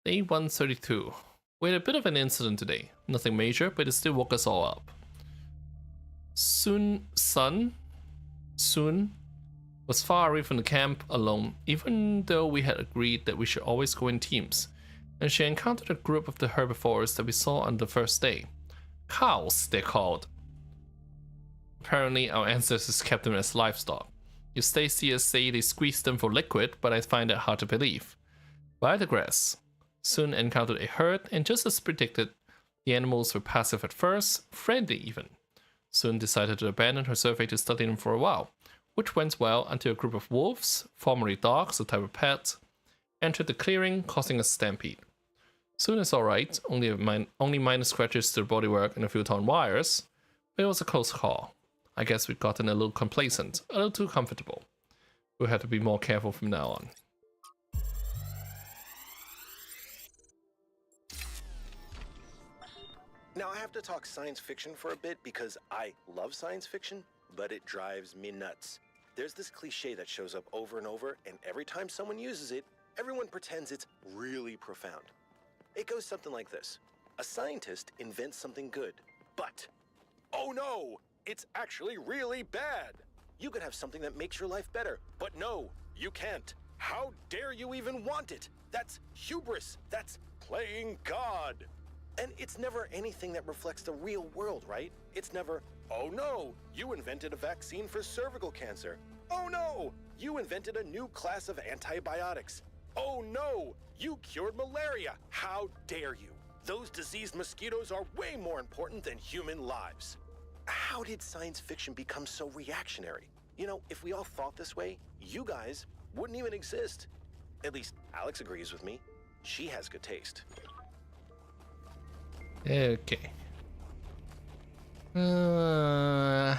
Day 132. We had a bit of an incident today. Nothing major, but it still woke us all up. Sun was far away from the camp alone, even though we had agreed that we should always go in teams, and she encountered a group of the herbivores that we saw on the first day. Cows, they're called. Apparently, our ancestors kept them as livestock. You Stacey say they squeezed them for liquid, but I find it hard to believe. But I digress. Sun encountered a herd, and just as predicted, the animals were passive at first, friendly even. Sun decided to abandon her survey to study them for a while, which went well until a group of wolves, formerly dogs, a type of pet, entered the clearing, causing a stampede. Sun is alright, only minor scratches to the bodywork and a few torn wires, but it was a close call. I guess we'd gotten a little complacent, a little too comfortable. We'll have to be more careful from now on. Now I have to talk science fiction for a bit because I love science fiction, but it drives me nuts. There's this cliche that shows up over and over, and every time someone uses it, everyone pretends it's really profound. It goes something like this. A scientist invents something good, but, oh no, it's actually really bad. You could have something that makes your life better, but no, you can't. How dare you even want it? That's hubris. That's playing God. And it's never anything that reflects the real world, right? It's never, oh no, you invented a vaccine for cervical cancer. Oh no, you invented a new class of antibiotics. Oh no, you cured malaria. How dare you? Those diseased mosquitoes are way more important than human lives. How did science fiction become so reactionary? You know, if we all thought this way, you guys wouldn't even exist. At least Alex agrees with me. She has good taste. Okay. Well,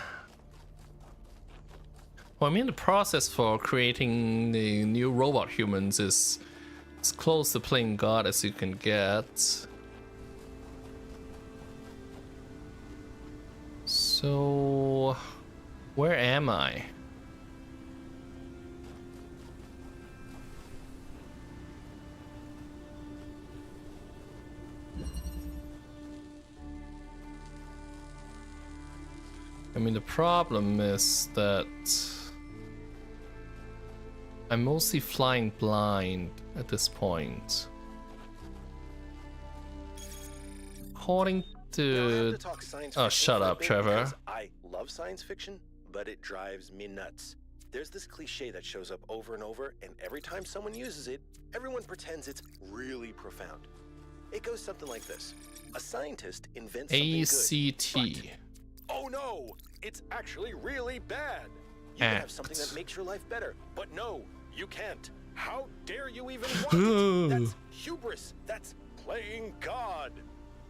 I mean, the process for creating the new robot humans is as close to playing God as you can get. So, where am I? I mean, the problem is that I'm mostly flying blind at this point. According to... Oh, shut up, Trevor. I love science fiction, but it drives me nuts. There's this cliche that shows up over and over, and every time someone uses it, everyone pretends it's really profound. It goes something like this. A scientist invents something good, but, oh no, it's actually really bad. You can have something that makes your life better, but no, you can't. How dare you even want it? That's hubris. That's playing God.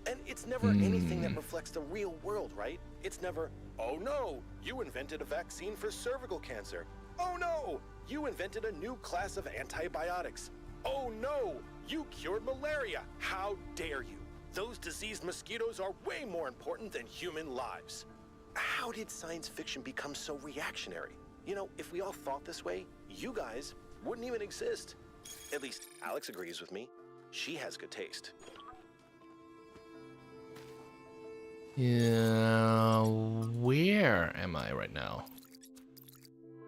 And it's never anything that reflects the real world, right? It's never, oh no, you invented a vaccine for cervical cancer. Oh no, you invented a new class of antibiotics. Oh no, you cured malaria. How dare you? Those diseased mosquitoes are way more important than human lives. How did science fiction become so reactionary? You know, if we all thought this way, you guys wouldn't even exist. At least Alex agrees with me. She has good taste. Yeah, where am I right now?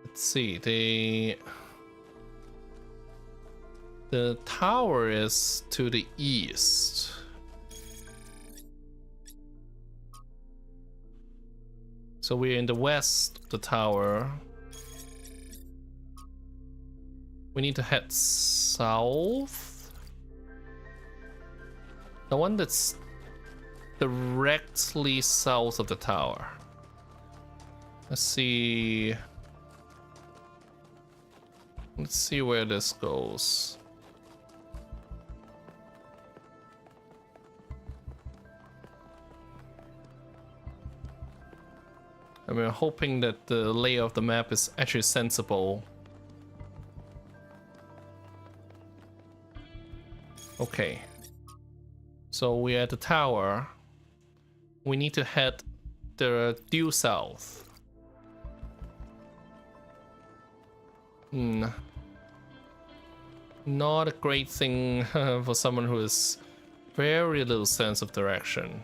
Let's see, the tower is to the east. So we're in the west of the tower. We need to head south. The one that's directly south of the tower. Let's see. Let's see where this goes. I mean, I'm hoping that the layout of the map is actually sensible. Okay. So we're at the tower. We need to head due south. Not a great thing for someone who has very little sense of direction.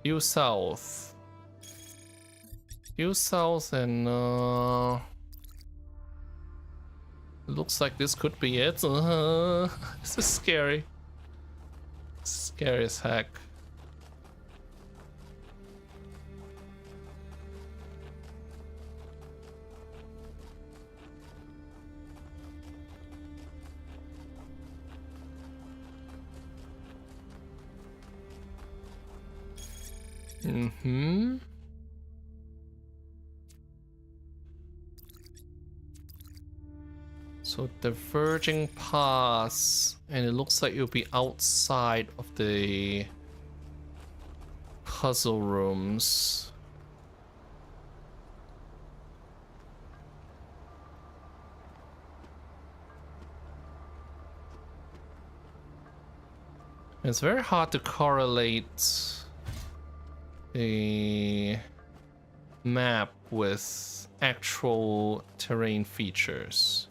Due south. Due south and looks like this could be it. This is scary. Scary as heck. So diverging paths, and it looks like it'll be outside of the puzzle rooms. It's very hard to correlate a map with actual terrain features.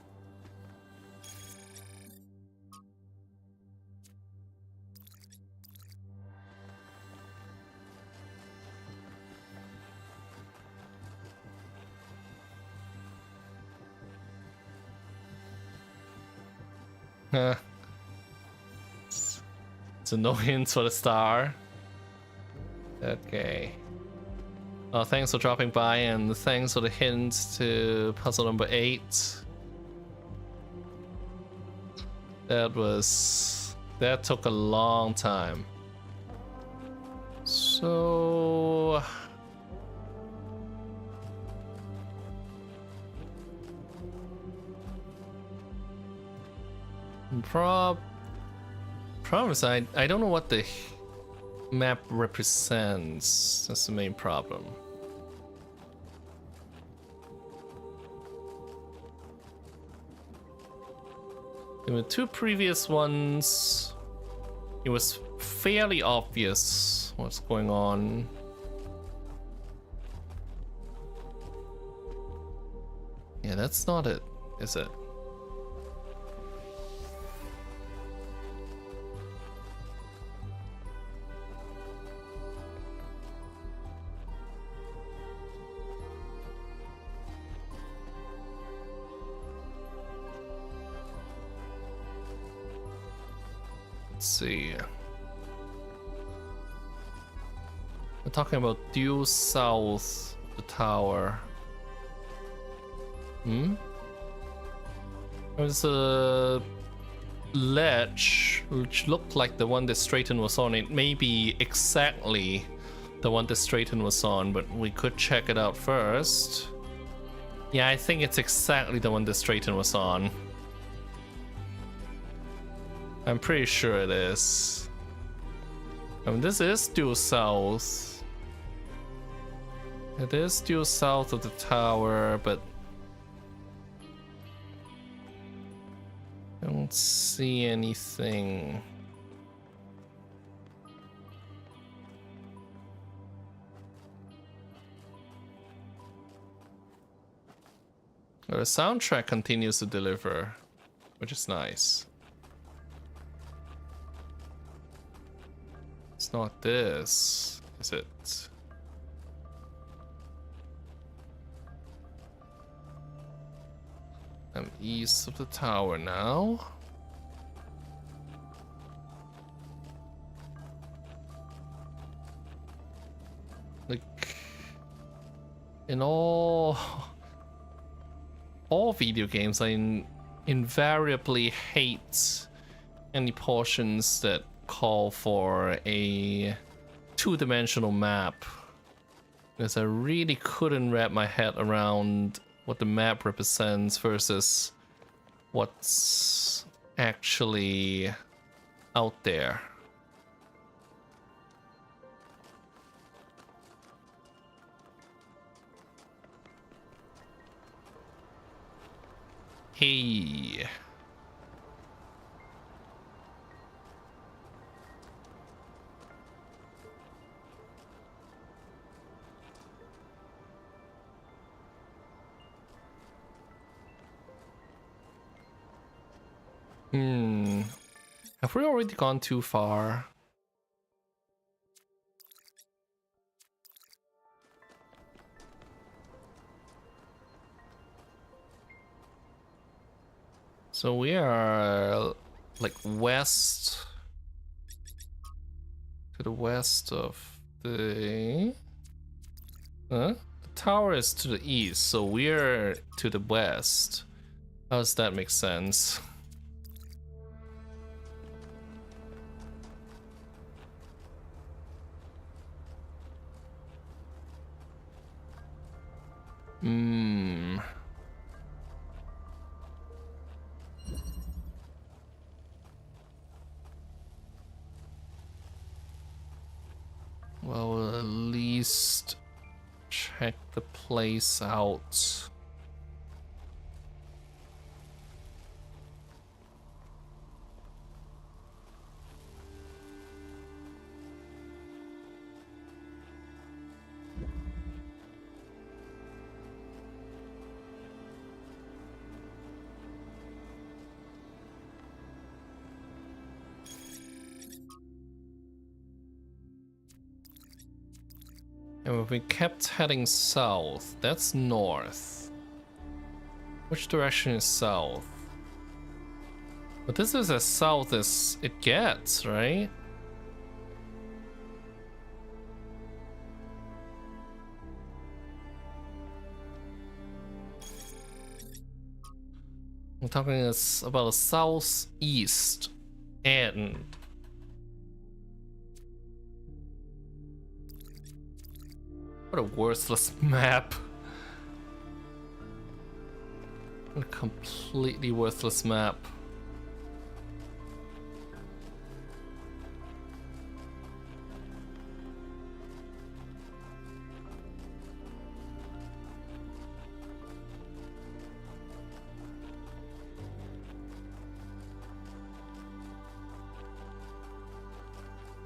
So no hints for the star. Okay. Oh, thanks for dropping by, and thanks for the hint to puzzle number 8. That took a long time. So problem is I don't know what the map represents. That's the main problem. In the 2 previous ones, it was fairly obvious what's going on. Yeah, that's not it, is it? Let's see. We're talking about due south of the tower. There's a ledge which looked like the one that Straighten was on. It may be exactly the one that Straighten was on, but we could check it out first. Yeah, I think it's exactly the one that Straighten was on. I'm pretty sure it is. This is due south. It is due south of the tower, but I don't see anything. The soundtrack continues to deliver, which is nice. It's not this, is it? I'm east of the tower now. Like, in all video games, I invariably hate any portions that call for a 2-dimensional map, because I really couldn't wrap my head around what the map represents versus what's actually out there. Hey. Have we already gone too far? So we are like west, to the west of the... Huh? The tower is to the east, so we're to the west. How does that make sense? Well, we'll at least check the place out. And if we kept heading south, that's north. Which direction is south? But this is as south as it gets, right? I'm talking about a southeast end. What a worthless map. What a completely worthless map.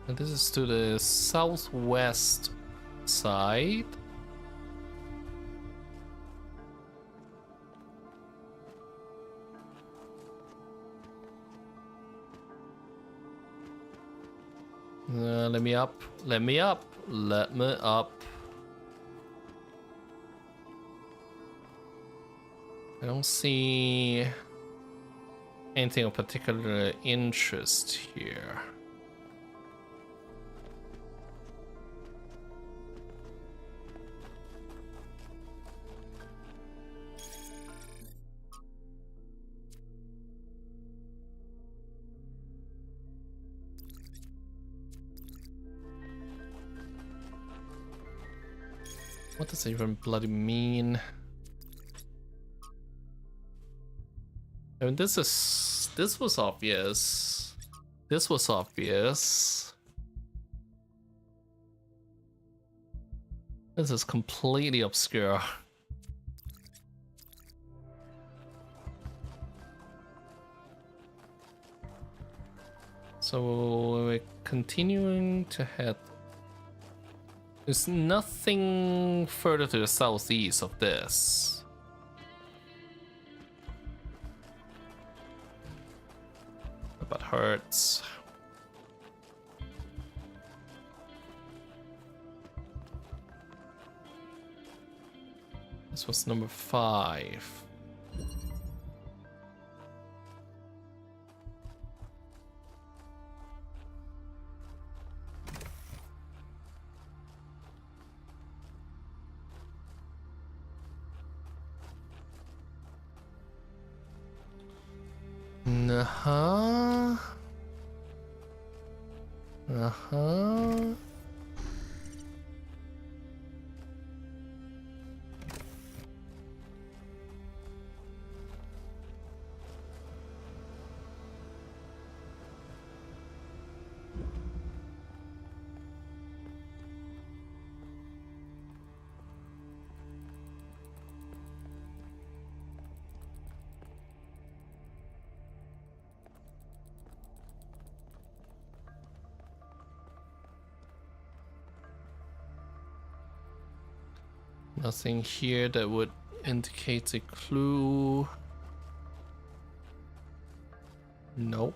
And this is to the southwest side. Let me up. Let me up. Let me up. I don't see anything of particular interest here. What does it even bloody mean? I mean, this was obvious. This was obvious. This is completely obscure. So we're continuing to head. There's nothing further to the southeast of this. But hurts. This was number 5. Uh-huh. Uh-huh. Nothing here that would indicate a clue. Nope.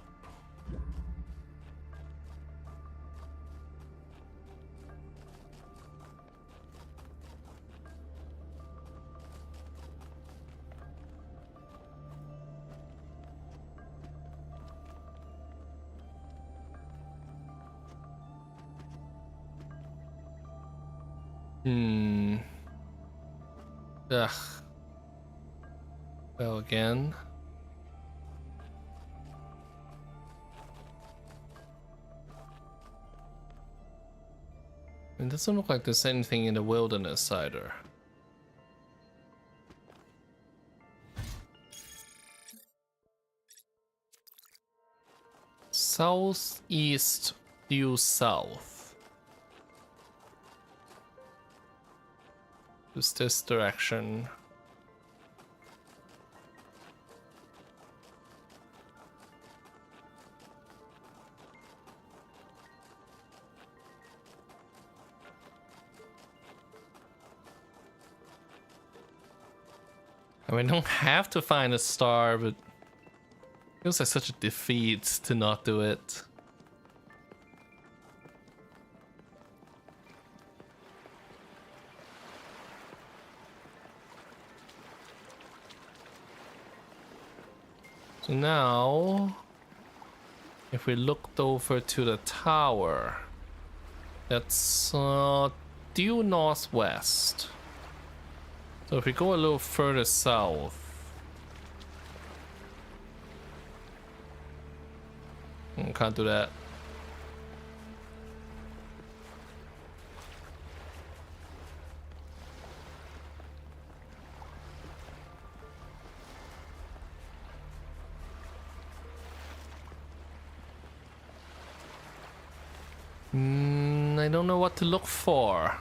Ugh. Go again. It doesn't look like there's anything in the wilderness either. Southeast due south. Just this direction. I mean, I don't have to find a star, but it feels like such a defeat to not do it. So now, if we looked over to the tower, that's due northwest. So if we go a little further south, can't do that. I don't know what to look for.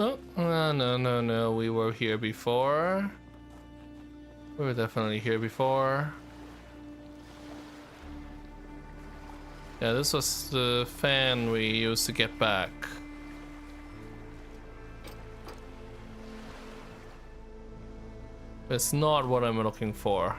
Oh, no, we were here before. We were definitely here before. Yeah, this was the fan we used to get back. It's not what I'm looking for.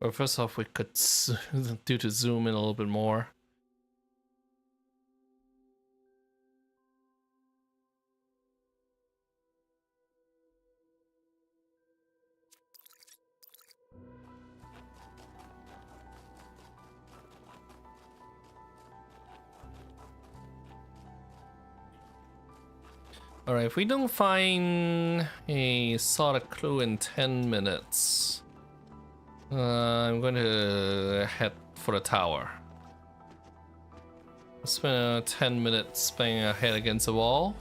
Well, first off, we could do to zoom in a little bit more. Alright, if we don't find a solid clue in 10 minutes, I'm going to head for the tower. Spend 10 minutes banging our head against the wall.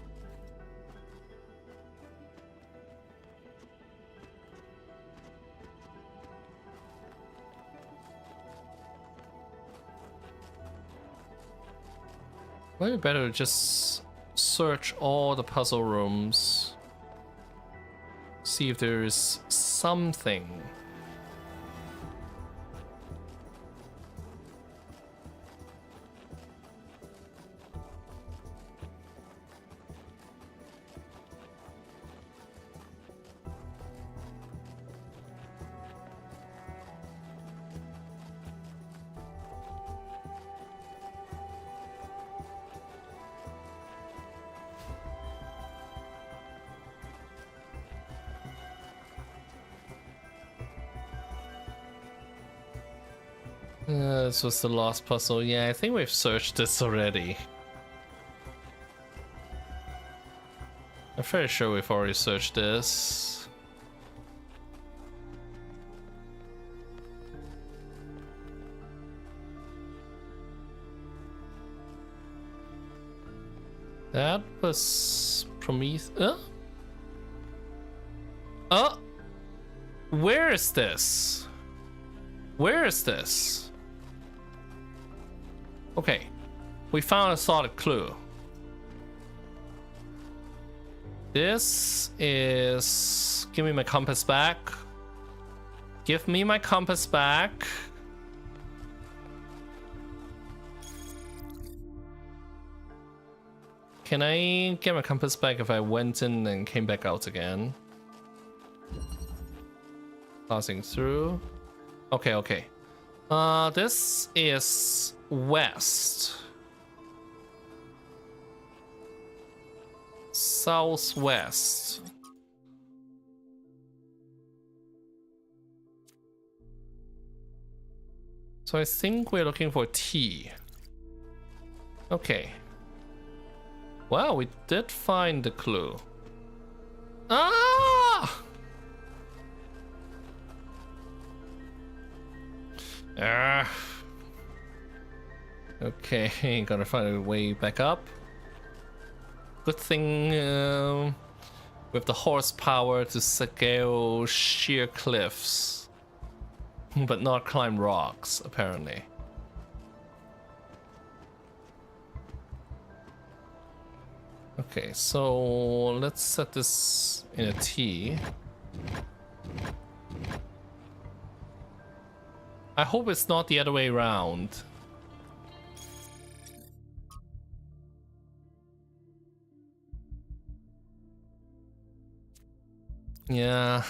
Maybe better to just search all the puzzle rooms. See if there is something. This was the last puzzle. Yeah, I think we've searched this already. I'm fairly sure we've already searched this. That was Prometheus. Where is this? Where is this? Okay, we found a solid clue. This is... Give me my compass back. Give me my compass back. Can I get my compass back if I went in and came back out again? Passing through. Okay, okay. This is west. Southwest. So I think we're looking for T. Okay. Wow, we did find the clue. Ah! Okay, gotta find a way back up. Good thing with the horsepower to scale sheer cliffs, but not climb rocks, apparently. Okay, so let's set this in a T. I hope it's not the other way around. Yeah.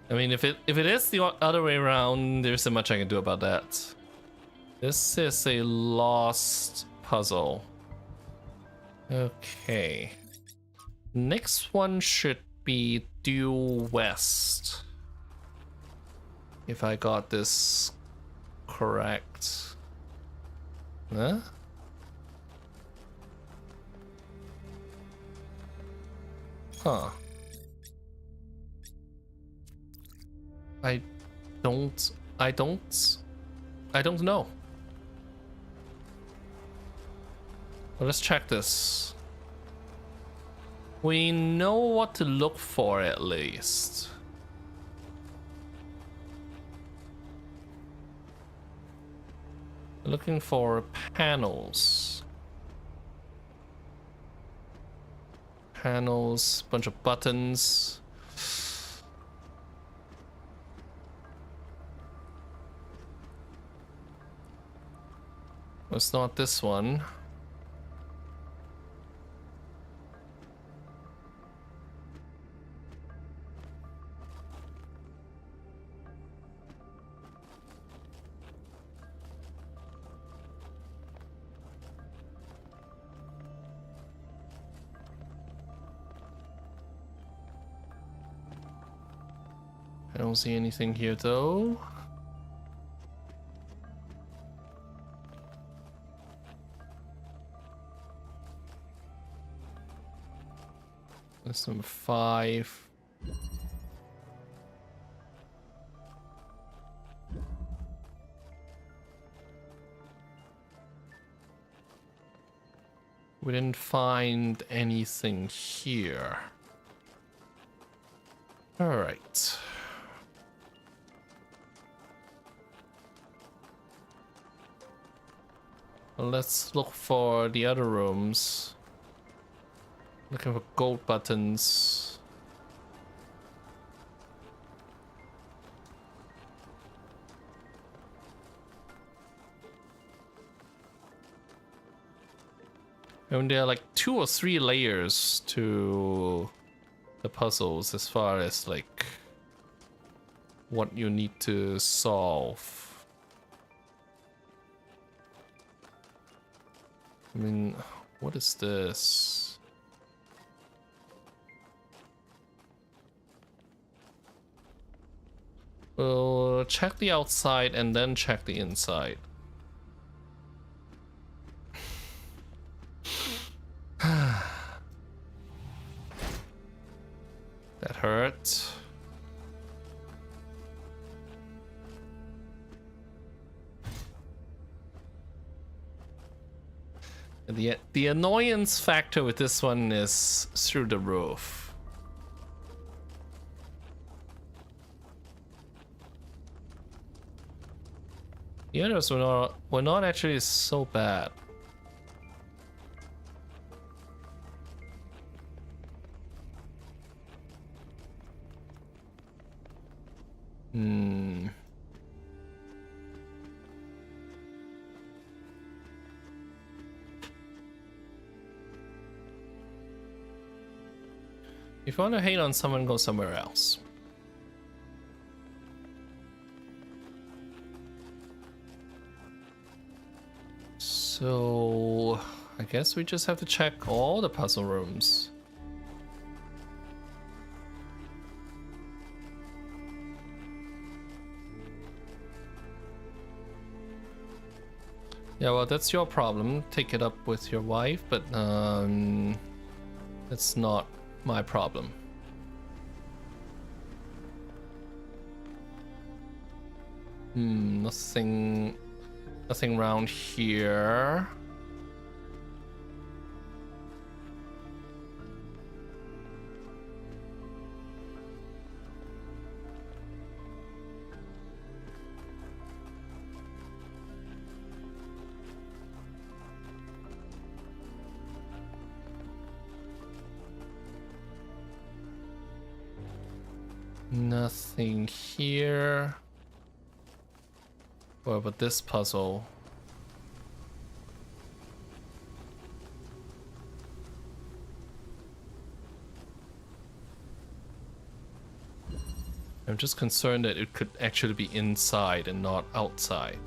I mean, if it is the other way around, there's not much I can do about that. This is a lost puzzle. Okay. Next one should be due west. If I got this correct. Huh? Huh. I don't know. Well, let's check this. We know what to look for at least. Looking for panels. Panels, bunch of buttons. It's not this one. I don't see anything here though. That's number 5. We didn't find anything here. All right. Let's look for the other rooms. Looking for gold buttons. And there are like 2 or 3 layers to the puzzles as far as like what you need to solve. I mean, what is this? We'll check the outside and then check the inside. That hurt. The annoyance factor with this one is through the roof. The others were not actually so bad. If you want to hate on someone, go somewhere else. So I guess we just have to check all the puzzle rooms. Yeah, well, that's your problem. Take it up with your wife, but it's not my problem. Nothing around here. Nothing here. What about this puzzle? I'm just concerned that it could actually be inside and not outside.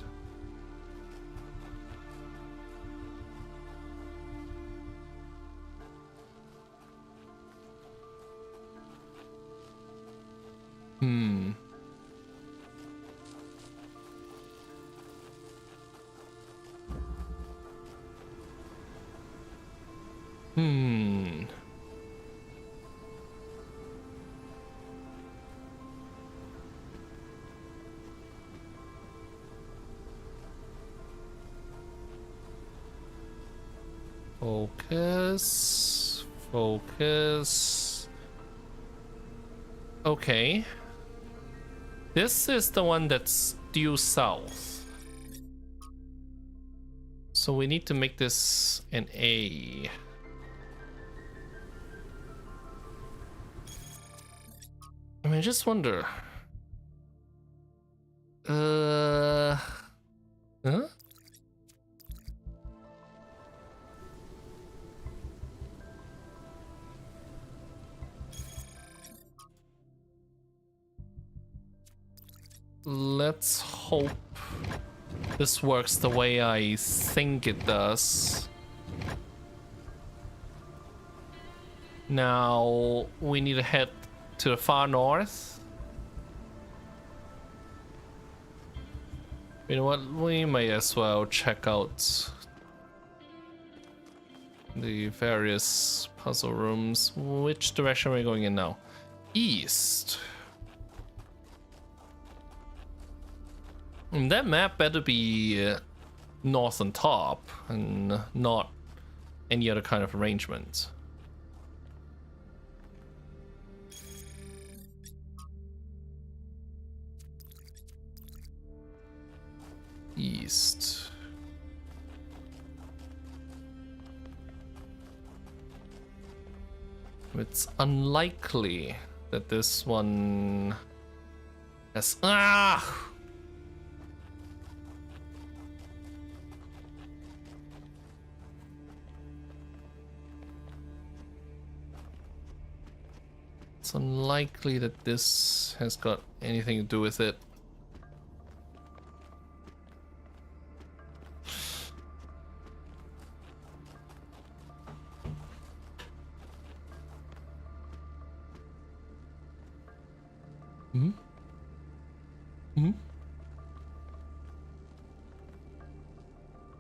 Focus. Focus. Okay. This is the one that's due south. So we need to make this an A. I mean, I just wonder. Huh? Let's hope this works the way I think it does. Now we need to head to the far north. You know what? We may as well check out the various puzzle rooms. Which direction are we going in now? East. And that map better be north on top and not any other kind of arrangement. East. It's unlikely that this one has... Ah! It's unlikely that this has got anything to do with it.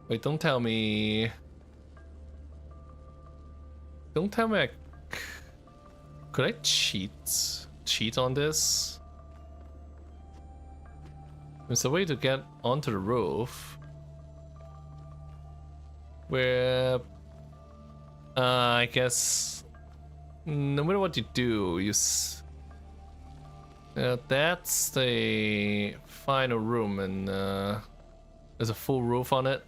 Wait, don't tell me. Don't tell me could I cheat on this? There's a way to get onto the roof where I guess no matter what you do, that's the final room, and there's a full roof on it.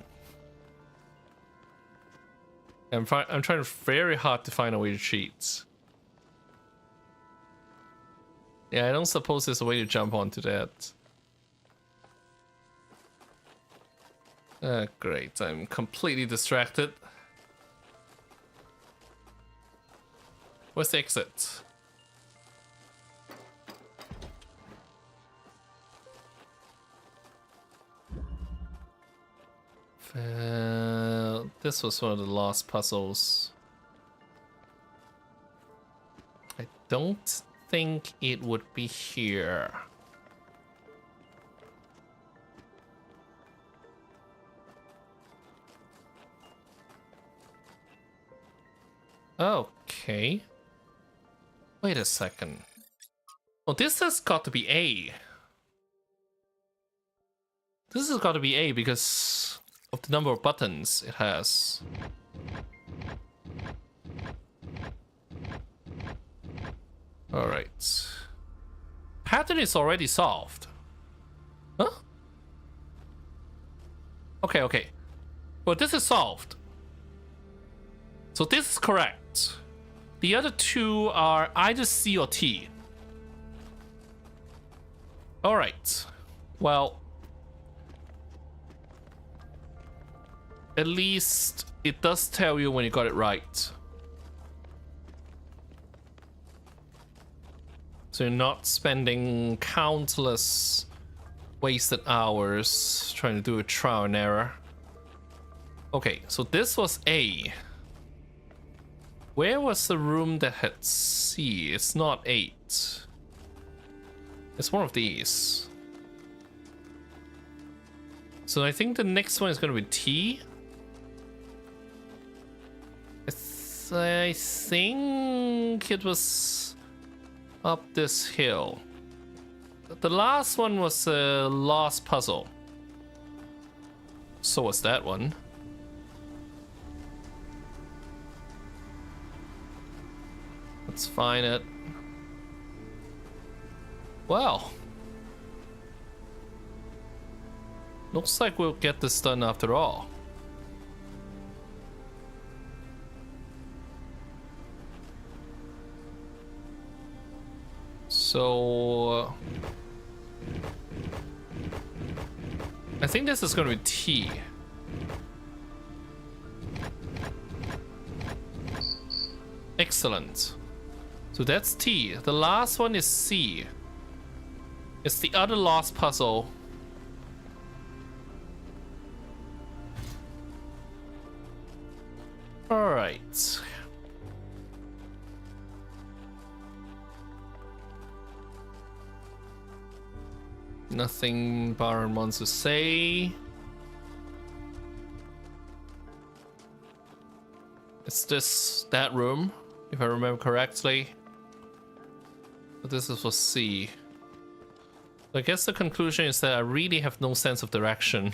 I'm trying very hard to find a way to cheat. Yeah, I don't suppose there's a way to jump onto that. Great, I'm completely distracted. Where's the exit? This was one of the last puzzles. I don't think it would be here. Okay. Wait a second. Oh, this has got to be A. This has got to be A because of the number of buttons it has. Alright. Pattern is already solved. Huh? Okay, okay. Well, this is solved. So this is correct. The other two are either C or T. Alright. Well, at least it does tell you when you got it right. So you're not spending countless wasted hours trying to do a trial and error. Okay, so this was A. Where was the room that had C? It's not 8. It's one of these. So I think the next one is going to be T. I think it was up this hill. The last one was a lost puzzle. So was that one. Let's find it. Well, looks like we'll get this done after all. So I think this is going to be T. Excellent. So that's T. The last one is C. It's the other lost puzzle. All right. Nothing Baron wants to say. It's that room, if I remember correctly. But this is for C. So I guess the conclusion is that I really have no sense of direction.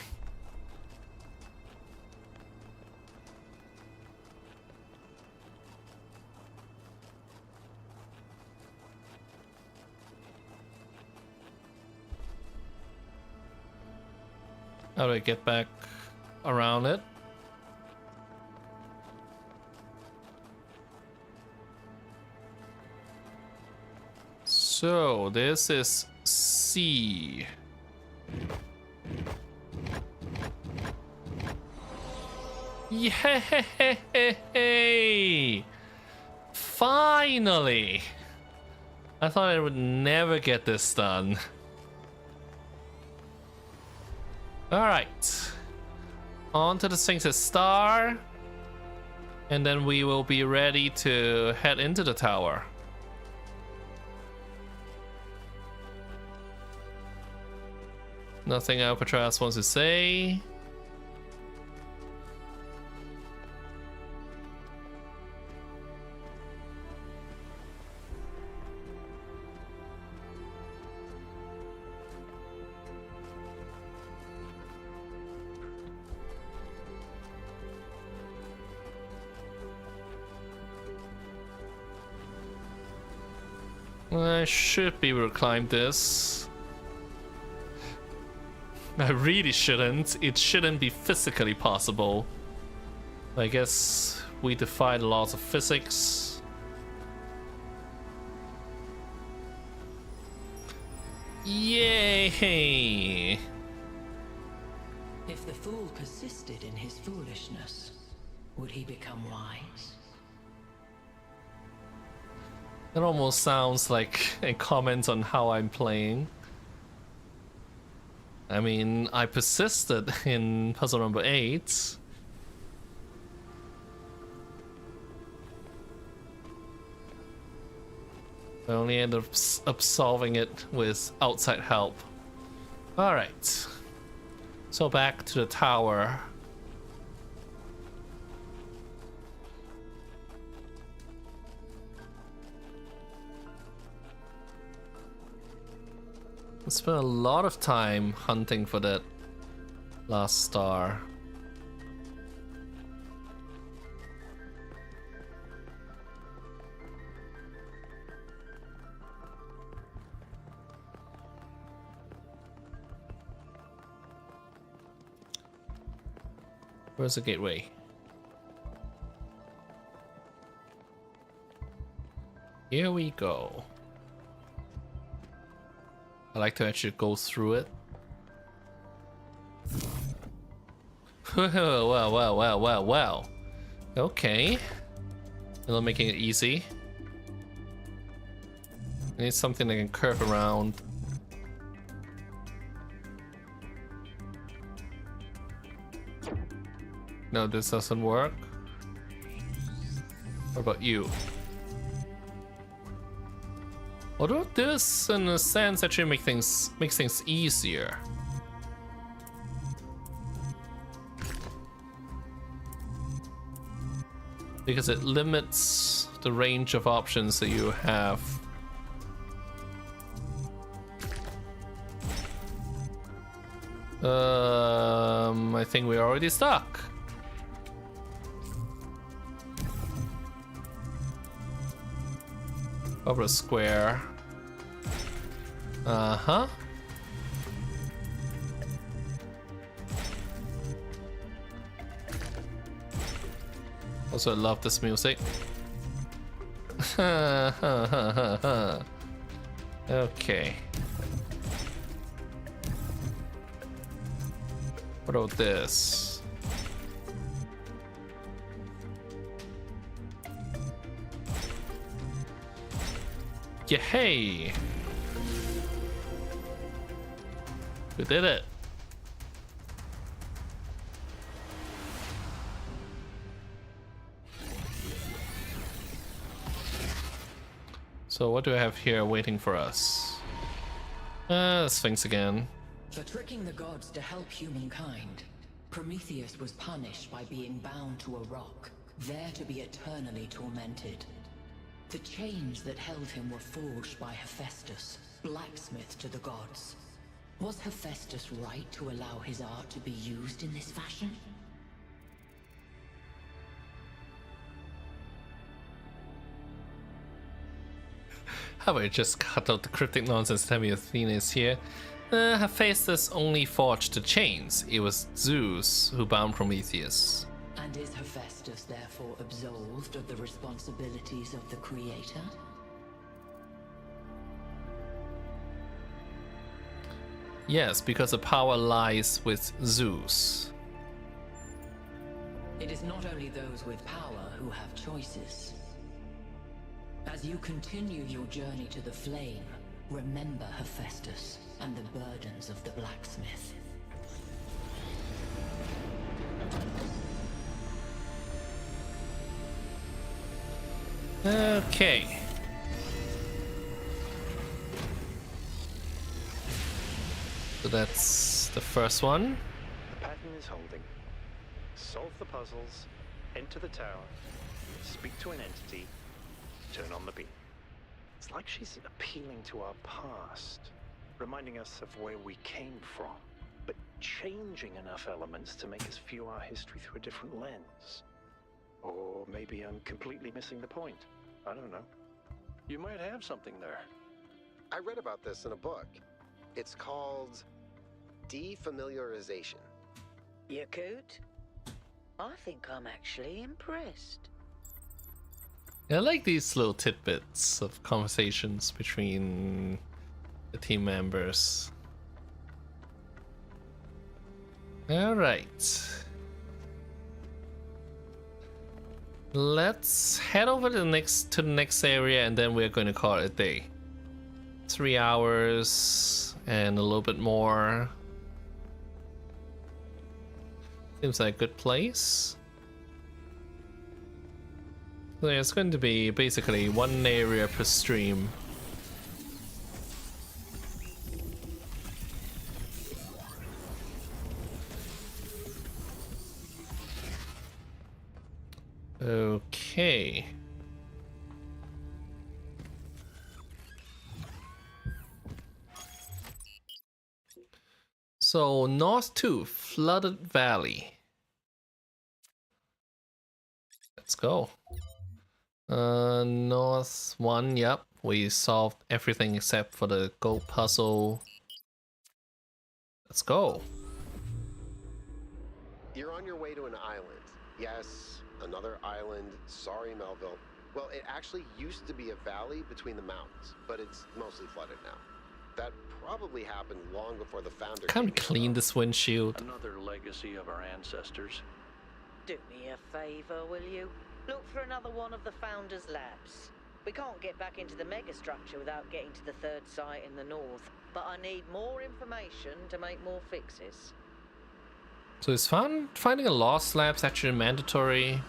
How do I get back around it? So this is C. Yay! Finally! I thought I would never get this done. Alright. On to the Sphinx's Star. And then we will be ready to head into the tower. Nothing Alcatraz wants to say. I should be able to climb this. I really shouldn't. It shouldn't be physically possible. I guess we defy the laws of physics. Yay! If the fool persisted in his foolishness, would he become wise? It almost sounds like a comment on how I'm playing. I mean, I persisted in puzzle number 8. I only ended up solving it with outside help. Alright. So back to the tower. I spent a lot of time hunting for that last star. Where's the gateway? Here we go. I like to actually go through it. Well. Okay. They're making it easy. I need something that can curve around. No, this doesn't work. What about you? Although this, in a sense, actually makes things easier. Because it limits the range of options that you have. I think we're already stuck. Over a square. Uh-huh. Also, I love this music. Okay. What about this? Yeah, hey! We did it! So what do I have here waiting for us? Sphinx again. For tricking the gods to help humankind, Prometheus was punished by being bound to a rock, there to be eternally tormented. The chains that held him were forged by Hephaestus, blacksmith to the gods. Was Hephaestus right to allow his art to be used in this fashion? How about you just cut out the cryptic nonsense, tell me Athena is here? Hephaestus only forged the chains. It was Zeus who bound Prometheus. And is Hephaestus therefore absolved of the responsibilities of the creator? Yes, because the power lies with Zeus. It is not only those with power who have choices. As you continue your journey to the flame, remember Hephaestus and the burdens of the blacksmith. Okay. So that's the first one. The pattern is holding. Solve the puzzles, enter the tower, speak to an entity, turn on the beam. It's like she's appealing to our past, reminding us of where we came from, but changing enough elements to make us view our history through a different lens. Or maybe I'm completely missing the point. I don't know. You might have something there. I read about this in a book. It's called defamiliarization. Yakut? I think I'm actually impressed. I like these little tidbits of conversations between the team members. Alright. Let's head over to the next area, and then we're going to call it a day. 3 hours and a little bit more. Seems like a good place. So it's going to be basically one area per stream. Okay. So north 2, flooded valley. Let's go. North 1, yep. We solved everything except for the gold puzzle. Let's go. You're on your way to an island. Yes, another island. Sorry, Melville. Well, it actually used to be a valley between the mountains, but it's mostly flooded now. That probably happened long before the founder. Can't clean this windshield. Another legacy of our ancestors. Do me a favor, will you? Look for another one of the Founder's labs. We can't get back into the megastructure without getting to the third site in the north, but I need more information to make more fixes. So is finding a lost labs actually mandatory?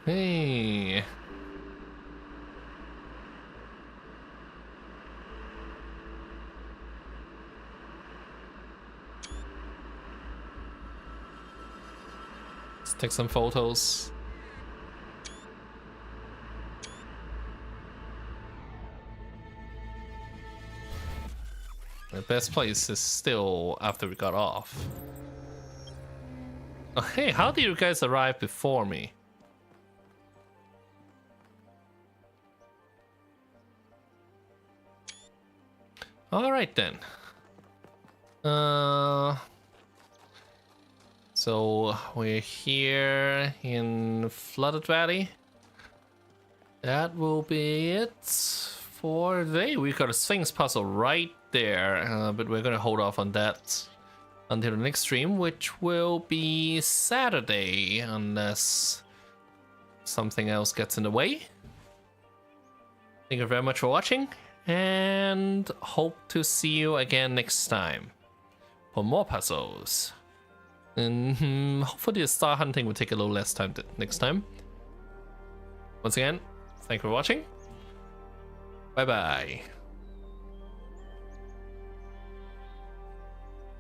Hey. Let's take some photos. The best place is still after we got off. Oh, hey, how did you guys arrive before me? Alright then. So we're here in Flooded Valley. That will be it for today. We got a Sphinx puzzle right there, but we're gonna hold off on that until the next stream, which will be Saturday, unless something else gets in the way. Thank you very much for watching, and hope to see you again next time for more puzzles. And hopefully the star hunting will take a little less time next time. Once again, thank you for watching. Bye bye.